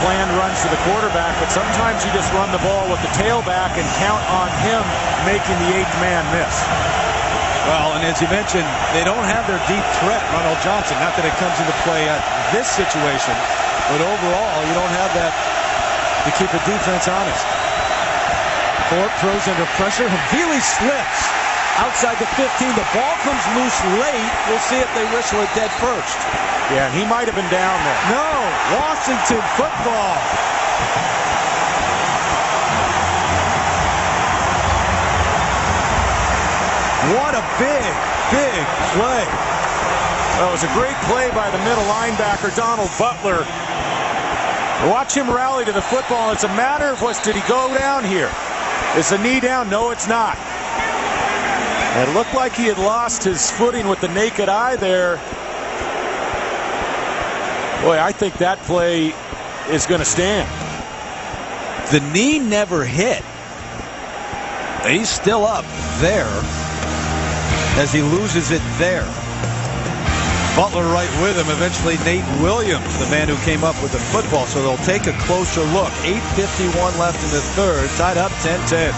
[SPEAKER 18] plan runs to the quarterback, but sometimes you just run the ball with the tailback and count on him making the 8th man miss.
[SPEAKER 3] Well, and as you mentioned, they don't have their deep threat, Ronald Johnson. Not that it comes into play at this situation, but overall, you don't have that to keep a defense honest. Thorpe throws under pressure. Havili slips outside the 15. The ball comes loose late. We'll see if they whistle it dead first.
[SPEAKER 18] Yeah, he might have been down there.
[SPEAKER 3] No, Washington football. What a big play.
[SPEAKER 18] Well, it was a great play by the middle linebacker, Donald Butler. Watch him rally to the football. It's a matter of did he go down here? Is the knee down? No, it's not. It looked like he had lost his footing with the naked eye there. Boy, I think that play is going to stand.
[SPEAKER 3] The knee never hit. He's still up there as he loses it there. Butler right with him. Eventually Nate Williams, the man who came up with the football. So they'll take a closer look. 8:51 left in the third. Tied up 10-10.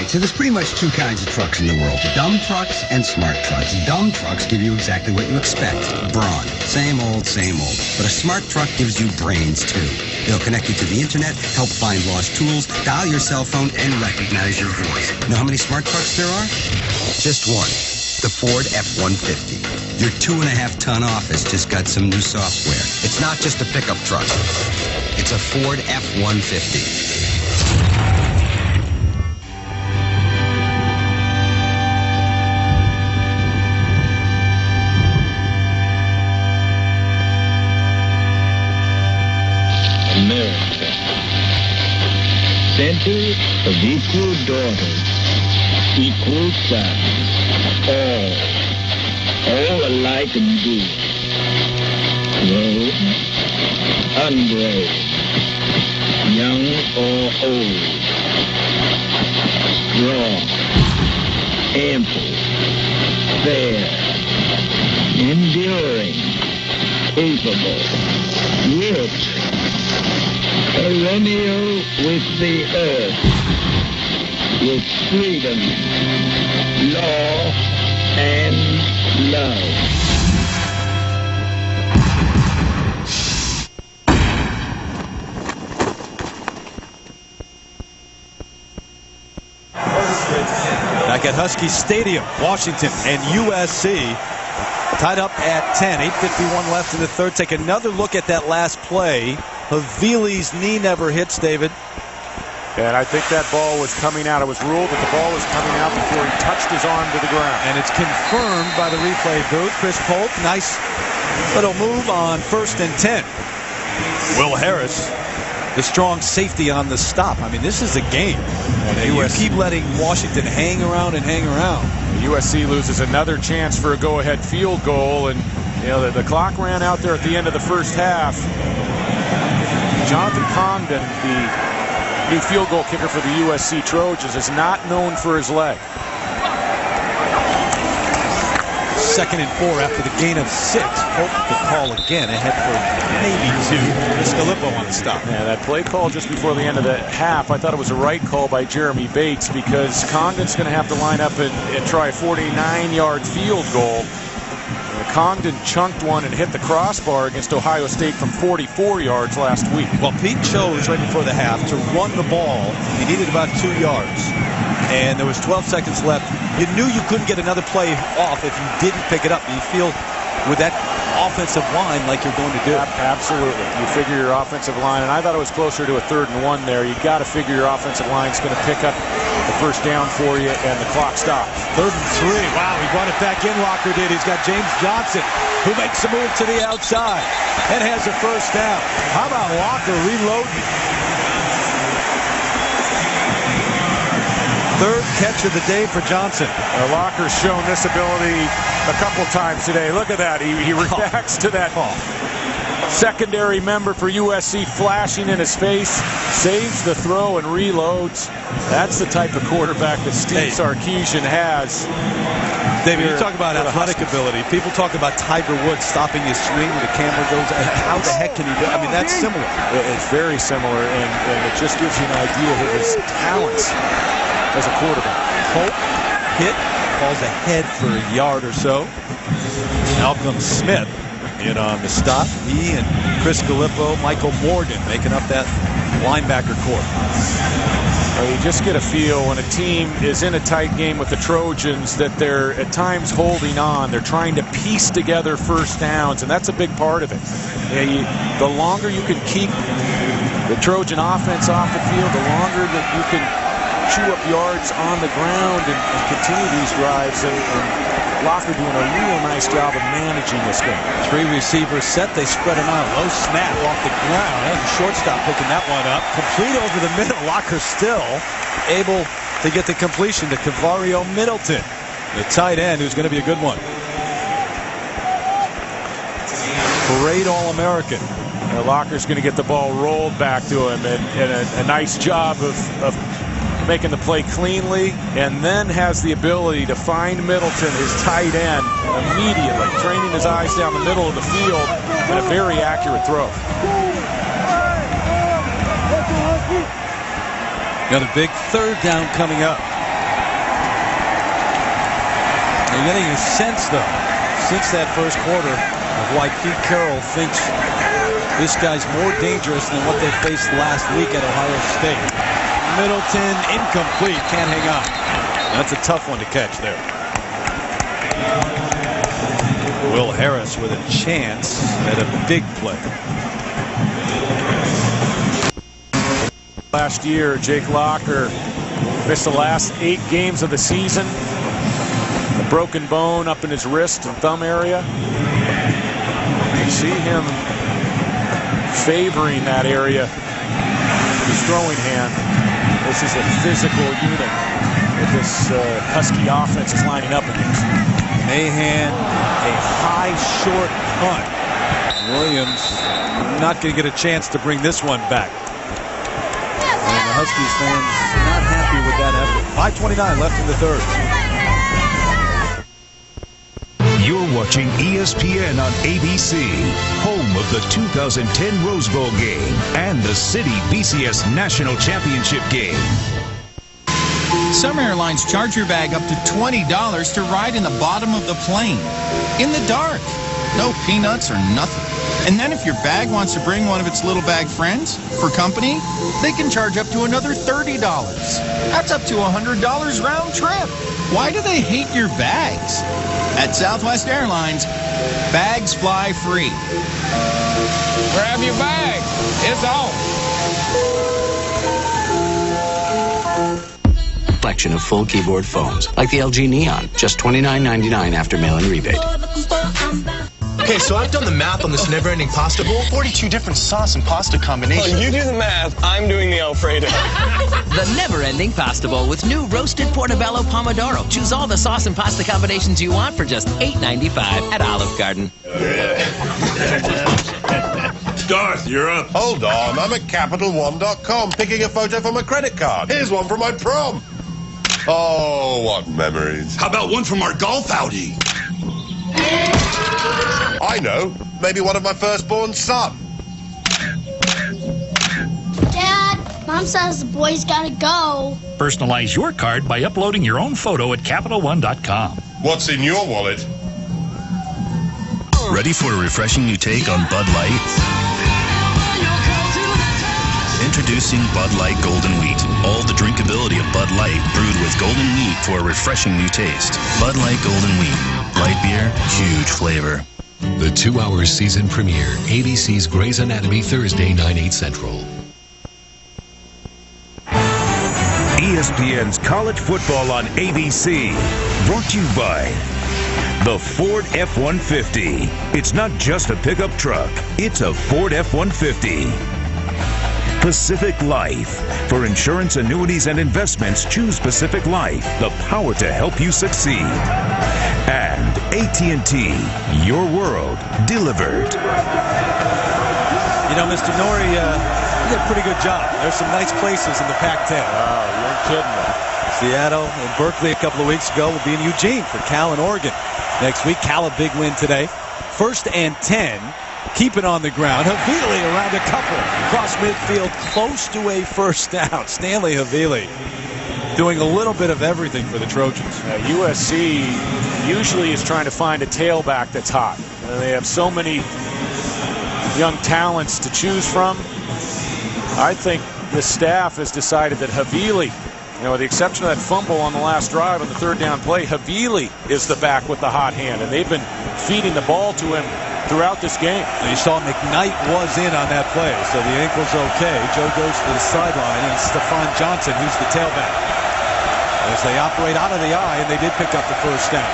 [SPEAKER 22] So there's pretty much two kinds of trucks in the world, dumb trucks and smart trucks. Dumb trucks give you exactly what you expect, brawn. Same old, same old. But a smart truck gives you brains, too. They'll connect you to the internet, help find lost tools, dial your cell phone, and recognize your voice. Know how many smart trucks there are? Just one. The Ford F-150. Your 2.5-ton office just got some new software. It's not just a pickup truck. It's a Ford F-150.
[SPEAKER 8] America, center of equal daughters, equal sons, all alike and good, grown, ungrown, young or old, strong, ample, fair, enduring, capable, rich, perennial with the earth, with freedom, law, and love.
[SPEAKER 3] Back at Husky Stadium, Washington and USC tied up at 10. 8:51 left in the third. Take another look at that last play. Havili's knee never hits, David.
[SPEAKER 18] And I think that ball was coming out. It was ruled that the ball was coming out before he touched his arm to the ground.
[SPEAKER 3] And it's confirmed by the replay booth. Chris Polk, nice little move on 1st and 10. Will Harris, the strong safety on the stop. I mean, this is a game. And you keep letting Washington hang around and hang around.
[SPEAKER 18] USC loses another chance for a go-ahead field goal. And, you know, the clock ran out there at the end of the first half. Jonathan Congdon, the new field goal kicker for the USC Trojans, is not known for his leg.
[SPEAKER 3] 2nd and 4 after the gain of 6. Hope the call again ahead for maybe 2. Scalippo on the stop.
[SPEAKER 18] Yeah, that play call just before the end of the half, I thought it was a right call by Jeremy Bates because Congdon's going to have to line up and try a 49-yard field goal. Congdon chunked one and hit the crossbar against Ohio State from 44 yards last week.
[SPEAKER 3] Well, Pete chose right before the half to run the ball. He needed about 2 yards. and there was 12 seconds left. You knew you couldn't get another play off if you didn't pick it up. You feel with that offensive line like you're going to do.
[SPEAKER 18] Absolutely. You figure your offensive line, and I thought it was closer to a 3rd and 1 there. You got to figure your offensive line's going to pick up the first down for you, and the clock stops.
[SPEAKER 3] 3rd and 3. Wow, he brought it back in. Locker did. He's got James Johnson, who makes a move to the outside and has a first down. How about Locker reloading? 3rd catch of the day for Johnson.
[SPEAKER 18] Locker's shown this ability a couple times today. Look at that. He reacts to that secondary member for USC flashing in his face, saves the throw and reloads. That's the type of quarterback that Steve Sarkisian has.
[SPEAKER 3] David, you talk about athletic ability. People talk about Tiger Woods stopping his swing when the camera goes. How the heck can he do it? I mean, that's similar.
[SPEAKER 18] It's very similar, and it just gives you an idea of his talents as a quarterback.
[SPEAKER 3] Hope hit, falls ahead for a yard or so. Malcolm Smith in on the stop. He and Chris Gallipo, Michael Morgan making up that linebacker corps.
[SPEAKER 18] Well, you just get a feel when a team is in a tight game with the Trojans that they're at times holding on. They're trying to piece together first downs, and that's a big part of it. The longer you can keep the Trojan offense off the field, the longer that you can chew up yards on the ground and continue these drives. And Locker doing a real nice job of managing this game.
[SPEAKER 3] 3 receivers set. They spread them out. Low snap off the ground. That was a shortstop picking that one up. Complete over the middle. Locker still able to get the completion to Cavario Middleton, the tight end, who's going to be a good one. Great All-American.
[SPEAKER 18] Locker's going to get the ball rolled back to him, and a nice job of making the play cleanly, and then has the ability to find Middleton, his tight end, immediately, training his eyes down the middle of the field, and a very accurate throw.
[SPEAKER 3] Got a big 3rd down coming up. You're getting a sense, though, since that first quarter, of why Pete Carroll thinks this guy's more dangerous than what they faced last week at Ohio State. Middleton incomplete, can't hang on. That's a tough one to catch there. Will Harris with a chance at a big play.
[SPEAKER 18] Last year, Jake Locker missed the last 8 games of the season. A broken bone up in his wrist and thumb area. You can see him favoring that area with his throwing hand. This is a physical unit that this Husky offense is lining up against.
[SPEAKER 3] Mahan, a high, short punt. Williams not going to get a chance to bring this one back. And the Huskies fans not happy with that effort. 5:29 left in the 3rd.
[SPEAKER 19] You're watching ESPN on ABC, home of the 2010 Rose Bowl game and the City BCS National Championship game.
[SPEAKER 9] Some airlines charge your bag up to $20 to ride in the bottom of the plane. In the dark. No peanuts or nothing. And then if your bag wants to bring one of its little bag friends for company, they can charge up to another $30. That's up to $100 round trip. Why do they hate your bags? At Southwest Airlines, bags fly free. Grab your bag. It's on.
[SPEAKER 10] Collection of full keyboard phones, like the LG Neon, just $29.99 after mail-in rebate.
[SPEAKER 11] Okay, so I've done the math on this never-ending pasta bowl. 42 different sauce and pasta combinations.
[SPEAKER 13] Well, you do the math. I'm doing the Alfredo.
[SPEAKER 14] The never-ending pasta bowl with new roasted portobello pomodoro. Choose all the sauce and pasta combinations you want for just $8.95 at Olive Garden.
[SPEAKER 15] Darth, you're up.
[SPEAKER 17] Hold on, I'm at CapitalOne.com picking a photo for my credit card. Here's one from my prom. Oh, what memories.
[SPEAKER 15] How about one from our golf outing?
[SPEAKER 17] I know. Maybe one of my firstborn's son.
[SPEAKER 20] Dad, Mom says the boys gotta go.
[SPEAKER 25] Personalize your card by uploading your own photo at CapitalOne.com.
[SPEAKER 17] What's in your wallet?
[SPEAKER 28] Ready for a refreshing new take on Bud Light?
[SPEAKER 25] Introducing Bud Light Golden Wheat. All the drinkability of Bud Light brewed with golden wheat for a refreshing new taste. Bud Light Golden Wheat. Light beer, huge flavor.
[SPEAKER 1] The 2-hour season premiere, ABC's Grey's Anatomy, Thursday, 9/8 Central.
[SPEAKER 19] ESPN's College Football on ABC. Brought to you by the Ford F-150. It's not just a pickup truck. It's a Ford F-150. Pacific Life. For insurance, annuities, and investments, choose Pacific Life. The power to help you succeed. And AT&T. Your world delivered.
[SPEAKER 3] You know, Mr. Norrie, you did a pretty good job. There's some nice places in the Pac-10.
[SPEAKER 18] Oh, you're kidding me.
[SPEAKER 3] Seattle and Berkeley a couple of weeks ago. Will be in Eugene for Cal and Oregon next week. Cal a big win today. 1st and 10. Keep it on the ground. Havili around a couple. Across midfield, close to a first down. Stanley Havili doing a little bit of everything for the Trojans.
[SPEAKER 18] USC usually is trying to find a tailback that's hot. They have so many young talents to choose from. I think the staff has decided that Havili, with the exception of that fumble on the last drive on the 3rd down play, Havili is the back with the hot hand, and they've been feeding the ball to him throughout this game.
[SPEAKER 3] And you saw McKnight was in on that play, so the ankle's okay. Joe goes to the sideline, and Stephon Johnson, who's the tailback, as they operate out of the eye, and they did pick up the first down.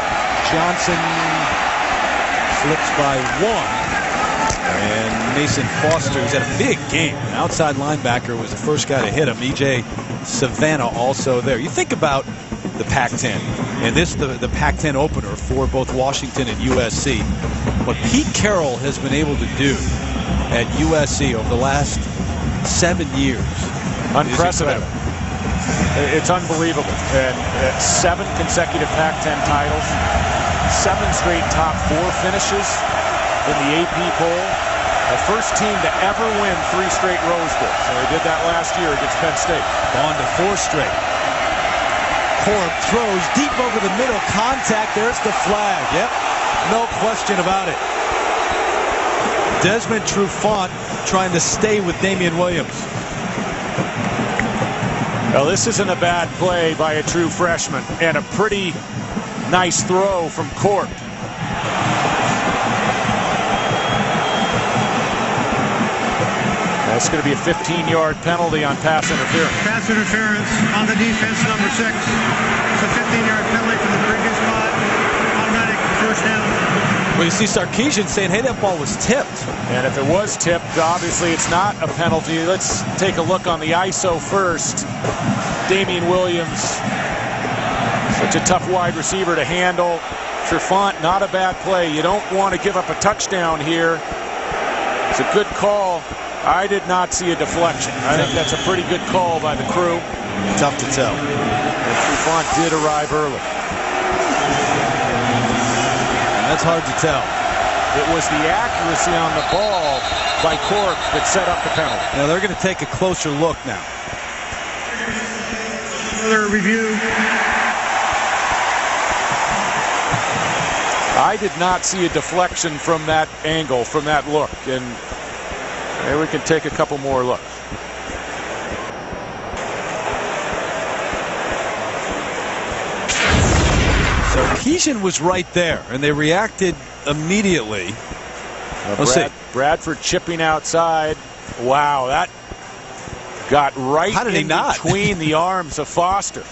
[SPEAKER 3] Johnson slips by 1, and Mason Foster, who's had a big game, an outside linebacker, was the first guy to hit him. E.J. Savannah also there. You think about the Pac-10, and this the Pac-10 opener for both Washington and USC. What Pete Carroll has been able to do at USC over the last 7 years,
[SPEAKER 18] unprecedented. It's unbelievable. And 7 consecutive Pac-10 titles, 7 straight top 4 finishes in the AP poll. The first team to ever win 3 straight Rose Bowls. So they did that last year against Penn State.
[SPEAKER 3] On to 4 straight. Corp throws deep over the middle. Contact. There's the flag. Yep. No question about it. Desmond Trufant trying to stay with Damian Williams.
[SPEAKER 18] Well, this isn't a bad play by a true freshman, and a pretty nice throw from Corp. That's going to be a 15-yard penalty on pass interference.
[SPEAKER 2] Pass interference on the defense, number 6. It's a 15-yard penalty from the previous spot. Automatic first down.
[SPEAKER 3] Well, you see Sarkisian saying, hey, that ball was tipped.
[SPEAKER 18] And if it was tipped, obviously it's not a penalty. Let's take a look on the ISO first. Damian Williams, such a tough wide receiver to handle. Trufant, not a bad play. You don't want to give up a touchdown here. It's a good call. I did not see a deflection. I think that's a pretty good call by the crew.
[SPEAKER 3] Tough to tell.
[SPEAKER 18] And Trufant did arrive early.
[SPEAKER 3] And that's hard to tell.
[SPEAKER 18] It was the accuracy on the ball by Cork that set up the penalty.
[SPEAKER 3] Now they're going to take a closer look now.
[SPEAKER 2] Another review.
[SPEAKER 18] I did not see a deflection from that angle, from that look. And maybe we can take a couple more looks.
[SPEAKER 3] Sarkisian was right there, and they reacted immediately.
[SPEAKER 18] Bradford chipping outside. Wow, that got right in between the arms of Foster.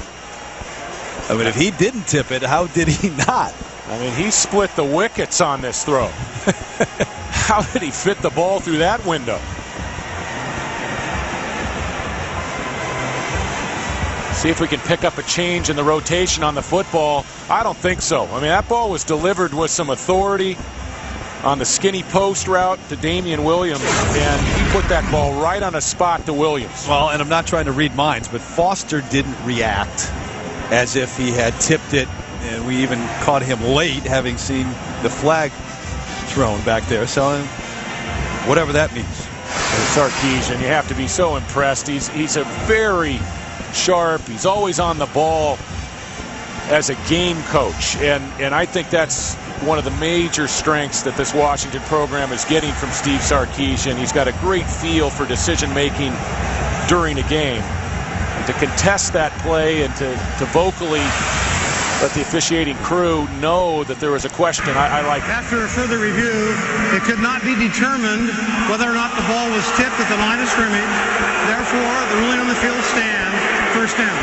[SPEAKER 3] I mean, if he didn't tip it, how did he not?
[SPEAKER 18] I mean, he split the wickets on this throw. How did he fit the ball through that window? See if we can pick up a change in the rotation on the football. I don't think so. I mean, that ball was delivered with some authority on the skinny post route to Damian Williams, and he put that ball right on a spot to Williams.
[SPEAKER 3] Well, and I'm not trying to read minds, but Foster didn't react as if he had tipped it, and we even caught him late, having seen the flag thrown back there. So whatever that means.
[SPEAKER 18] Sarkisian, you have to be so impressed. He's a very sharp. He's always on the ball as a game coach, and I think that's one of the major strengths that this Washington program is getting from Steve Sarkisian. He's got a great feel for decision making during a game. To contest that play and to vocally let the officiating crew know that there was a question, I like it.
[SPEAKER 2] After a further review, it could not be determined whether or not the ball was tipped at the line of scrimmage. Therefore, the ruling on the field stands, first down.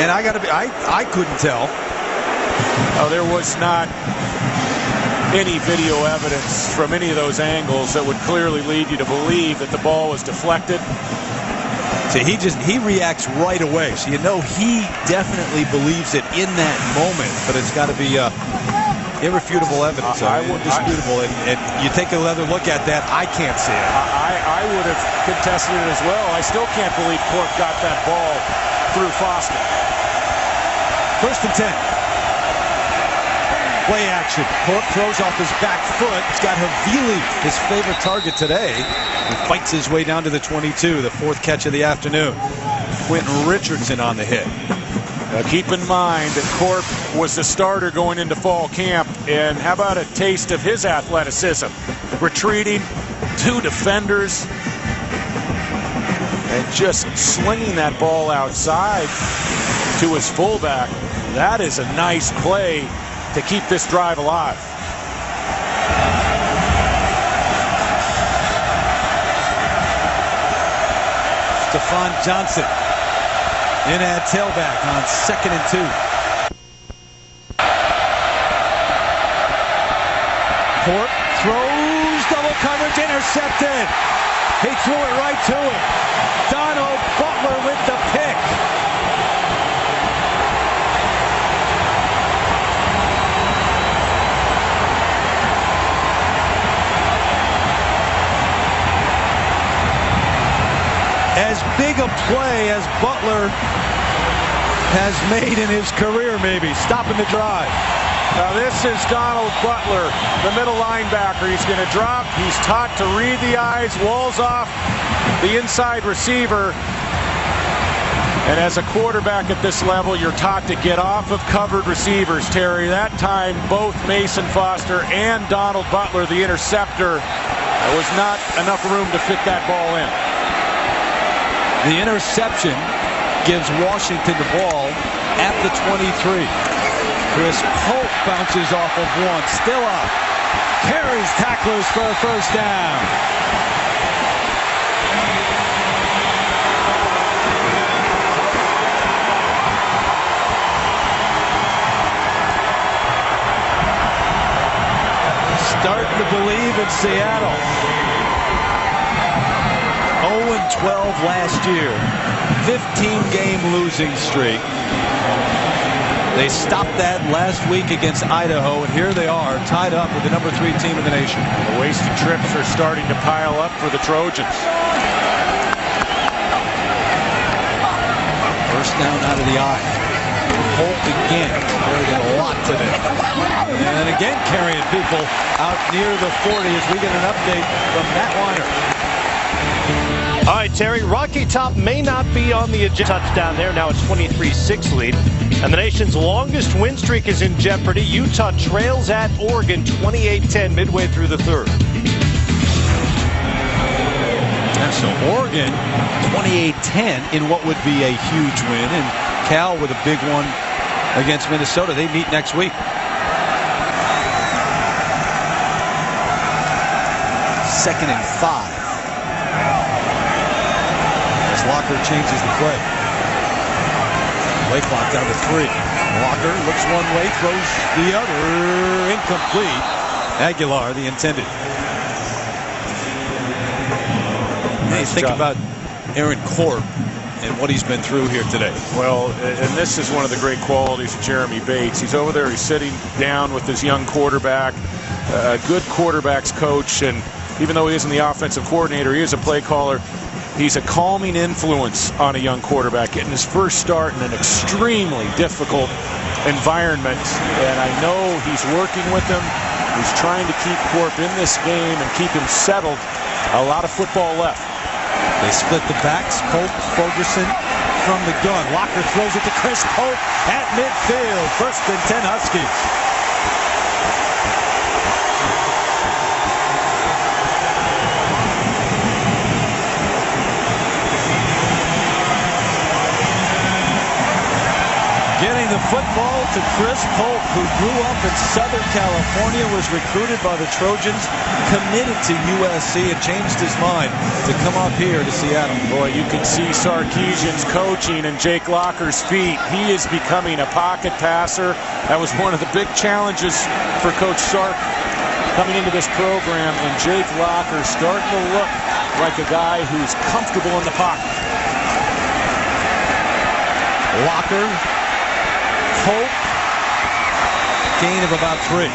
[SPEAKER 3] And I couldn't tell.
[SPEAKER 18] Oh, there was not any video evidence from any of those angles that would clearly lead you to believe that the ball was deflected.
[SPEAKER 3] See, he reacts right away, so you know he definitely believes it in that moment, but it's got to be irrefutable evidence, indisputable, and you take another look at that, I can't see it.
[SPEAKER 18] I would have contested it as well. I still can't believe Corp got that ball through Foster.
[SPEAKER 3] 1st and 10. Play action. Corp throws off his back foot. He's got Havili, his favorite target today. He fights his way down to the 22, the 4th catch of the afternoon. Quentin Richardson on the hit.
[SPEAKER 18] Now keep in mind that Corp was the starter going into fall camp, and how about a taste of his athleticism? Retreating, 2 defenders, and just slinging that ball outside to his fullback. That is a nice play to keep this drive alive.
[SPEAKER 3] Stephon Johnson in at tailback on 2nd and 2. Corp throws, double coverage, intercepted. He threw it right to him. Donald Butler with the pick. As big a play as Butler has made in his career, maybe, stopping the drive.
[SPEAKER 18] Now this is Donald Butler, the middle linebacker. He's going to drop. He's taught to read the eyes, walls off the inside receiver. And as a quarterback at this level, you're taught to get off of covered receivers, Terry. That time, both Mason Foster and Donald Butler, the interceptor, there was not enough room to fit that ball in.
[SPEAKER 3] The interception gives Washington the ball at the 23. Chris Polk bounces off of one, still up. Carries tacklers for a first down. Starting to believe in Seattle. 0-12 last year. 15-game losing streak. They stopped that last week against Idaho, and here they are, tied up with the number 3 team in the nation.
[SPEAKER 18] The wasted trips are starting to pile up for the Trojans.
[SPEAKER 3] First down out of the eye. Holt again carrying a lot today. And again carrying people out near the 40 as we get an update from Matt Weiner.
[SPEAKER 4] All right, Terry, Rocky Top may not be on the agenda. Touchdown there. Now it's 23-6 lead. And the nation's longest win streak is in jeopardy. Utah trails at Oregon 28-10 midway through the 3rd.
[SPEAKER 3] And so Oregon 28-10 in what would be a huge win. And Cal with a big one against Minnesota. They meet next week. Second and 5. Walker changes the play. Play clock down to 3. Walker looks one way, throws the other. Incomplete. Aguilar, the intended. Nice think about Aaron Corp and what he's been through here today.
[SPEAKER 18] Well, and this is one of the great qualities of Jeremy Bates. He's over there, he's sitting down with his young quarterback, a good quarterback's coach, and even though he isn't the offensive coordinator, he is a play caller. He's a calming influence on a young quarterback, getting his first start in an extremely difficult environment. And I know he's working with him. He's trying to keep Corp in this game and keep him settled. A lot of football left.
[SPEAKER 3] They split the backs. Polk, Ferguson from the gun. Walker throws it to Chris Polk at midfield. 1st and 10 Huskies. the football to Chris Polk, who grew up in Southern California, was recruited by the Trojans, committed to USC, and changed his mind to come up here to Seattle.
[SPEAKER 18] Boy, you can see Sarkisian's coaching and Jake Locker's feet. He is becoming a pocket passer. That was one of the big challenges for Coach Sark coming into this program, and Jake Locker starting to look like a guy who's comfortable in the pocket.
[SPEAKER 3] Locker, Polk, gain of about 3.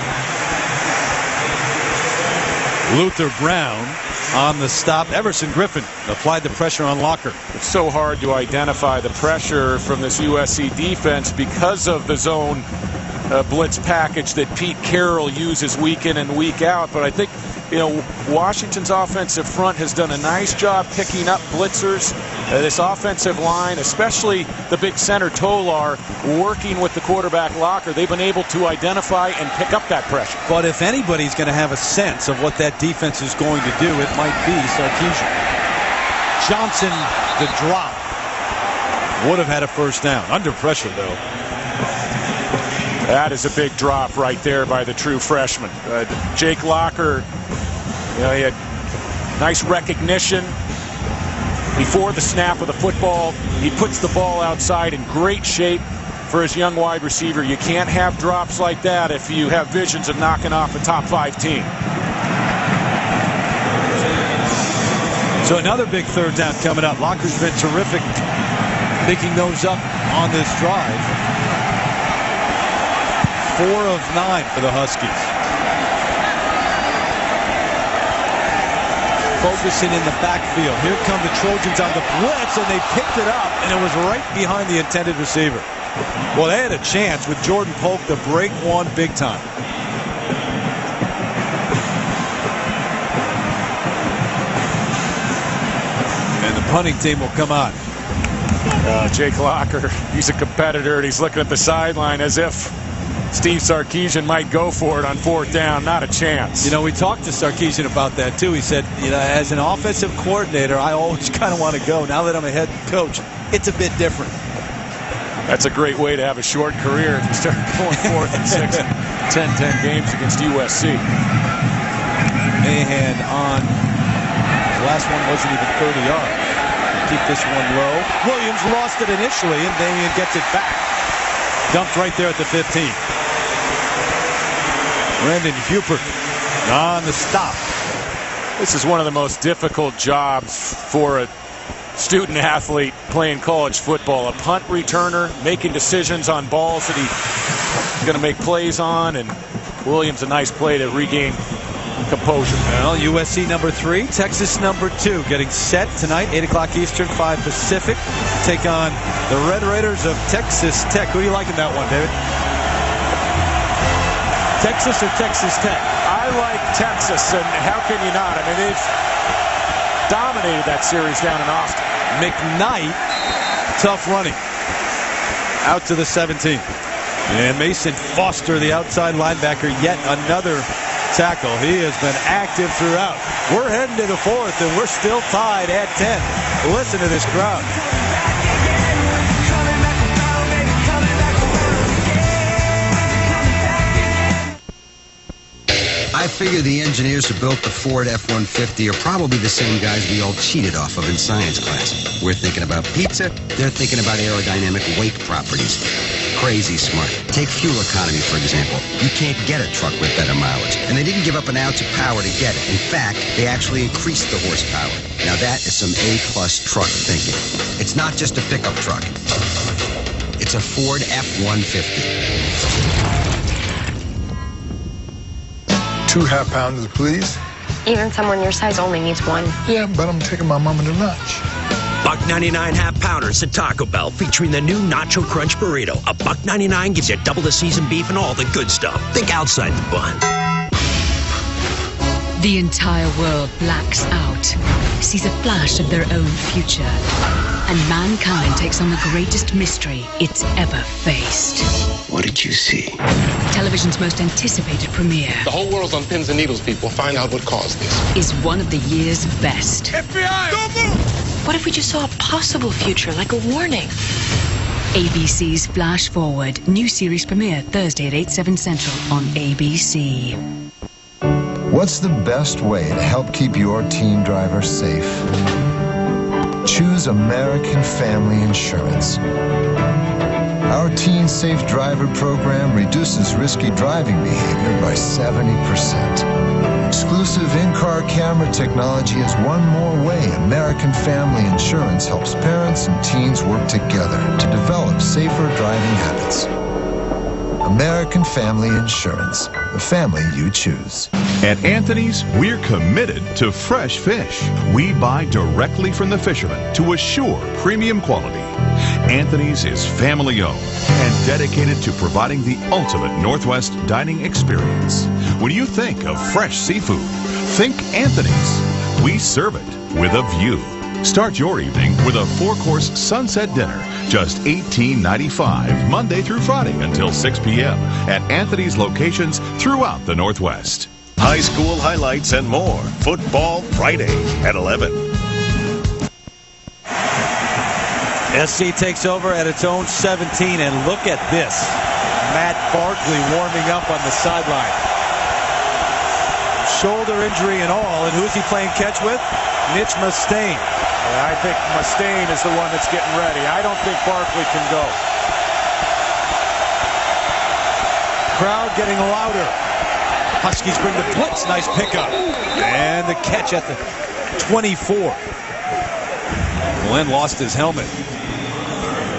[SPEAKER 3] Luther Brown on the stop. Everson Griffin applied the pressure on Locker.
[SPEAKER 18] It's so hard to identify the pressure from this USC defense because of the zone blitz package that Pete Carroll uses week in and week out. But I think, Washington's offensive front has done a nice job picking up blitzers. This offensive line, especially the big center Tolar, working with the quarterback Locker, they've been able to identify and pick up that pressure.
[SPEAKER 3] But if anybody's going to have a sense of what that defense is going to do, it might be Sarkisian. Johnson, the drop. Would have had a first down. Under pressure, though.
[SPEAKER 18] That is a big drop right there by the true freshman. Jake Locker, he had nice recognition before the snap of the football. He puts the ball outside in great shape for his young wide receiver. You can't have drops like that if you have visions of knocking off a top 5 team.
[SPEAKER 3] So another big third down coming up. Locker's been terrific picking those up on this drive. 4 of 9 for the Huskies. Focusing in the backfield. Here come the Trojans on the blitz, and they picked it up, and it was right behind the intended receiver. Well, they had a chance with Jordan Polk to break one big time. And the punting team will come on.
[SPEAKER 18] Jake Locker, he's a competitor, and he's looking at the sideline as if Steve Sarkisian might go for it on 4th down. Not a chance.
[SPEAKER 3] We talked to Sarkisian about that, too. He said, as an offensive coordinator, I always kind of want to go. Now that I'm a head coach, it's a bit different.
[SPEAKER 18] That's a great way to have a short career if you start going 4th and 6th in 10-10 games against USC.
[SPEAKER 3] Mahan on. The last one wasn't even 30 yards. Keep this one low. Williams lost it initially, and Mahan gets it back. Dumped right there at the 15. Brendan Hupert on the stop.
[SPEAKER 18] This is one of the most difficult jobs for a student athlete playing college football. A punt returner making decisions on balls that he's going to make plays on, and Williams a nice play to regain composure.
[SPEAKER 3] Well, USC number 3, Texas number 2, getting set tonight, 8 o'clock Eastern, 5 Pacific. Take on the Red Raiders of Texas Tech. Who do you like in that one, David? Texas or Texas Tech?
[SPEAKER 18] I like Texas, and how can you not? I mean, they've dominated that series down in Austin.
[SPEAKER 3] McKnight, tough running. Out to the 17. And Mason Foster, the outside linebacker, yet another tackle. He has been active throughout. We're heading to the 4th, and we're still tied at 10. Listen to this crowd.
[SPEAKER 22] I figure the engineers who built the Ford F-150 are probably the same guys we all cheated off of in science class. We're thinking about pizza, they're thinking about aerodynamic wake properties. Crazy smart. Take fuel economy, for example. You can't get a truck with better mileage, and they didn't give up an ounce of power to get it. In fact, they actually increased the horsepower. Now that is some A-plus truck thinking. It's not just a pickup truck. It's a Ford F-150.
[SPEAKER 5] 2 half-pounders, please.
[SPEAKER 6] Even someone your size only needs 1.
[SPEAKER 5] Yeah, but I'm taking my mama to lunch.
[SPEAKER 28] $1.99 half-pounders at Taco Bell, featuring the new Nacho Crunch Burrito. $1.99 gives you double the seasoned beef and all the good stuff. Think outside the bun.
[SPEAKER 7] The entire world blacks out, sees a flash of their own future, and mankind takes on the greatest mystery it's ever faced.
[SPEAKER 28] What did you see?
[SPEAKER 7] Television's most anticipated premiere.
[SPEAKER 12] The whole world's on pins and needles, people. Find out what caused this.
[SPEAKER 7] Is one of the year's best.
[SPEAKER 12] FBI! Don't move!
[SPEAKER 7] What if we just saw a possible future, like a warning? ABC's Flash Forward. New series premiere Thursday at 8/7 Central on ABC.
[SPEAKER 8] What's the best way to help keep your teen driver safe? Choose American Family Insurance. Our Teen Safe Driver program reduces risky driving behavior by 70%. Exclusive in-car camera technology is one more way American Family Insurance helps parents and teens work together to develop safer driving habits. American Family Insurance, the family you choose.
[SPEAKER 9] At Anthony's, we're committed to fresh fish. We buy directly from the fishermen to assure premium quality. Anthony's is family-owned and dedicated to providing the ultimate Northwest dining experience. When you think of fresh seafood, think Anthony's. We serve it with a view. Start your evening with a 4-course sunset dinner, just $18.95, Monday through Friday until 6 p.m. at Anthony's locations throughout the Northwest.
[SPEAKER 16] High school highlights and more. Football Friday at 11.
[SPEAKER 3] SC takes over at its own 17, and look at this. Matt Barkley warming up on the sideline. Shoulder injury and all, and who's he playing catch with? Mitch Mustaine.
[SPEAKER 18] I think Mustaine is the one that's getting ready. I don't think Barkley can go.
[SPEAKER 3] Crowd getting louder. Huskies bring the blitz. Nice pickup. And the catch at the 24. Glenn lost his helmet.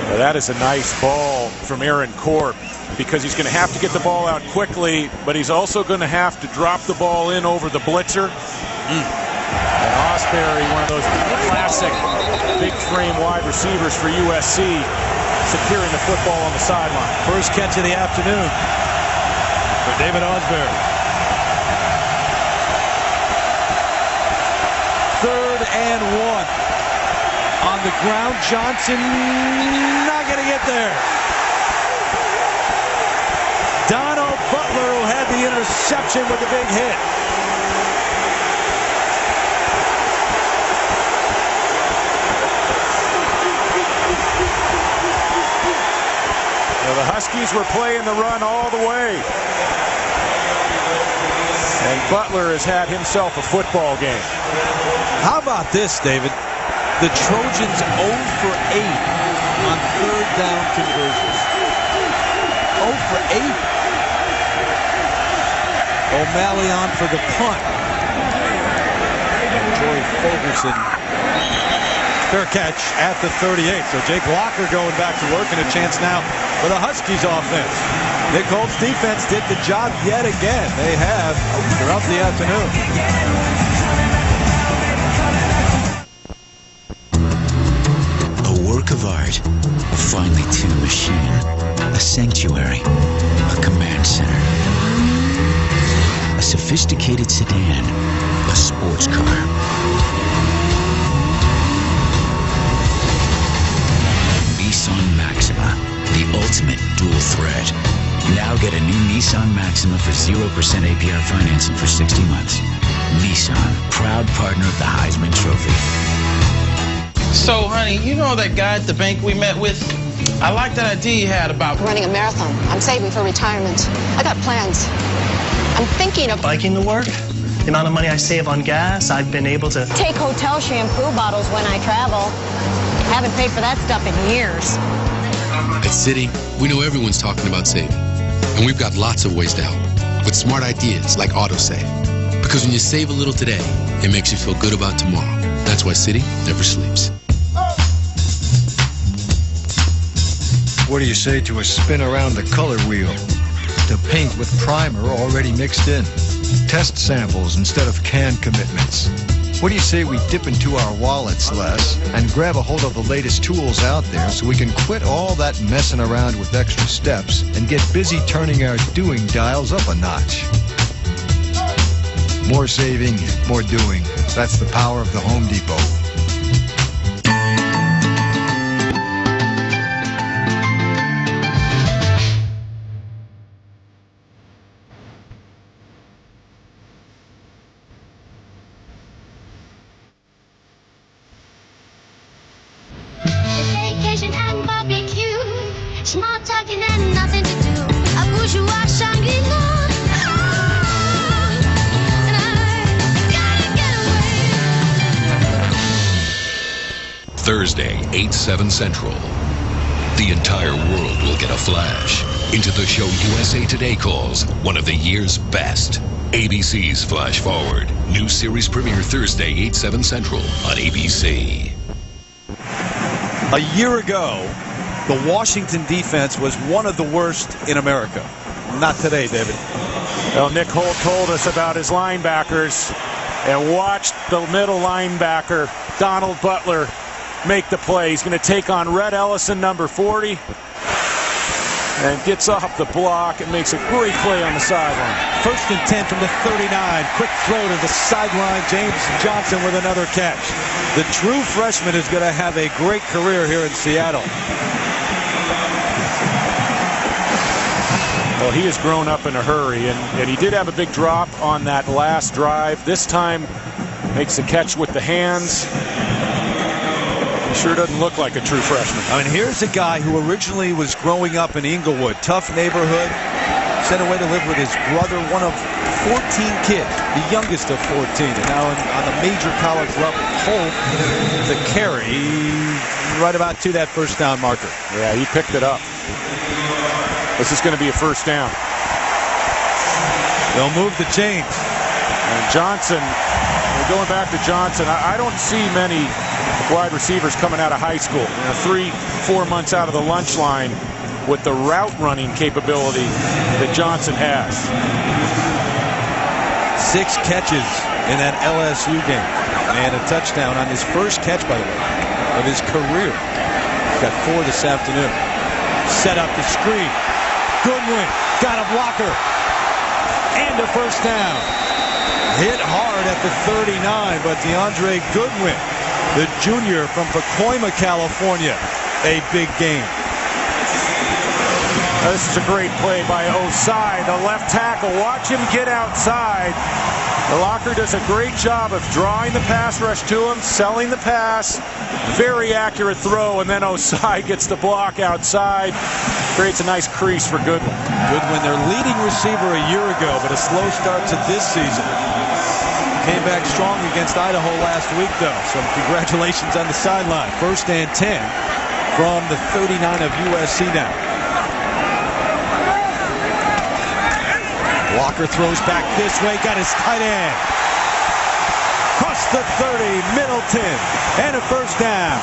[SPEAKER 18] Well, that is a nice ball from Aaron Korb, because he's going to have to get the ball out quickly, but he's also going to have to drop the ball in over the blitzer. And Osbury, one of those classic big frame wide receivers for USC, securing the football on the sideline.
[SPEAKER 3] First catch of the afternoon for David Osbury. 3rd and 1. On the ground, Johnson not going to get there. Dono Butler, who had the interception with a big hit.
[SPEAKER 18] Well, the Huskies were playing the run all the way. And Butler has had himself a football game.
[SPEAKER 3] How about this, David? The Trojans 0 for 8 on 3rd down conversions. 0 for 8. O'Malley on for the punt. And Joey Ferguson. Fair catch at the 38. So Jake Locker going back to work, and a chance now for the Huskies offense. Nick Holt's defense did the job yet again. They have throughout the afternoon.
[SPEAKER 21] Work of art, a finely tuned machine, a sanctuary, a command center, a sophisticated sedan, a sports car. Nissan Maxima, the ultimate dual threat. Now get a new Nissan Maxima for 0% APR financing for 60 months. Nissan, proud partner of the Heisman Trophy.
[SPEAKER 23] So, honey, you know that guy at the bank we met with? I like that idea you had about
[SPEAKER 6] running a marathon. I'm saving for retirement. I got plans. I'm thinking of
[SPEAKER 24] biking to work. The amount of money I save on gas, I've been able to
[SPEAKER 6] take hotel shampoo bottles when I travel. Haven't paid for that stuff in years.
[SPEAKER 12] At Citi, we know everyone's talking about saving, and we've got lots of ways to help with smart ideas like AutoSave. Because when you save a little today, it makes you feel good about tomorrow. That's why Citi never sleeps.
[SPEAKER 26] What do you say to a spin around the color wheel? To paint with primer already mixed in. Test samples instead of canned commitments. What do you say we dip into our wallets less and grab a hold of the latest tools out there so we can quit all that messing around with extra steps and get busy turning our doing dials up a notch? More saving, more doing. That's the power of the Home Depot.
[SPEAKER 20] Vacation and barbecue. Small talking and nothing to do. I push you out Shangri-La. And I gotta get away.
[SPEAKER 1] Thursday, 8/7 Central. The entire world will get a flash into the show USA Today calls one of the year's best. ABC's Flash Forward. New series premiere Thursday, 8/7 Central on ABC.
[SPEAKER 3] A year ago, the Washington defense was one of the worst in America. Not today, David.
[SPEAKER 18] Well, Nick Holt told us about his linebackers and watched the middle linebacker, Donald Butler, make the play. He's going to take on Red Ellison, number 40, and gets off the block and makes a great play on the sideline.
[SPEAKER 3] 1st and 10 from the 39. Quick throw to the sideline. James Johnson with another catch. The true freshman is going to have a great career here in Seattle.
[SPEAKER 18] Well, he has grown up in a hurry, and he did have a big drop on that last drive. This time makes the catch with the hands. He sure doesn't look like a true freshman.
[SPEAKER 3] I mean, here's a guy who originally was growing up in Inglewood. Tough neighborhood. Sent away to live with his brother, one of 14 kids, the youngest of 14. And now on the major college level, Holt, the carry, right about to that first down marker.
[SPEAKER 18] Yeah, he picked it up. This is going to be a first down.
[SPEAKER 3] They'll move the chains.
[SPEAKER 18] And Johnson, going back to Johnson, I don't see many wide receivers coming out of high school. 3-4 months out of the lunch line with the route running capability that Johnson has.
[SPEAKER 3] 6 catches in that LSU game. And a touchdown on his first catch, by the way, of his career. He's got 4 this afternoon. Set up the screen. Goodwin got a blocker. And a first down. Hit hard at the 39, but DeAndre Goodwin, the junior from Pacoima, California, a big game.
[SPEAKER 18] This is a great play by Osai, the left tackle. Watch him get outside. The Locker does a great job of drawing the pass rush to him, selling the pass. Very accurate throw, and then Osai gets the block outside. Creates a nice crease for Goodwin.
[SPEAKER 3] Goodwin, their leading receiver a year ago, but a slow start to this season. Came back strong against Idaho last week, though. So congratulations on the sideline. 1st and 10 from the 39 of USC now. Walker throws back this way, got his tight end. Cross the 30, Middleton, and a first down.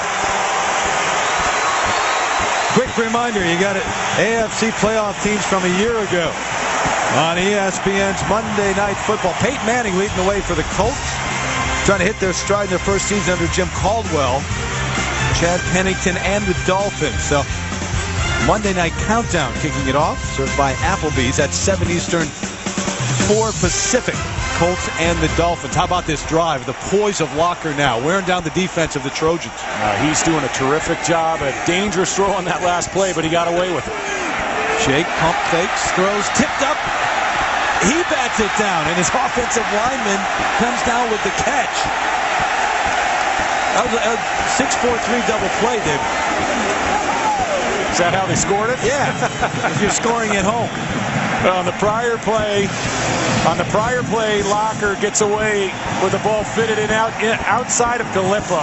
[SPEAKER 3] Quick reminder, you got it. AFC playoff teams from a year ago on ESPN's Monday Night Football. Peyton Manning leading the way for the Colts, trying to hit their stride in their first season under Jim Caldwell. Chad Pennington and the Dolphins. So Monday Night Countdown kicking it off, served by Applebee's at 7 Eastern, 4 Pacific. Colts and the Dolphins. How about this drive? The poise of Locker now, wearing down the defense of the Trojans.
[SPEAKER 18] He's doing a terrific job. A dangerous throw on that last play, but he got away with it.
[SPEAKER 3] Jake pump fakes, throws, tipped up. He bats it down, and his offensive lineman comes down with the catch. That was a 6-4-3 double play, David.
[SPEAKER 18] Is that how they scored it?
[SPEAKER 3] Yeah. If you're scoring at home.
[SPEAKER 18] On the prior play, Locker gets away with the ball fitted outside of Gallipo,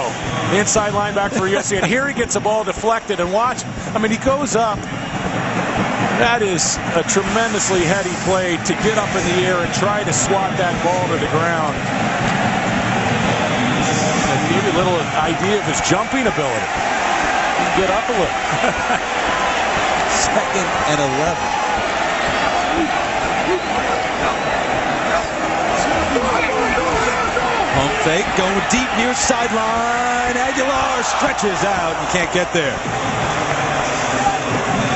[SPEAKER 18] the inside linebacker for USC. And here he gets the ball deflected, and watch. I mean, he goes up. That is a tremendously heady play to get up in the air and try to swat that ball to the ground. And give you a little idea of his jumping ability. Get up a little.
[SPEAKER 3] 2nd and 11. Pump fake, going deep near sideline. Aguilar stretches out and can't get there.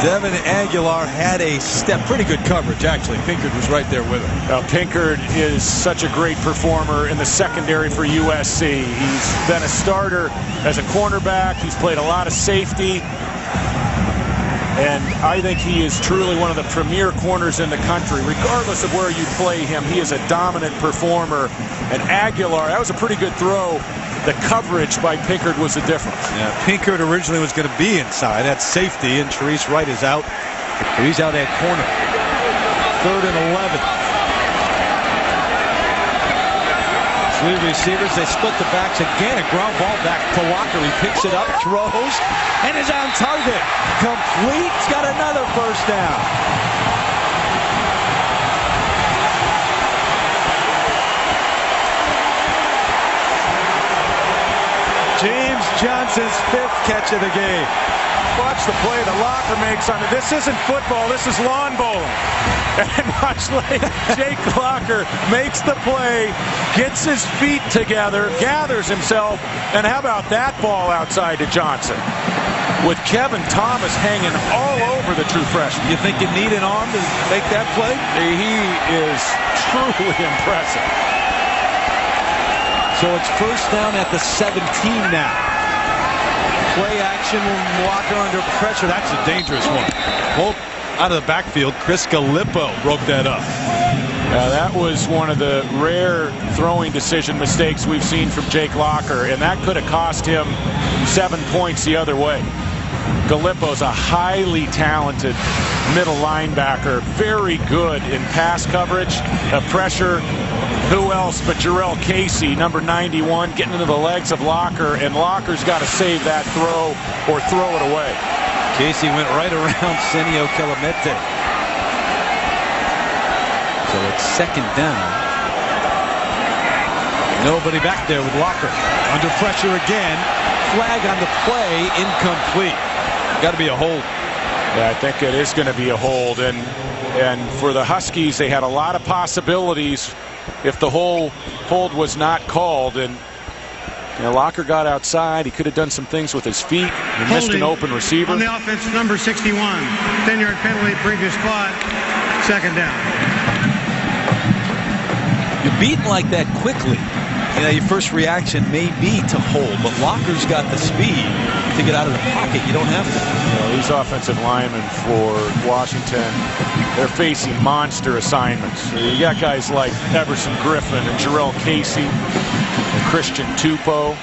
[SPEAKER 3] Devin Aguilar had a step. Pretty good coverage, actually. Pinkard was right there with him.
[SPEAKER 18] Pinkard is such a great performer in the secondary for USC. He's been a starter as a cornerback. He's played a lot of safety. And I think he is truly one of the premier corners in the country. Regardless of where you play him, he is a dominant performer. And Aguilar, that was a pretty good throw the coverage by Pinkard was the difference.
[SPEAKER 3] Yeah, Pinkard originally was going to be inside. That's safety, and Therese Wright is out. He's out at corner. 3rd and 11. 3 receivers. They split the backs again. A ground ball back to Locker. He picks it up, throws, and is on target. Complete. He's got another first down. James Johnson's 5th catch of the game.
[SPEAKER 18] Watch the play that Locker makes on it. This isn't football. This is lawn bowling. And watch Jake Locker makes the play, gets his feet together, gathers himself, and how about that ball outside to Johnson? With Kevin Thomas hanging all over the true freshman.
[SPEAKER 3] You think you need an arm to make that play?
[SPEAKER 18] He is truly impressive.
[SPEAKER 3] So it's first down at the 17 now. Play action, Locker under pressure. That's a dangerous one. Bolt out of the backfield. Chris Gallipo broke that up.
[SPEAKER 18] That was one of the rare throwing decision mistakes we've seen from Jake Locker, and that could have cost him 7 points the other way. Gallipo's a highly talented middle linebacker, very good in pass coverage, pressure. Who else but Jarrell Casey, number 91, getting into the legs of Locker, and Locker's got to save that throw or throw it away.
[SPEAKER 3] Casey went right around Senio Kelemete. So it's 2nd down. Nobody back there with Locker. Under pressure again. Flag on the play, incomplete. Got to be a hold.
[SPEAKER 18] Yeah, I think it is going to be a hold. And for the Huskies, they had a lot of possibilities if the whole hold was not called. And Locker got outside. He could have done some things with his feet. He missed an open receiver.
[SPEAKER 2] On the offense, number 61. 10-yard penalty, previous spot. 2nd down.
[SPEAKER 3] You're beaten like that quickly. Your first reaction may be to hold, but Locker's got the speed to get out of the pocket. You don't have to.
[SPEAKER 18] These offensive linemen for Washington, they're facing monster assignments. You got guys like Everson Griffin and Jarrell Casey and Christian Tupou.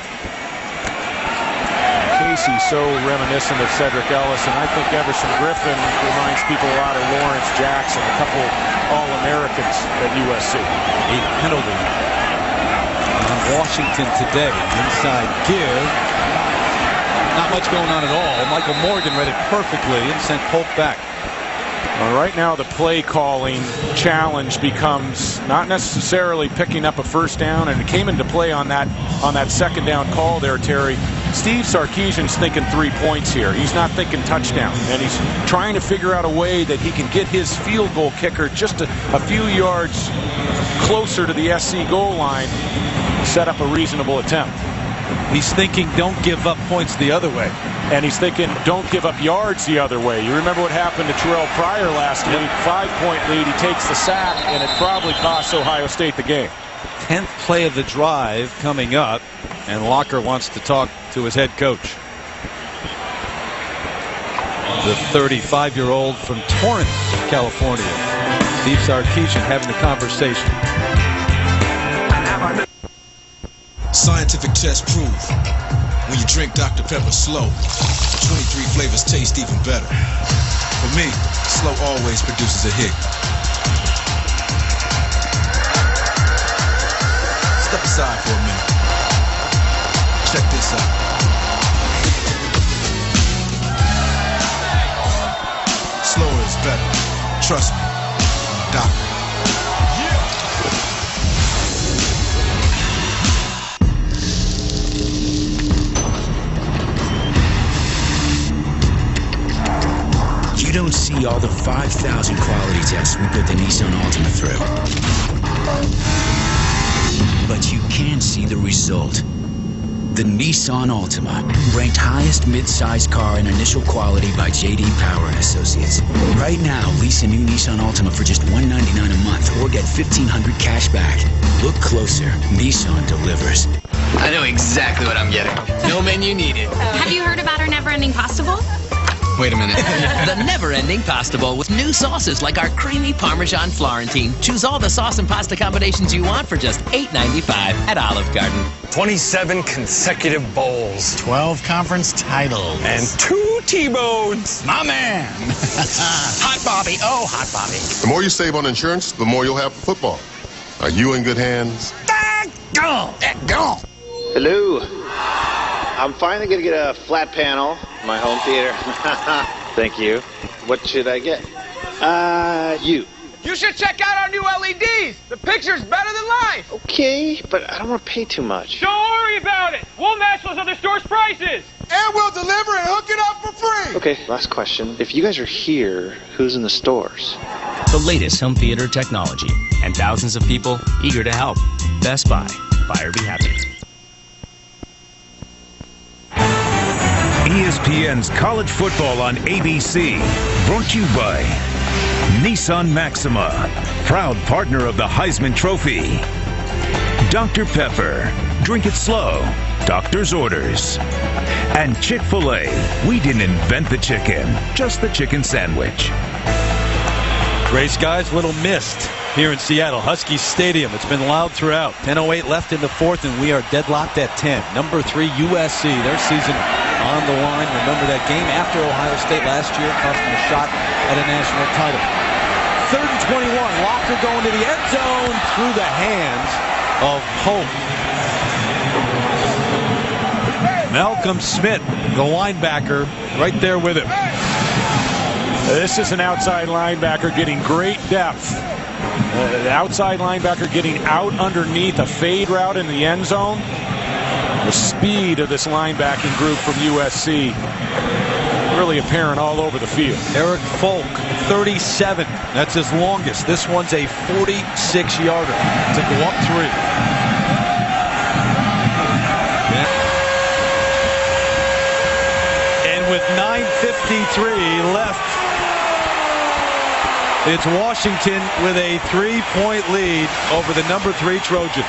[SPEAKER 18] Casey so reminiscent of Cedric Ellis, and I think Everson Griffin reminds people a lot of Lawrence Jackson, a couple All-Americans at USC.
[SPEAKER 3] A penalty on Washington today. Inside give. Not much going on at all. Michael Morgan read it perfectly and sent Polk back.
[SPEAKER 18] Well, right now the play calling challenge becomes not necessarily picking up a first down, and it came into play on that 2nd down call there, Terry. Steve Sarkisian's thinking 3 points here. He's not thinking touchdown, and he's trying to figure out a way that he can get his field goal kicker just a few yards closer to the SC goal line, set up a reasonable attempt.
[SPEAKER 3] He's thinking don't give up points the other way.
[SPEAKER 18] And he's thinking don't give up yards the other way. You remember what happened to Terrell Pryor last week? 5-point lead. He takes the sack, and it probably costs Ohio State the game.
[SPEAKER 3] 10th play of the drive coming up, and Locker wants to talk to his head coach. The 35-year-old from Torrance, California. Steve Sarkisian having the conversation.
[SPEAKER 10] Scientific test proof. When you drink Dr. Pepper slow, 23 flavors taste even better. For me, slow always produces a hit. Step aside for a minute. Check this out. Slower is better. Trust me. Doctor.
[SPEAKER 21] You don't see all the 5,000 quality tests we put the Nissan Altima through. But you can see the result. The Nissan Altima, ranked highest mid-size car in initial quality by J.D. Power and Associates. Right now, lease a new Nissan Altima for just $199 a month or get $1,500 cash back. Look closer. Nissan delivers.
[SPEAKER 11] I know exactly what I'm getting. No menu needed.
[SPEAKER 13] Have you heard about our never-ending pasta bowl?
[SPEAKER 12] Wait a minute.
[SPEAKER 11] The never-ending pasta bowl with new sauces like our creamy Parmesan Florentine. Choose all the sauce and pasta combinations you want for just $8.95 at Olive Garden.
[SPEAKER 13] 27 consecutive bowls.
[SPEAKER 14] 12 conference titles.
[SPEAKER 13] And 2 T-bones.
[SPEAKER 14] My man. Hot Bobby. Oh, Hot Bobby.
[SPEAKER 15] The more you save on insurance, the more you'll have for football. Are you in good hands?
[SPEAKER 14] Go.
[SPEAKER 17] Hello. I'm finally going to get a flat panel in my home theater. Thank you. What should I get? You.
[SPEAKER 19] You should check out our new LEDs. The picture's better than life.
[SPEAKER 17] Okay, but I don't want to pay too much.
[SPEAKER 19] Don't worry about it. We'll match those other stores' prices. And we'll deliver and hook it up for free.
[SPEAKER 17] Okay, last question. If you guys are here, who's in the stores?
[SPEAKER 25] The latest home theater technology and thousands of people eager to help. Best Buy. Buyer be happy.
[SPEAKER 27] ESPN's College Football on ABC, brought to you by Nissan Maxima, proud partner of the Heisman Trophy. Dr. Pepper, drink it slow, doctor's orders. And Chick-fil-A, we didn't invent the chicken, just the chicken sandwich.
[SPEAKER 3] Gray skies, little mist here in Seattle. Husky Stadium. It's been loud throughout. 10:08 left in the fourth, and we are deadlocked at 10. Number 3, USC. Their season on the line. Remember that game after Ohio State last year cost them a shot at a national title. 3rd and 21. Locker going to the end zone through the hands of Hope. Malcolm Smith, the linebacker, right there with him.
[SPEAKER 18] This is an outside linebacker getting great depth. The outside linebacker getting out underneath a fade route in the end zone. The speed of this linebacking group from USC really apparent all over the field.
[SPEAKER 3] Eric Folk, 37. That's his longest. This one's a 46-yarder to go up 3. And with 9:53 left, it's Washington with a 3-point lead over the number 3 Trojans.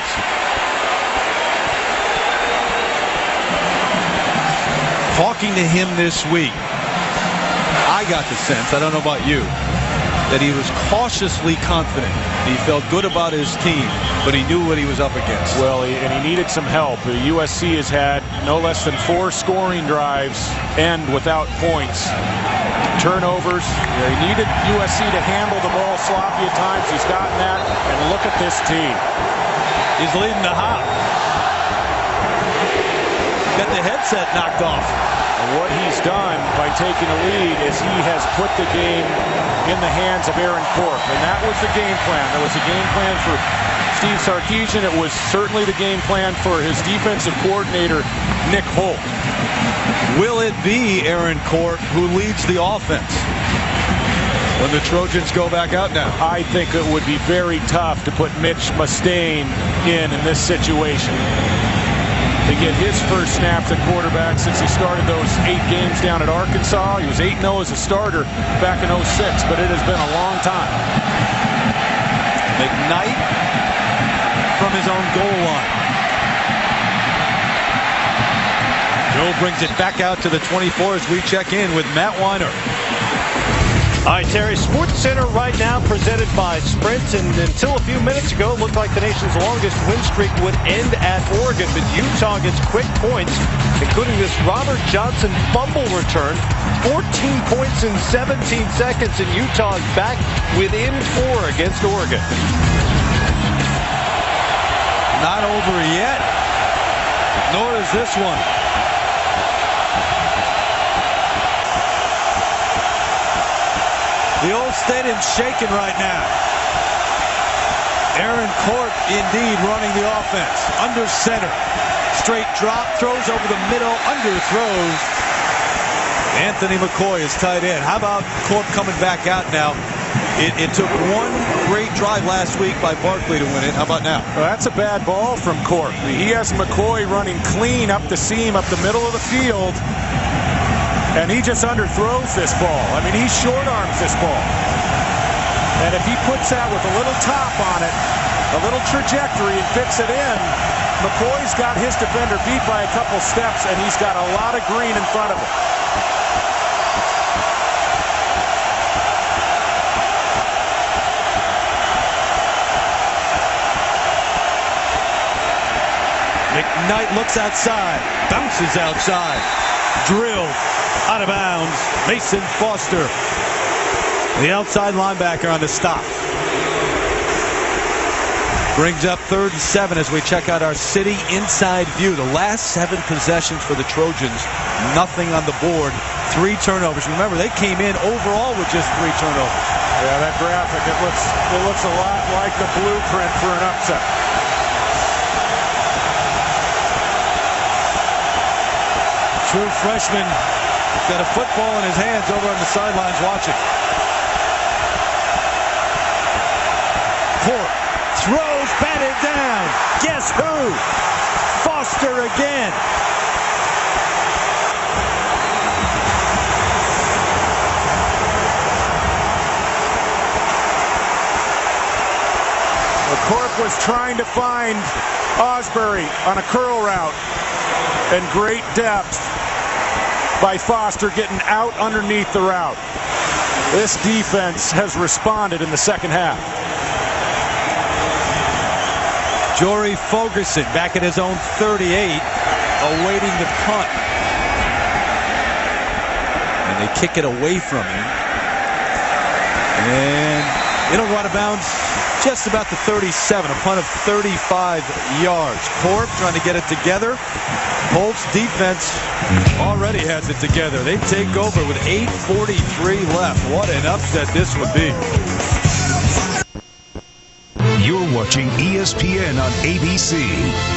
[SPEAKER 3] Talking to him this week, I got the sense, I don't know about you, that he was cautiously confident. He felt good about his team, but he knew what he was up against.
[SPEAKER 18] Well, and he needed some help. USC has had no less than 4 scoring drives end without points. Turnovers. He needed USC to handle the ball sloppy at times. He's gotten that. And look at this team.
[SPEAKER 3] He's leading the hop. Got the headset knocked off.
[SPEAKER 18] And what he's done by taking a lead is he has put the game in the hands of Aaron Corp. And that was the game plan. There was a game plan for Steve Sarkisian. It was certainly the game plan for his defensive coordinator, Nick Holt.
[SPEAKER 3] Will it be Aaron Corp who leads the offense when the Trojans go back out now?
[SPEAKER 18] I think it would be very tough to put Mitch Mustaine in this situation. To get his first snaps at quarterback since he started those 8 games down at Arkansas. He was 8-0 as a starter back in 06, but it has been a long time.
[SPEAKER 3] McKnight from his own goal line. Joe brings it back out to the 24 as we check in with Matt Weiner.
[SPEAKER 4] All right, Terry, Sports Center right now presented by Sprint. And until a few minutes ago, it looked like the nation's longest win streak would end at Oregon. But Utah gets quick points, including this Robert Johnson fumble return. 14 points in 17 seconds, and Utah is back within 4 against Oregon.
[SPEAKER 3] Not over yet, nor is this one. The old stadium's shaking right now. Aaron Corp indeed running the offense. Under center. Straight drop. Throws over the middle. Underthrows. Anthony McCoy is tight end. How about Corp coming back out now? It took one great drive last week by Barkley to win it. How about now?
[SPEAKER 18] Well, that's a bad ball from Corp. He has McCoy running clean up the seam, up the middle of the field. And he just underthrows this ball. I mean, he short arms this ball. And if he puts that with a little top on it, a little trajectory, and fits it in, McCoy's got his defender beat by a couple steps, and he's got a lot of green in front of him.
[SPEAKER 3] McKnight looks outside, bounces outside, drilled out of bounds. Mason Foster, the outside linebacker, on the stop. Brings up 3rd and 7 as we check out our city inside view. The last 7 possessions for the Trojans, nothing on the board. 3 turnovers. Remember, they came in overall with just 3 turnovers.
[SPEAKER 18] Yeah, that graphic, it looks a lot like the blueprint for an upset.
[SPEAKER 3] True freshman got a football in his hands over on the sidelines watching. Port throws, batted down. Guess who? Foster again.
[SPEAKER 18] Corp was trying to find Osbury on a curl route, and great depth by Foster getting out underneath the route. This defense has responded in the second half.
[SPEAKER 3] Jory Fogerson back at his own 38, awaiting the punt. And they kick it away from him. And it'll go out of bounds just about the 37, a punt of 35 yards. Corp trying to get it together. Holt's defense already has it together. They take over with 8:43 left. What an upset this would be.
[SPEAKER 27] You're watching ESPN on ABC,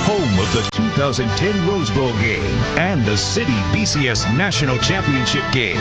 [SPEAKER 27] home of the 2010 Rose Bowl game and the City BCS National Championship game.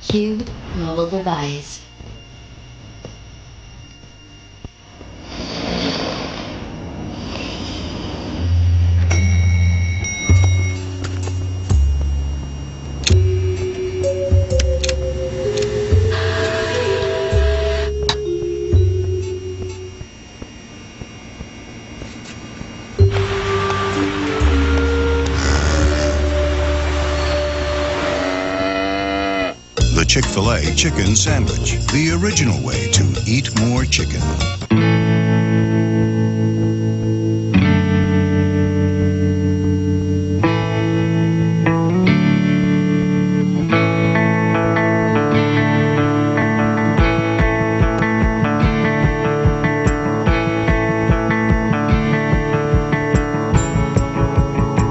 [SPEAKER 5] Cube mobile device.
[SPEAKER 7] Chick-fil-A chicken sandwich, the original way to eat more chicken.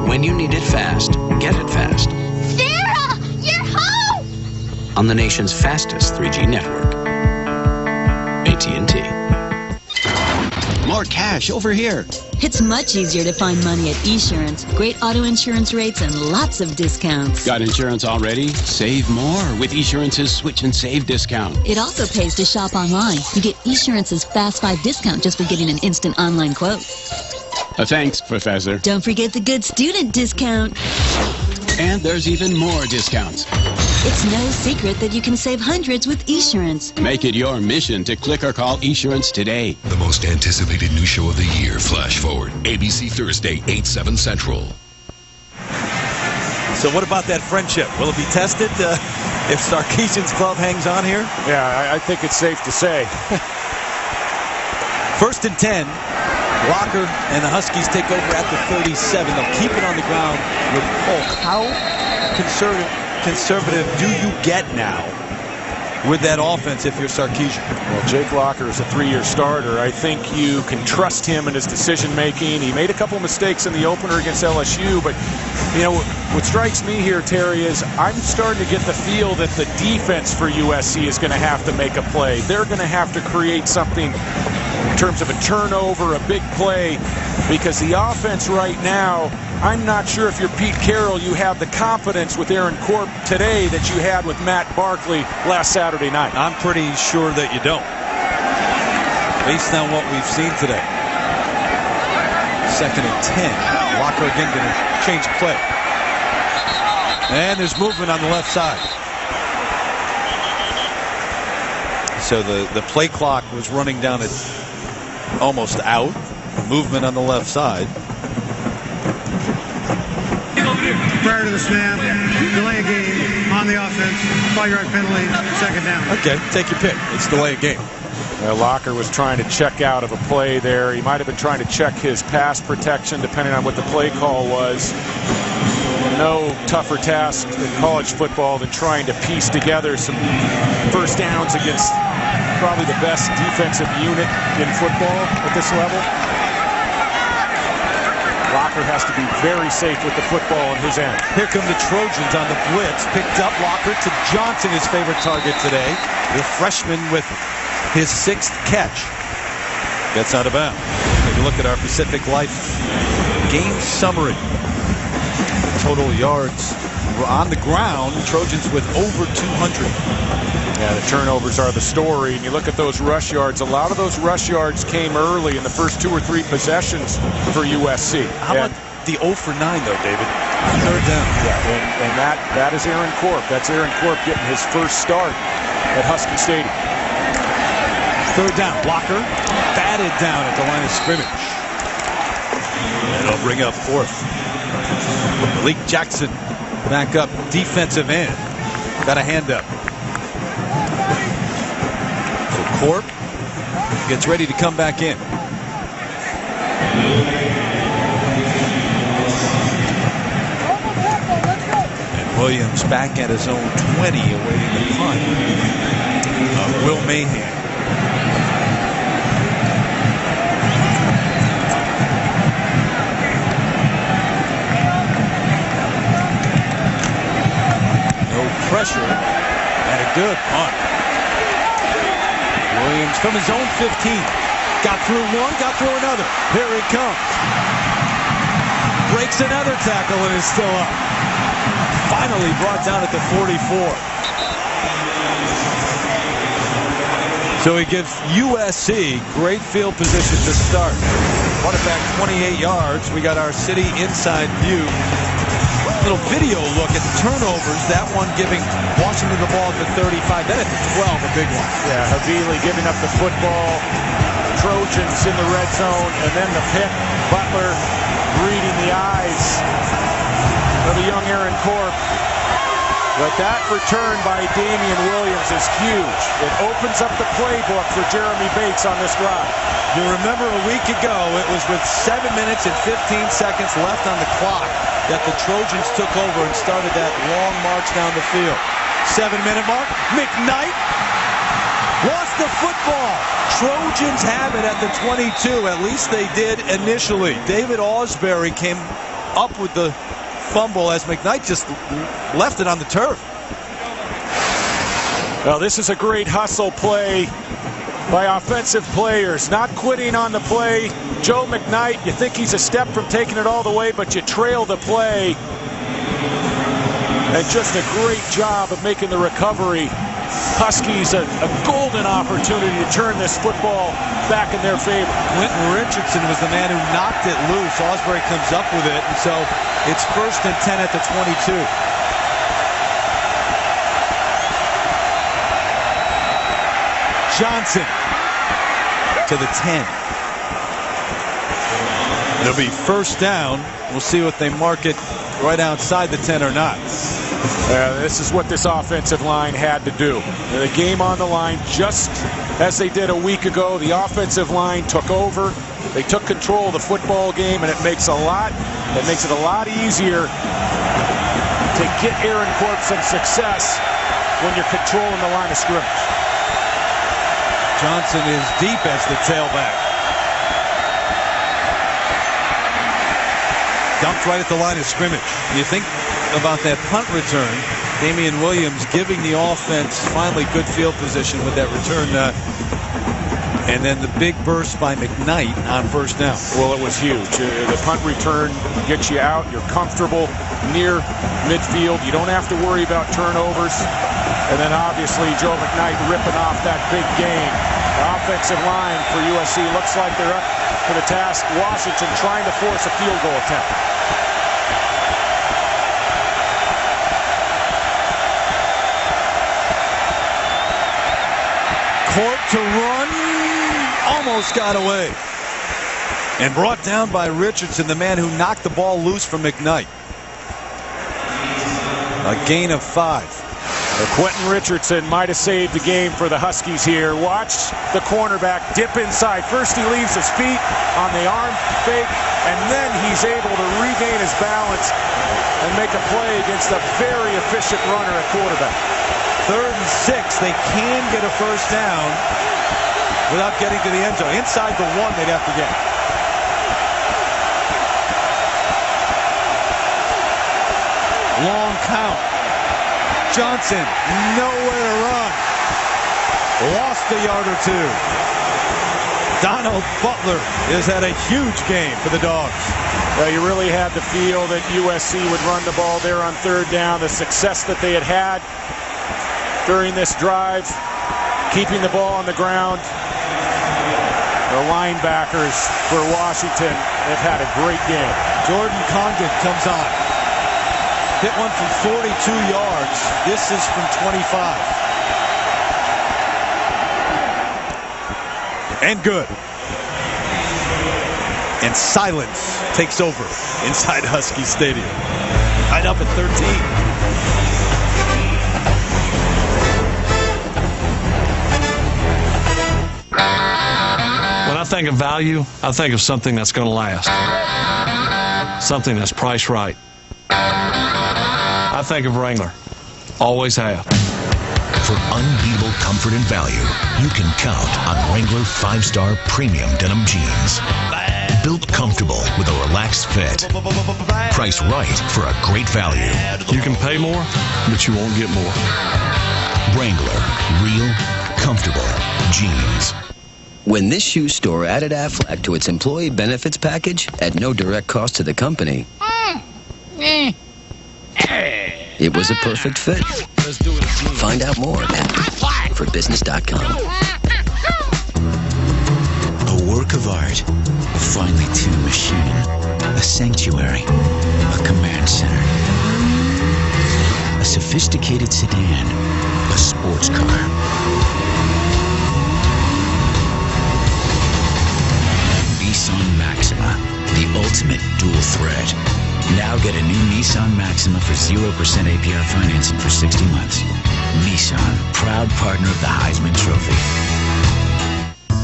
[SPEAKER 11] When you need it fast, get it fast. On the nation's fastest 3G network. AT&T.
[SPEAKER 8] More cash over here.
[SPEAKER 9] It's much easier to find money at Esurance. Great auto insurance rates and lots of discounts.
[SPEAKER 8] Got insurance already? Save more with Esurance's Switch and Save discount.
[SPEAKER 9] It also pays to shop online. You get Esurance's Fast 5 discount just for getting an instant online quote.
[SPEAKER 8] Thanks, Professor.
[SPEAKER 9] Don't forget the good student discount.
[SPEAKER 8] And there's even more discounts.
[SPEAKER 9] It's no secret that you can save hundreds with Esurance.
[SPEAKER 8] Make it your mission to click or call Esurance today.
[SPEAKER 1] The most anticipated new show of the year, Flash Forward. ABC Thursday, 8/7 Central.
[SPEAKER 3] So what about that friendship? Will it be tested if Sarkisian's club hangs on here?
[SPEAKER 18] Yeah, I think it's safe to say.
[SPEAKER 3] 1st and 10. Walker and the Huskies take over at the 37. They'll keep it on the ground with Polk. How conservative do you get now with that offense if you're Sarkisian?
[SPEAKER 18] Well, Jake Locker is a 3-year starter. I think you can trust him in his decision-making. He made a couple mistakes in the opener against LSU, but, you know, what strikes me here, Terry, is I'm starting to get the feel that the defense for USC is going to have to make a play. They're going to have to create something in terms of a turnover, a big play, because the offense right now, I'm not sure if you're Pete Carroll, you have the confidence with Aaron Corp today that you had with Matt Barkley last Saturday night.
[SPEAKER 3] I'm pretty sure that you don't, based on what we've seen today. 2nd and 10. Walker again going to change play. And there's movement on the left side. So the play clock was running down at almost out. Movement on the left side.
[SPEAKER 2] Prior to the snap, delay a game on the offense, 5-yard penalty, second down.
[SPEAKER 3] Okay, take your pick. It's delay a game.
[SPEAKER 18] Locker was trying to check out of a play there. He might have been trying to check his pass protection, depending on what the play call was. No tougher task in college football than trying to piece together some first downs against probably the best defensive unit in football at this level. Locker has to be very safe with the football in his end.
[SPEAKER 3] Here come the Trojans on the blitz. Picked up Locker to Johnson, his favorite target today. The freshman with his 6th catch. Gets out of bounds. Take a look at our Pacific Life game summary. Total yards on the ground. Trojans with over 200.
[SPEAKER 18] Yeah, the turnovers are the story. And you look at those rush yards. A lot of those rush yards came early in the first 2 or 3 possessions for USC.
[SPEAKER 3] How about the 0 for 9, though, David? Third down.
[SPEAKER 18] Yeah, and that is Aaron Corp. That's Aaron Corp getting his first start at Husky Stadium.
[SPEAKER 3] Third down. Blocker batted down at the line of scrimmage. And it'll bring up 4th. Malik Jackson back up defensive end. Got a hand up. So Corp gets ready to come back in. And Williams back at his own 20 awaiting the punt. Will Mahan. Pressure and a good punt. Williams from his own 15. Got through one, got through another. Here he comes. Breaks another tackle and is still up. Finally brought down at the 44. So he gives USC great field position to start. Brought it back 28 yards. We got our city inside view. Little video look at the turnovers. That one giving Washington the ball at the 35. Then at the 12, a big one.
[SPEAKER 18] Yeah, Havili giving up the football. Trojans in the red zone, and then the pick. Butler reading the eyes of the young Aaron Corp. But that return by Damian Williams is huge. It opens up the playbook for Jeremy Bates on this drive.
[SPEAKER 3] You remember a week ago, it was with 7 minutes and 15 seconds left on the clock that the Trojans took over and started that long march down the field. 7-minute mark. McKnight lost the football. Trojans have it at the 22. At least they did initially. David Ausberry came up with the fumble as McKnight just left it on the turf.
[SPEAKER 18] Well, this is a great hustle play by offensive players. Not quitting on the play. Joe McKnight, you think he's a step from taking it all the way, but you trail the play. And just a great job of making the recovery. Huskies a golden opportunity to turn this football back in their favor.
[SPEAKER 3] Quentin Richardson was the man who knocked it loose. Ausberry comes up with it, and so it's 1st and 10 at the 22. Johnson to the 10. It'll be 1st down. We'll see if they mark it right outside the 10 or not.
[SPEAKER 18] This is what this offensive line had to do. The game on the line, just as they did a week ago. The offensive line took over. They took control of the football game, and it makes it a lot easier to get Aaron Corp some success when you're controlling the line of scrimmage.
[SPEAKER 3] Johnson is deep as the tailback. Dumped right at the line of scrimmage. You think about that punt return. Damian Williams giving the offense finally good field position with that return. And then the big burst by McKnight on 1st down.
[SPEAKER 18] Well, it was huge. The punt return gets you out. You're comfortable near midfield. You don't have to worry about turnovers. And then obviously Joe McKnight ripping off that big game. The offensive line for USC looks like they're up for the task. Washington trying to force a field goal attempt.
[SPEAKER 3] Court to run. Almost got away. And brought down by Richardson, the man who knocked the ball loose from McKnight. A gain of 5.
[SPEAKER 18] Quentin Richardson might have saved the game for the Huskies here. Watch the cornerback dip inside. First he leaves his feet on the arm fake, and then he's able to regain his balance and make a play against a very efficient runner at quarterback.
[SPEAKER 3] 3rd and 6. They can get a first down without getting to the end zone. Inside the 1 they'd have to get. Long count. Johnson, nowhere to run. Lost a yard or 2. Donald Butler has had a huge game for the Dogs.
[SPEAKER 18] Well, you really had the feel that USC would run the ball there on 3rd down. The success that they had during this drive, keeping the ball on the ground. The linebackers for Washington have had a great game.
[SPEAKER 3] Jordan Condon comes on. Hit one from 42 yards. This is from 25. And good. And silence takes over inside Husky Stadium. Tied up at 13.
[SPEAKER 6] When I think of value, I think of something that's going to last. Something that's priced right. I think of Wrangler. Always have.
[SPEAKER 1] For unbeatable comfort and value, you can count on Wrangler 5-star premium denim jeans. Built comfortable with a relaxed fit. Priced right for a great value.
[SPEAKER 6] You can pay more, but you won't get more.
[SPEAKER 1] Wrangler, real, comfortable jeans.
[SPEAKER 16] When this shoe store added Aflac to its employee benefits package at no direct cost to the company, it was a perfect fit. Find out more at AflacForBusiness.com.
[SPEAKER 21] A work of art, a finely tuned machine, a sanctuary, a command center, a sophisticated sedan, a sports car. Nissan Maxima, the ultimate dual threat. Now get a new Nissan Maxima for 0% APR financing for 60 months. Nissan, proud partner of the Heisman Trophy.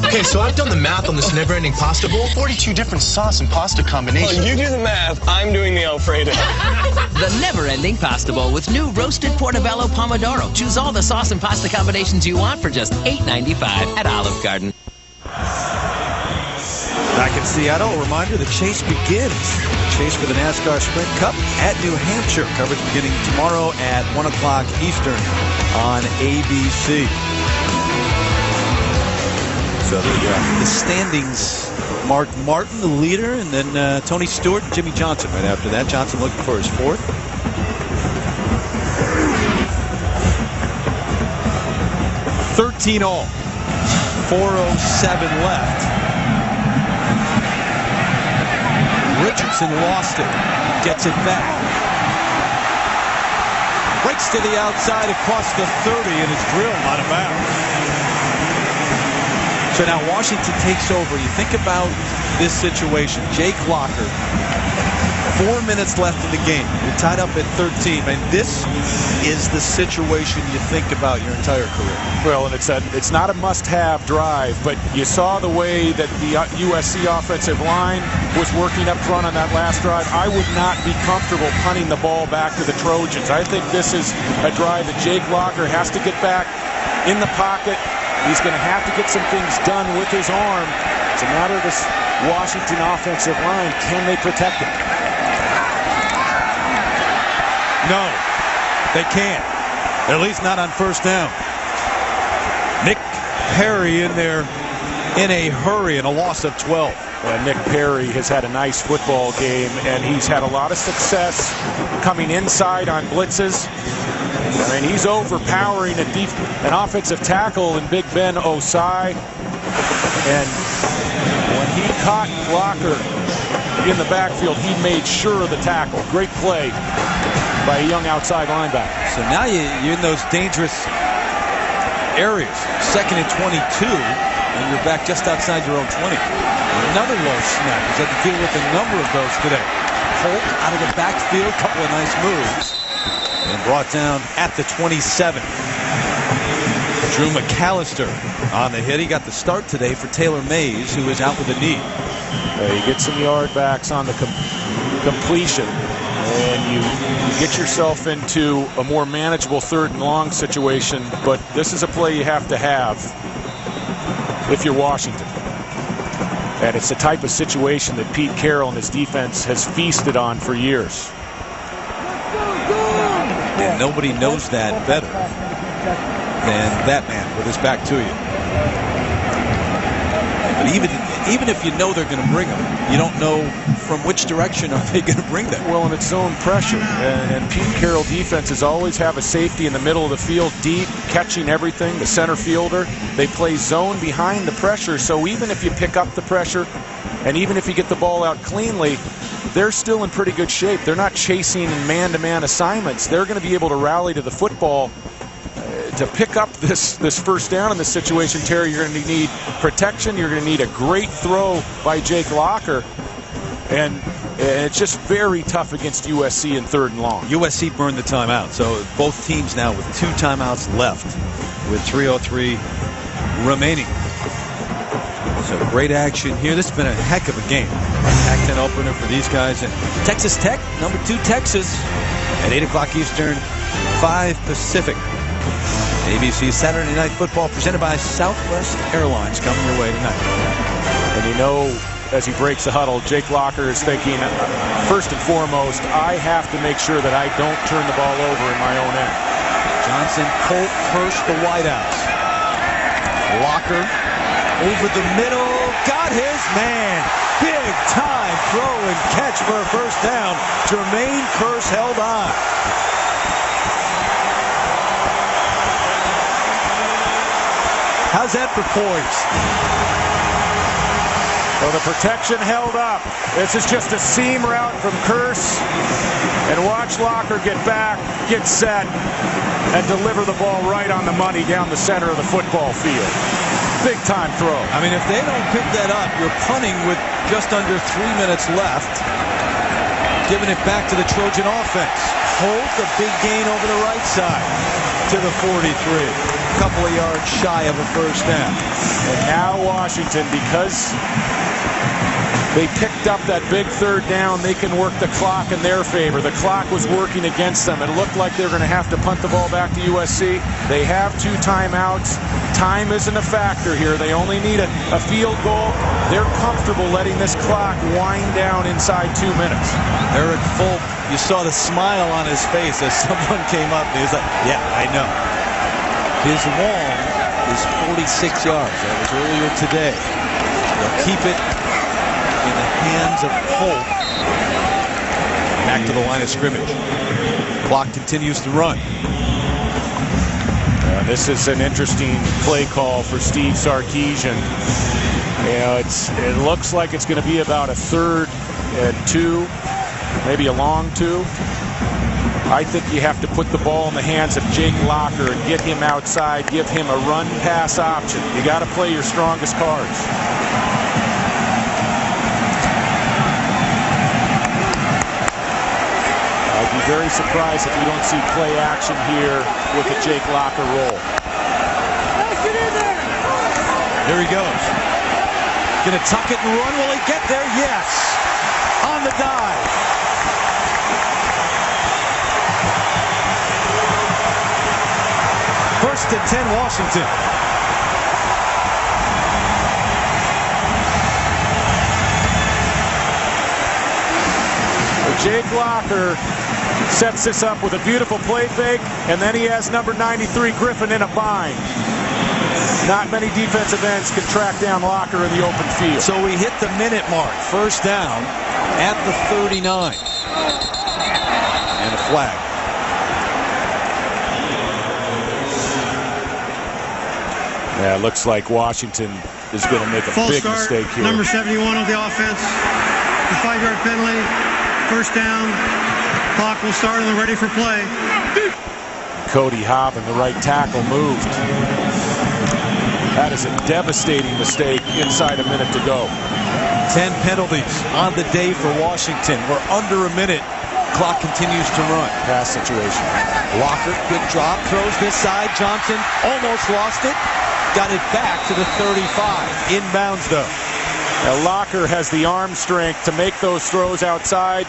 [SPEAKER 20] Okay, so I've done the math on this never-ending pasta bowl. 42 different sauce and pasta combinations.
[SPEAKER 13] Oh, you do the math. I'm doing the Alfredo.
[SPEAKER 11] The never-ending pasta bowl with new roasted portobello pomodoro. Choose all the sauce and pasta combinations you want for just $8.95 at Olive Garden.
[SPEAKER 3] Back in Seattle, a reminder, the chase begins. Chase for the NASCAR Sprint Cup at New Hampshire. Coverage beginning tomorrow at 1 o'clock Eastern on ABC. So the standings, Mark Martin, the leader, and then Tony Stewart and Jimmy Johnson right after that. Johnson looking for his 4th. $13 all. 4:07 left. Richardson lost it. Gets it back. Breaks to the outside across the 30 and is drilled out of bounds. So now Washington takes over. You think about this situation. Jake Locker, 4 minutes left in the game. You're tied up at 13. And this is the situation you think about your entire career.
[SPEAKER 18] Well, and it's not a must-have drive, but you saw the way that the USC offensive line was working up front on that last drive. I would not be comfortable punting the ball back to the Trojans. I think this is a drive that Jake Locker has to get back in the pocket. He's going to have to get some things done with his arm. It's a matter of this Washington offensive line. Can they protect it?
[SPEAKER 3] No, they can't. At least not on first down. Nick Perry in there in a hurry and a loss of 12.
[SPEAKER 18] Nick Perry has had a nice football game, and he's had a lot of success coming inside on blitzes. I mean, he's overpowering an offensive tackle in Big Ben Osai. And when he caught Locker in the backfield, he made sure of the tackle. Great play by a young outside linebacker.
[SPEAKER 3] So now you're in those dangerous areas. 2nd and 22, and you're back just outside your own 20. Another low snap. He's had to deal with a number of those today. Holt out of the backfield, couple of nice moves, and brought down at the 27. Drew McAllister on the hit. He got the start today for Taylor Mays, who is out with a knee.
[SPEAKER 18] You get some yard backs on the completion, and you get yourself into a more manageable 3rd and long situation. But this is a play you have to have if you're Washington. And it's the type of situation that Pete Carroll and his defense has feasted on for years.
[SPEAKER 3] And nobody knows that better than that man with his back to you. But even if you know they're going to bring them, you don't know from which direction are they going to bring them.
[SPEAKER 18] Well, and it's zone pressure. And Pete Carroll defenses always have a safety in the middle of the field, deep, catching everything, the center fielder. They play zone behind the pressure, so even if you pick up the pressure and even if you get the ball out cleanly, they're still in pretty good shape. They're not chasing in man-to-man assignments. They're going to be able to rally to the football. To pick up this first down in this situation, Terry, you're going to need protection. You're going to need a great throw by Jake Locker. And it's just very tough against USC in 3rd and long.
[SPEAKER 3] USC burned the timeout, so both teams now with 2 timeouts left with 3:03 remaining. So great action here. This has been a heck of a game. Pac-10 opener for these guys. And Texas Tech, number 2 Texas, at 8 o'clock Eastern, 5 Pacific. ABC Saturday Night Football presented by Southwest Airlines coming your way tonight.
[SPEAKER 18] And you know, as he breaks the huddle, Jake Locker is thinking, first and foremost, I have to make sure that I don't turn the ball over in my own end.
[SPEAKER 3] Johnson, Colt, Hirsch, the wideouts. Locker over the middle, got his man. Big time throw and catch for a first down. Jermaine Kearse held on. How's that for poise?
[SPEAKER 18] Well, the protection held up. This is just a seam route from Kearse. And watch Locker get back, get set, and deliver the ball right on the money down the center of the football field. Big time throw.
[SPEAKER 3] I mean, if they don't pick that up, you're punting with just under 3 minutes left, giving it back to the Trojan offense. Holt, a big gain over the right side to the 43. A couple of yards shy of a first down.
[SPEAKER 18] And now Washington, because they picked up that big 3rd down, they can work the clock in their favor. The clock was working against them. It looked like they were going to have to punt the ball back to USC. They have 2 timeouts. Time isn't a factor here. They only need a field goal. They're comfortable letting this clock wind down inside 2 minutes.
[SPEAKER 3] Eric Fulp, you saw the smile on his face as someone came up and he was like, yeah, I know. His long is 46 yards. That was earlier today. They'll keep it in the hands of Holt. Back to the line of scrimmage. Clock continues to run.
[SPEAKER 18] This is an interesting play call for Steve Sarkisian. You know, it looks like it's going to be about a 3rd and 2, maybe a long 2. I think you have to put the ball in the hands of Jake Locker and get him outside, give him a run-pass option. You got to play your strongest cards. I'd be very surprised if you don't see play action here with the Jake Locker roll.
[SPEAKER 3] Here he goes. Gonna tuck it and run. Will he get there? Yes. On the dive. First and 10, Washington.
[SPEAKER 18] Jake Locker sets this up with a beautiful play fake, and then he has number 93 Griffin in a bind. Not many defensive ends can track down Locker in the open field.
[SPEAKER 3] So we hit the minute mark. First down at the 39. And a flag.
[SPEAKER 18] Yeah, it looks like Washington is going to make a big mistake here.
[SPEAKER 2] Number 71 on the offense. The 5-yard penalty. First down. Clock will start and they're ready for play.
[SPEAKER 18] Cody Hobbin, the right tackle, moved. That is a devastating mistake inside a minute to go.
[SPEAKER 3] 10 penalties on the day for Washington. We're under a minute. Clock continues to run.
[SPEAKER 18] Pass situation.
[SPEAKER 3] Walker, good drop, throws this side. Johnson almost lost it. Got it back to the 35. Inbounds, though.
[SPEAKER 18] Now, Locker has the arm strength to make those throws outside.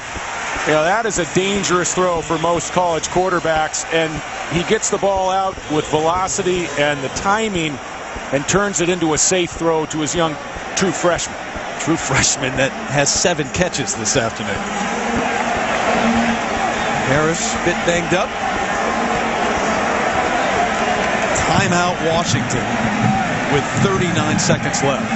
[SPEAKER 18] You know, that is a dangerous throw for most college quarterbacks, and he gets the ball out with velocity and the timing and turns it into a safe throw to his young true freshman.
[SPEAKER 3] True freshman that has 7 catches this afternoon. Harris a bit banged up. Timeout Washington with 39 seconds left.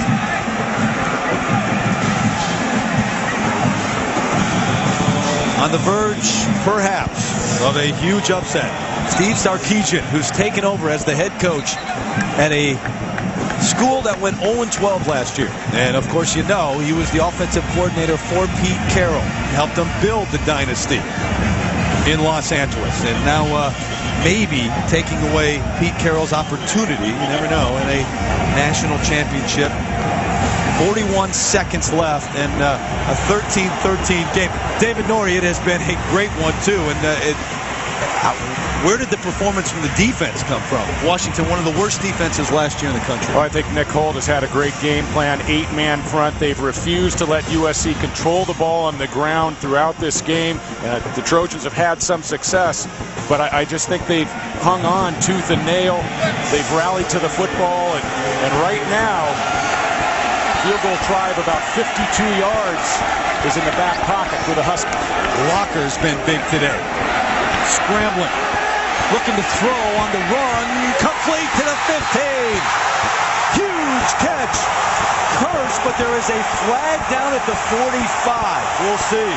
[SPEAKER 3] On the verge, perhaps, of a huge upset. Steve Sarkisian, who's taken over as the head coach at a school that went 0-12 last year. And, of course, you know, he was the offensive coordinator for Pete Carroll. Helped him build the dynasty in Los Angeles. And now maybe taking away Pete Carroll's opportunity, you never know, in a national championship. 41 seconds left and a 13-13 game. David Norrie, it has been a great one, too. And where did the performance from the defense come from? Washington, one of the worst defenses last year in the country.
[SPEAKER 18] Well, I think Nick Holt has had a great game plan, 8-man front. They've refused to let USC control the ball on the ground throughout this game. The Trojans have had some success, but I just think they've hung on tooth and nail. They've rallied to the football, and right now, field goal try of about 52 yards is in the back pocket for the Huskies.
[SPEAKER 3] Locker's been big today. Scrambling. Looking to throw on the run. Complete to the 15. Huge catch. Curse, but there is a flag down at the 45. We'll see.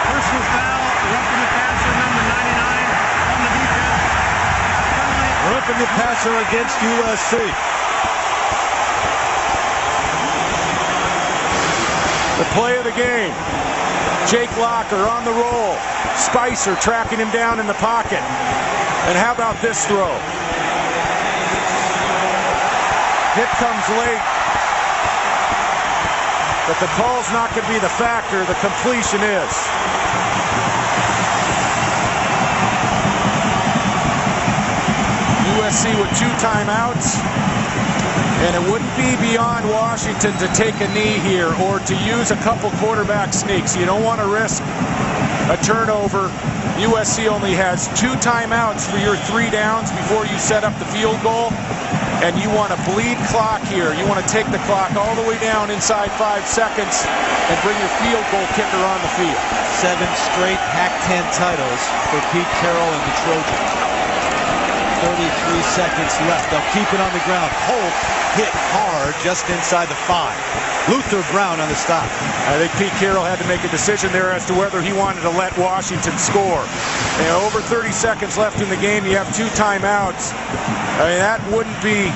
[SPEAKER 2] Personal foul, roughing the passer, number 99 on the defense.
[SPEAKER 3] Roughing the passer against USC.
[SPEAKER 18] The play of the game. Jake Locker on the roll. Spicer tracking him down in the pocket. And how about this throw? Hit comes late. But the call's not going to be the factor. The completion is. USC with 2 timeouts. And it wouldn't be beyond Washington to take a knee here or to use a couple quarterback sneaks. You don't want to risk a turnover. USC only has 2 timeouts for your 3 downs before you set up the field goal. And you want to bleed clock here. You want to take the clock all the way down inside 5 seconds and bring your field goal kicker on the field.
[SPEAKER 3] 7 straight Pac-10 titles for Pete Carroll and the Trojans. 33 seconds left. They'll keep it on the ground. Holt hit hard just inside the 5. Luther Brown on the stop.
[SPEAKER 18] I think Pete Carroll had to make a decision there as to whether he wanted to let Washington score. You know, over 30 seconds left in the game. You have 2 timeouts. I mean, that wouldn't be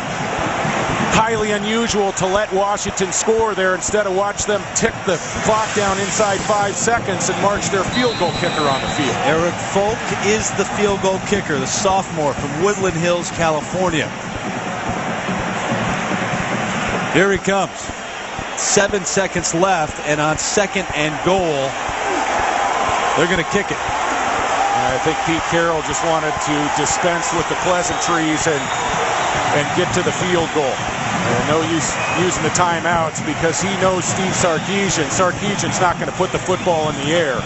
[SPEAKER 18] highly unusual to let Washington score there instead of watch them tick the clock down inside 5 seconds and march their field goal kicker on the field.
[SPEAKER 3] Eric Folk is the field goal kicker, the sophomore from Woodland Hills, California. Here he comes. 7 seconds left, and on 2nd and goal, they're going to kick it.
[SPEAKER 18] I think Pete Carroll just wanted to dispense with the pleasantries and get to the field goal. No use using the timeouts because he knows Steve Sarkisian. Sarkisian's not going to put the football in the air.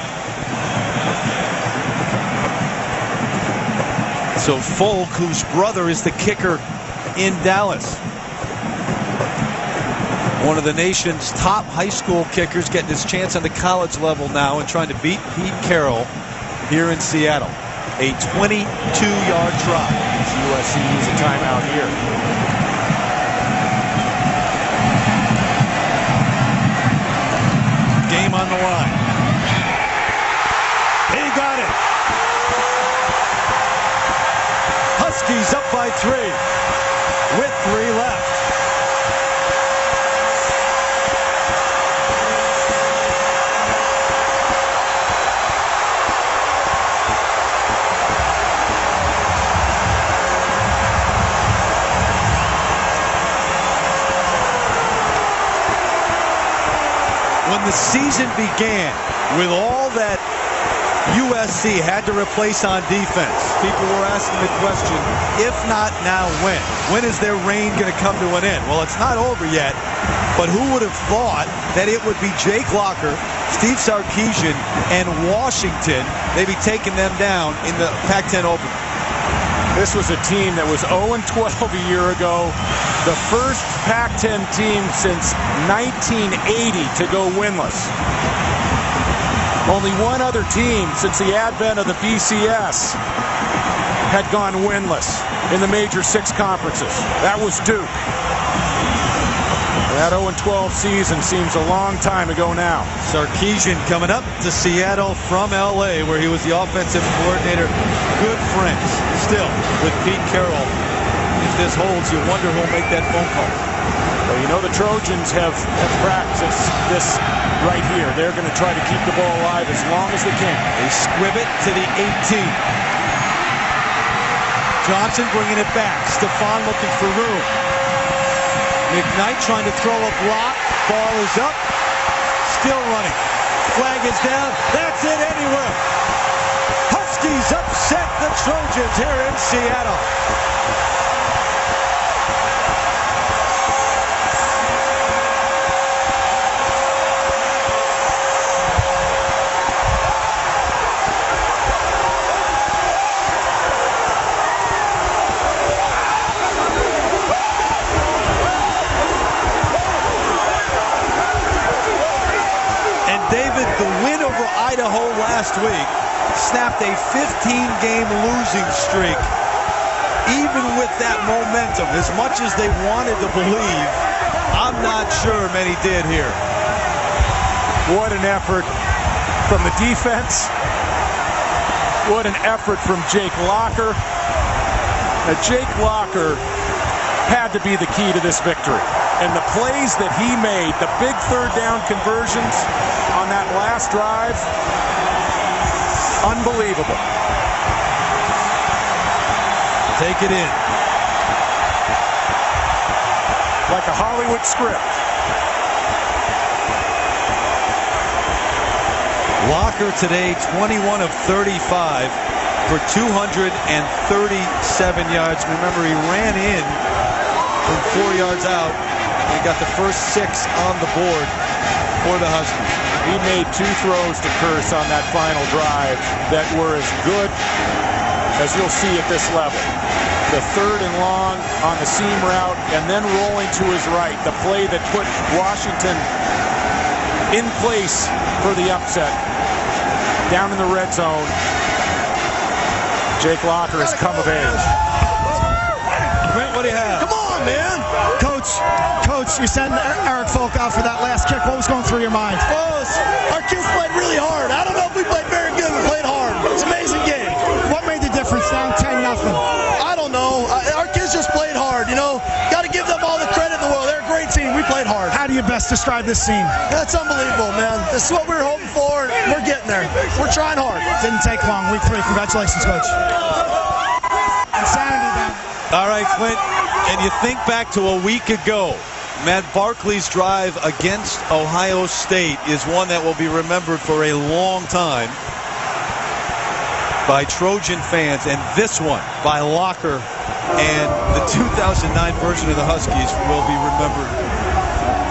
[SPEAKER 3] So Folk, whose brother is the kicker in Dallas. One of the nation's top high school kickers getting his chance on the college level now and trying to beat Pete Carroll here in Seattle. A 22-yard try.
[SPEAKER 18] USC needs a timeout here.
[SPEAKER 3] Game on the line. He got it. Huskies up by 3 with 3 left. the season began with all that USC had to replace on defense, people were asking the question, if not now, when? When is their reign going to come to an end? Well, it's not over yet, but who would have thought that it would be Jake Locker, Steve Sarkisian, and Washington, maybe taking them down in the Pac-10 opener?
[SPEAKER 18] This was a team that was 0-12 a year ago. The first Pac-10 team since 1980 to go winless. Only one other team since the advent of the BCS had gone winless in the major 6 conferences. That was Duke. That 0-12 season seems a long time ago now.
[SPEAKER 3] Sarkisian coming up to Seattle from L.A., where he was the offensive coordinator. Good friends still with Pete Carroll. If this holds, you wonder who'll make that phone call.
[SPEAKER 18] Well, you know the Trojans have practiced this right here. They're going to try to keep the ball alive as long as they can.
[SPEAKER 3] They squib it to the 18. Johnson bringing it back. Stephon looking for room. McKnight trying to throw a block. Ball is up. Still running. Flag is down. That's it anywhere. Huskies upset the Trojans here in Seattle. Idaho last week snapped a 15-game losing streak. Even with that momentum, as much as they wanted to believe, I'm not sure many did here.
[SPEAKER 18] What an effort from the defense. What an effort from Jake Locker. Jake Locker had to be the key to this victory. And the plays that he made, the big third down conversions on that last drive, unbelievable.
[SPEAKER 3] Take it in.
[SPEAKER 18] Like a Hollywood script.
[SPEAKER 3] Locker today, 21 of 35 for 237 yards. Remember, he ran in from 4 yards out. He got the first 6 on the board for the Huskies.
[SPEAKER 18] He made 2 throws to Curse on that final drive that were as good as you'll see at this level. The 3rd and long on the seam route and then rolling to his right. The play that put Washington in place for the upset. Down in the red zone. Jake Locker has come of age.
[SPEAKER 3] Brent, what do you have?
[SPEAKER 10] Come on, man. Coach, you sent Eric Folk out for that last kick. What was going through your mind?
[SPEAKER 12] Well, our kids played really hard. I don't know if we played very good, but played hard. It's an amazing game.
[SPEAKER 10] What made the difference down 10-0?
[SPEAKER 12] I don't know. Our kids just played hard, you know. Got to give them all the credit in the world. They're a great team. We played hard.
[SPEAKER 10] How do you best describe this scene?
[SPEAKER 12] That's unbelievable, man. This is what we were hoping for, and we're getting there. We're trying hard.
[SPEAKER 10] Didn't take long. Week 3. Congratulations, Coach. Insanity, man.
[SPEAKER 3] All right, Clint, and you think back to a week ago. Matt Barkley's drive against Ohio State is one that will be remembered for a long time by Trojan fans, and this one by Locker, and the 2009 version of the Huskies will be remembered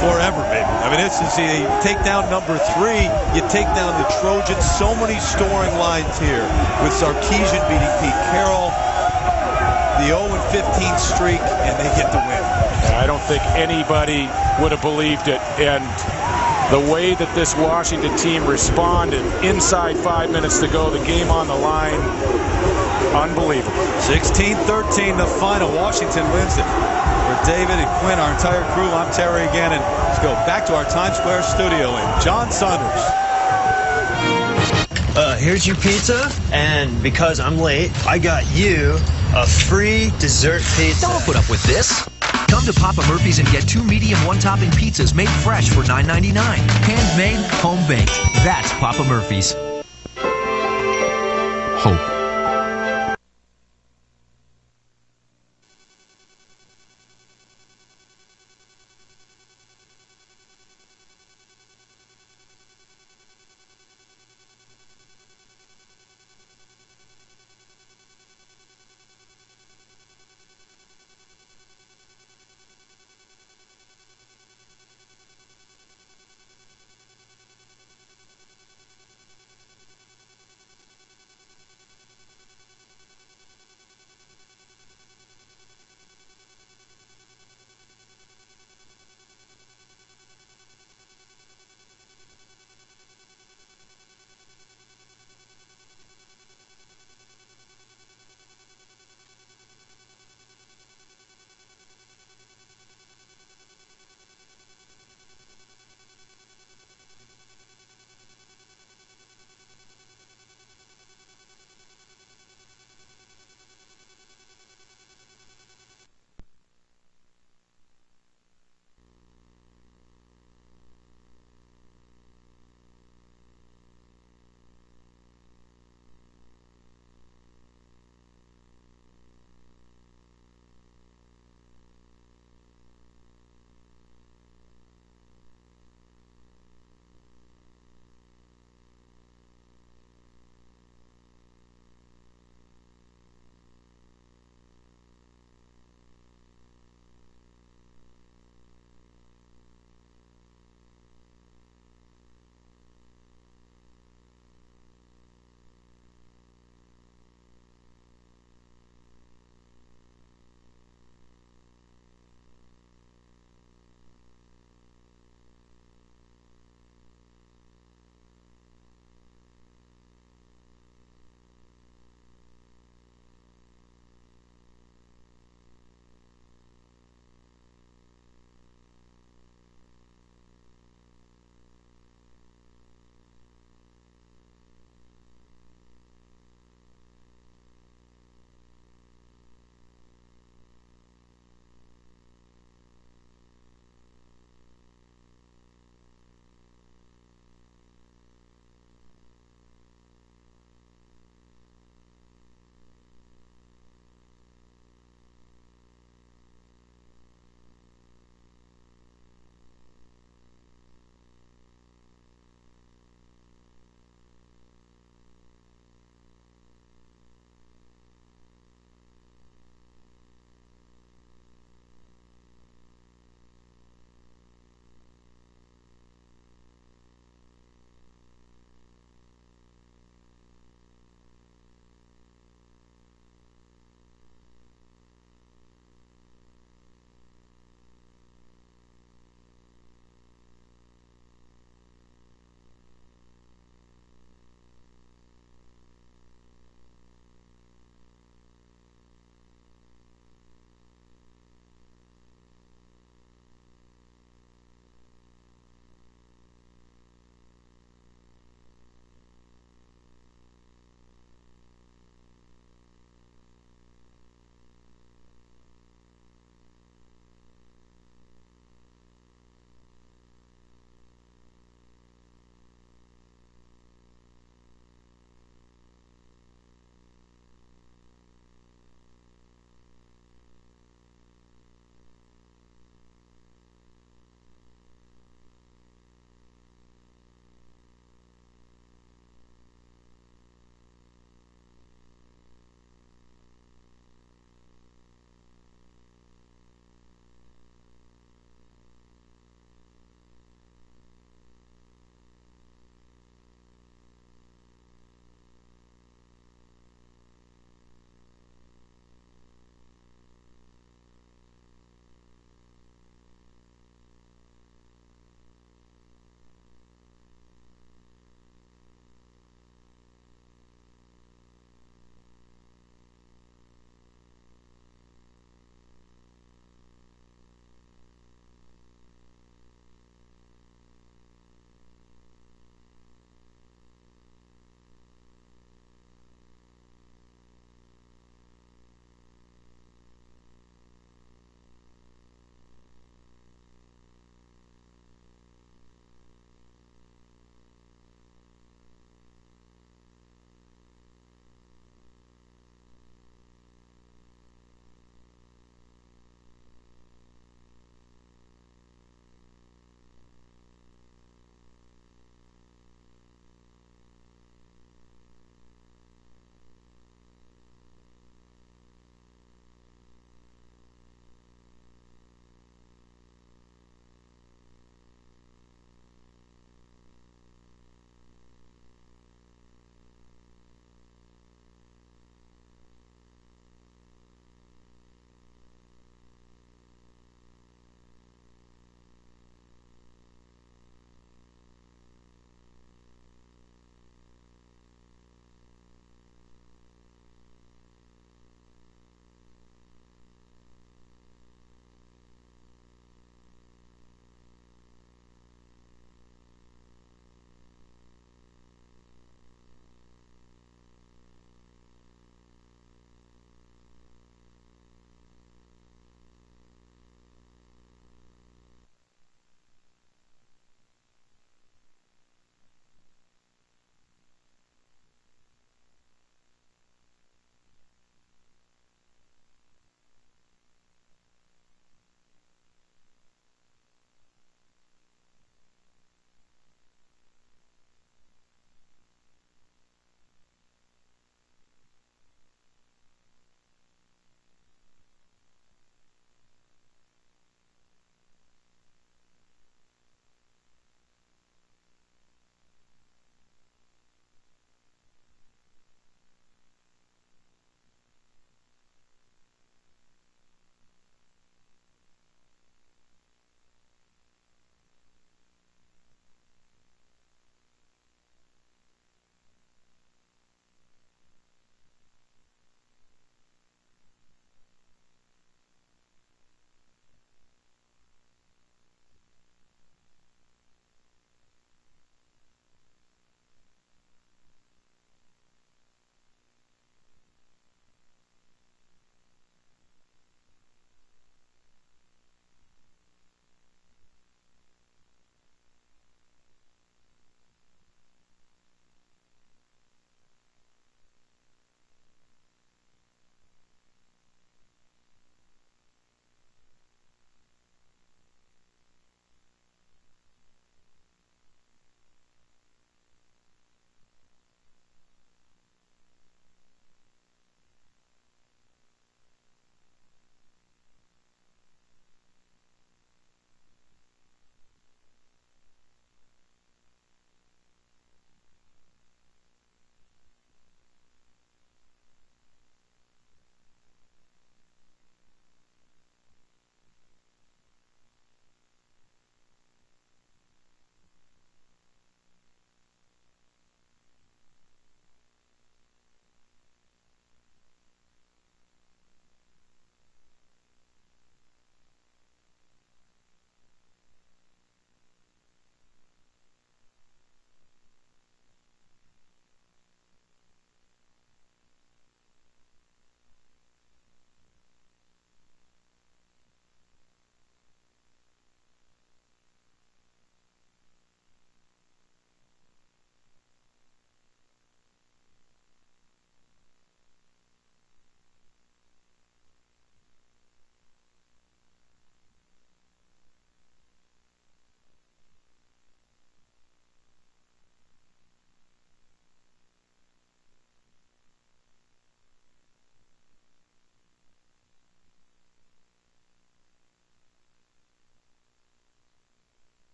[SPEAKER 3] forever, maybe. I mean, this is a takedown number 3. You take down the Trojans. So many scoring lines here with Sarkisian beating Pete Carroll, the 0-15 streak, and they get the win.
[SPEAKER 18] I don't think anybody would have believed it, and the way that this Washington team responded inside 5 minutes to go, the game on the line, unbelievable.
[SPEAKER 3] 16-13, the final. Washington wins it. For David and Quinn, our entire crew, I'm Terry again, and let's go back to our Times Square studio and John Saunders.
[SPEAKER 15] Here's your pizza, and because I'm late, I got you a free dessert pizza.
[SPEAKER 11] Don't put up with this. Come to Papa Murphy's and get 2 medium 1-topping pizzas made fresh for $9.99. Handmade, home baked. That's Papa Murphy's.
[SPEAKER 22] Hope.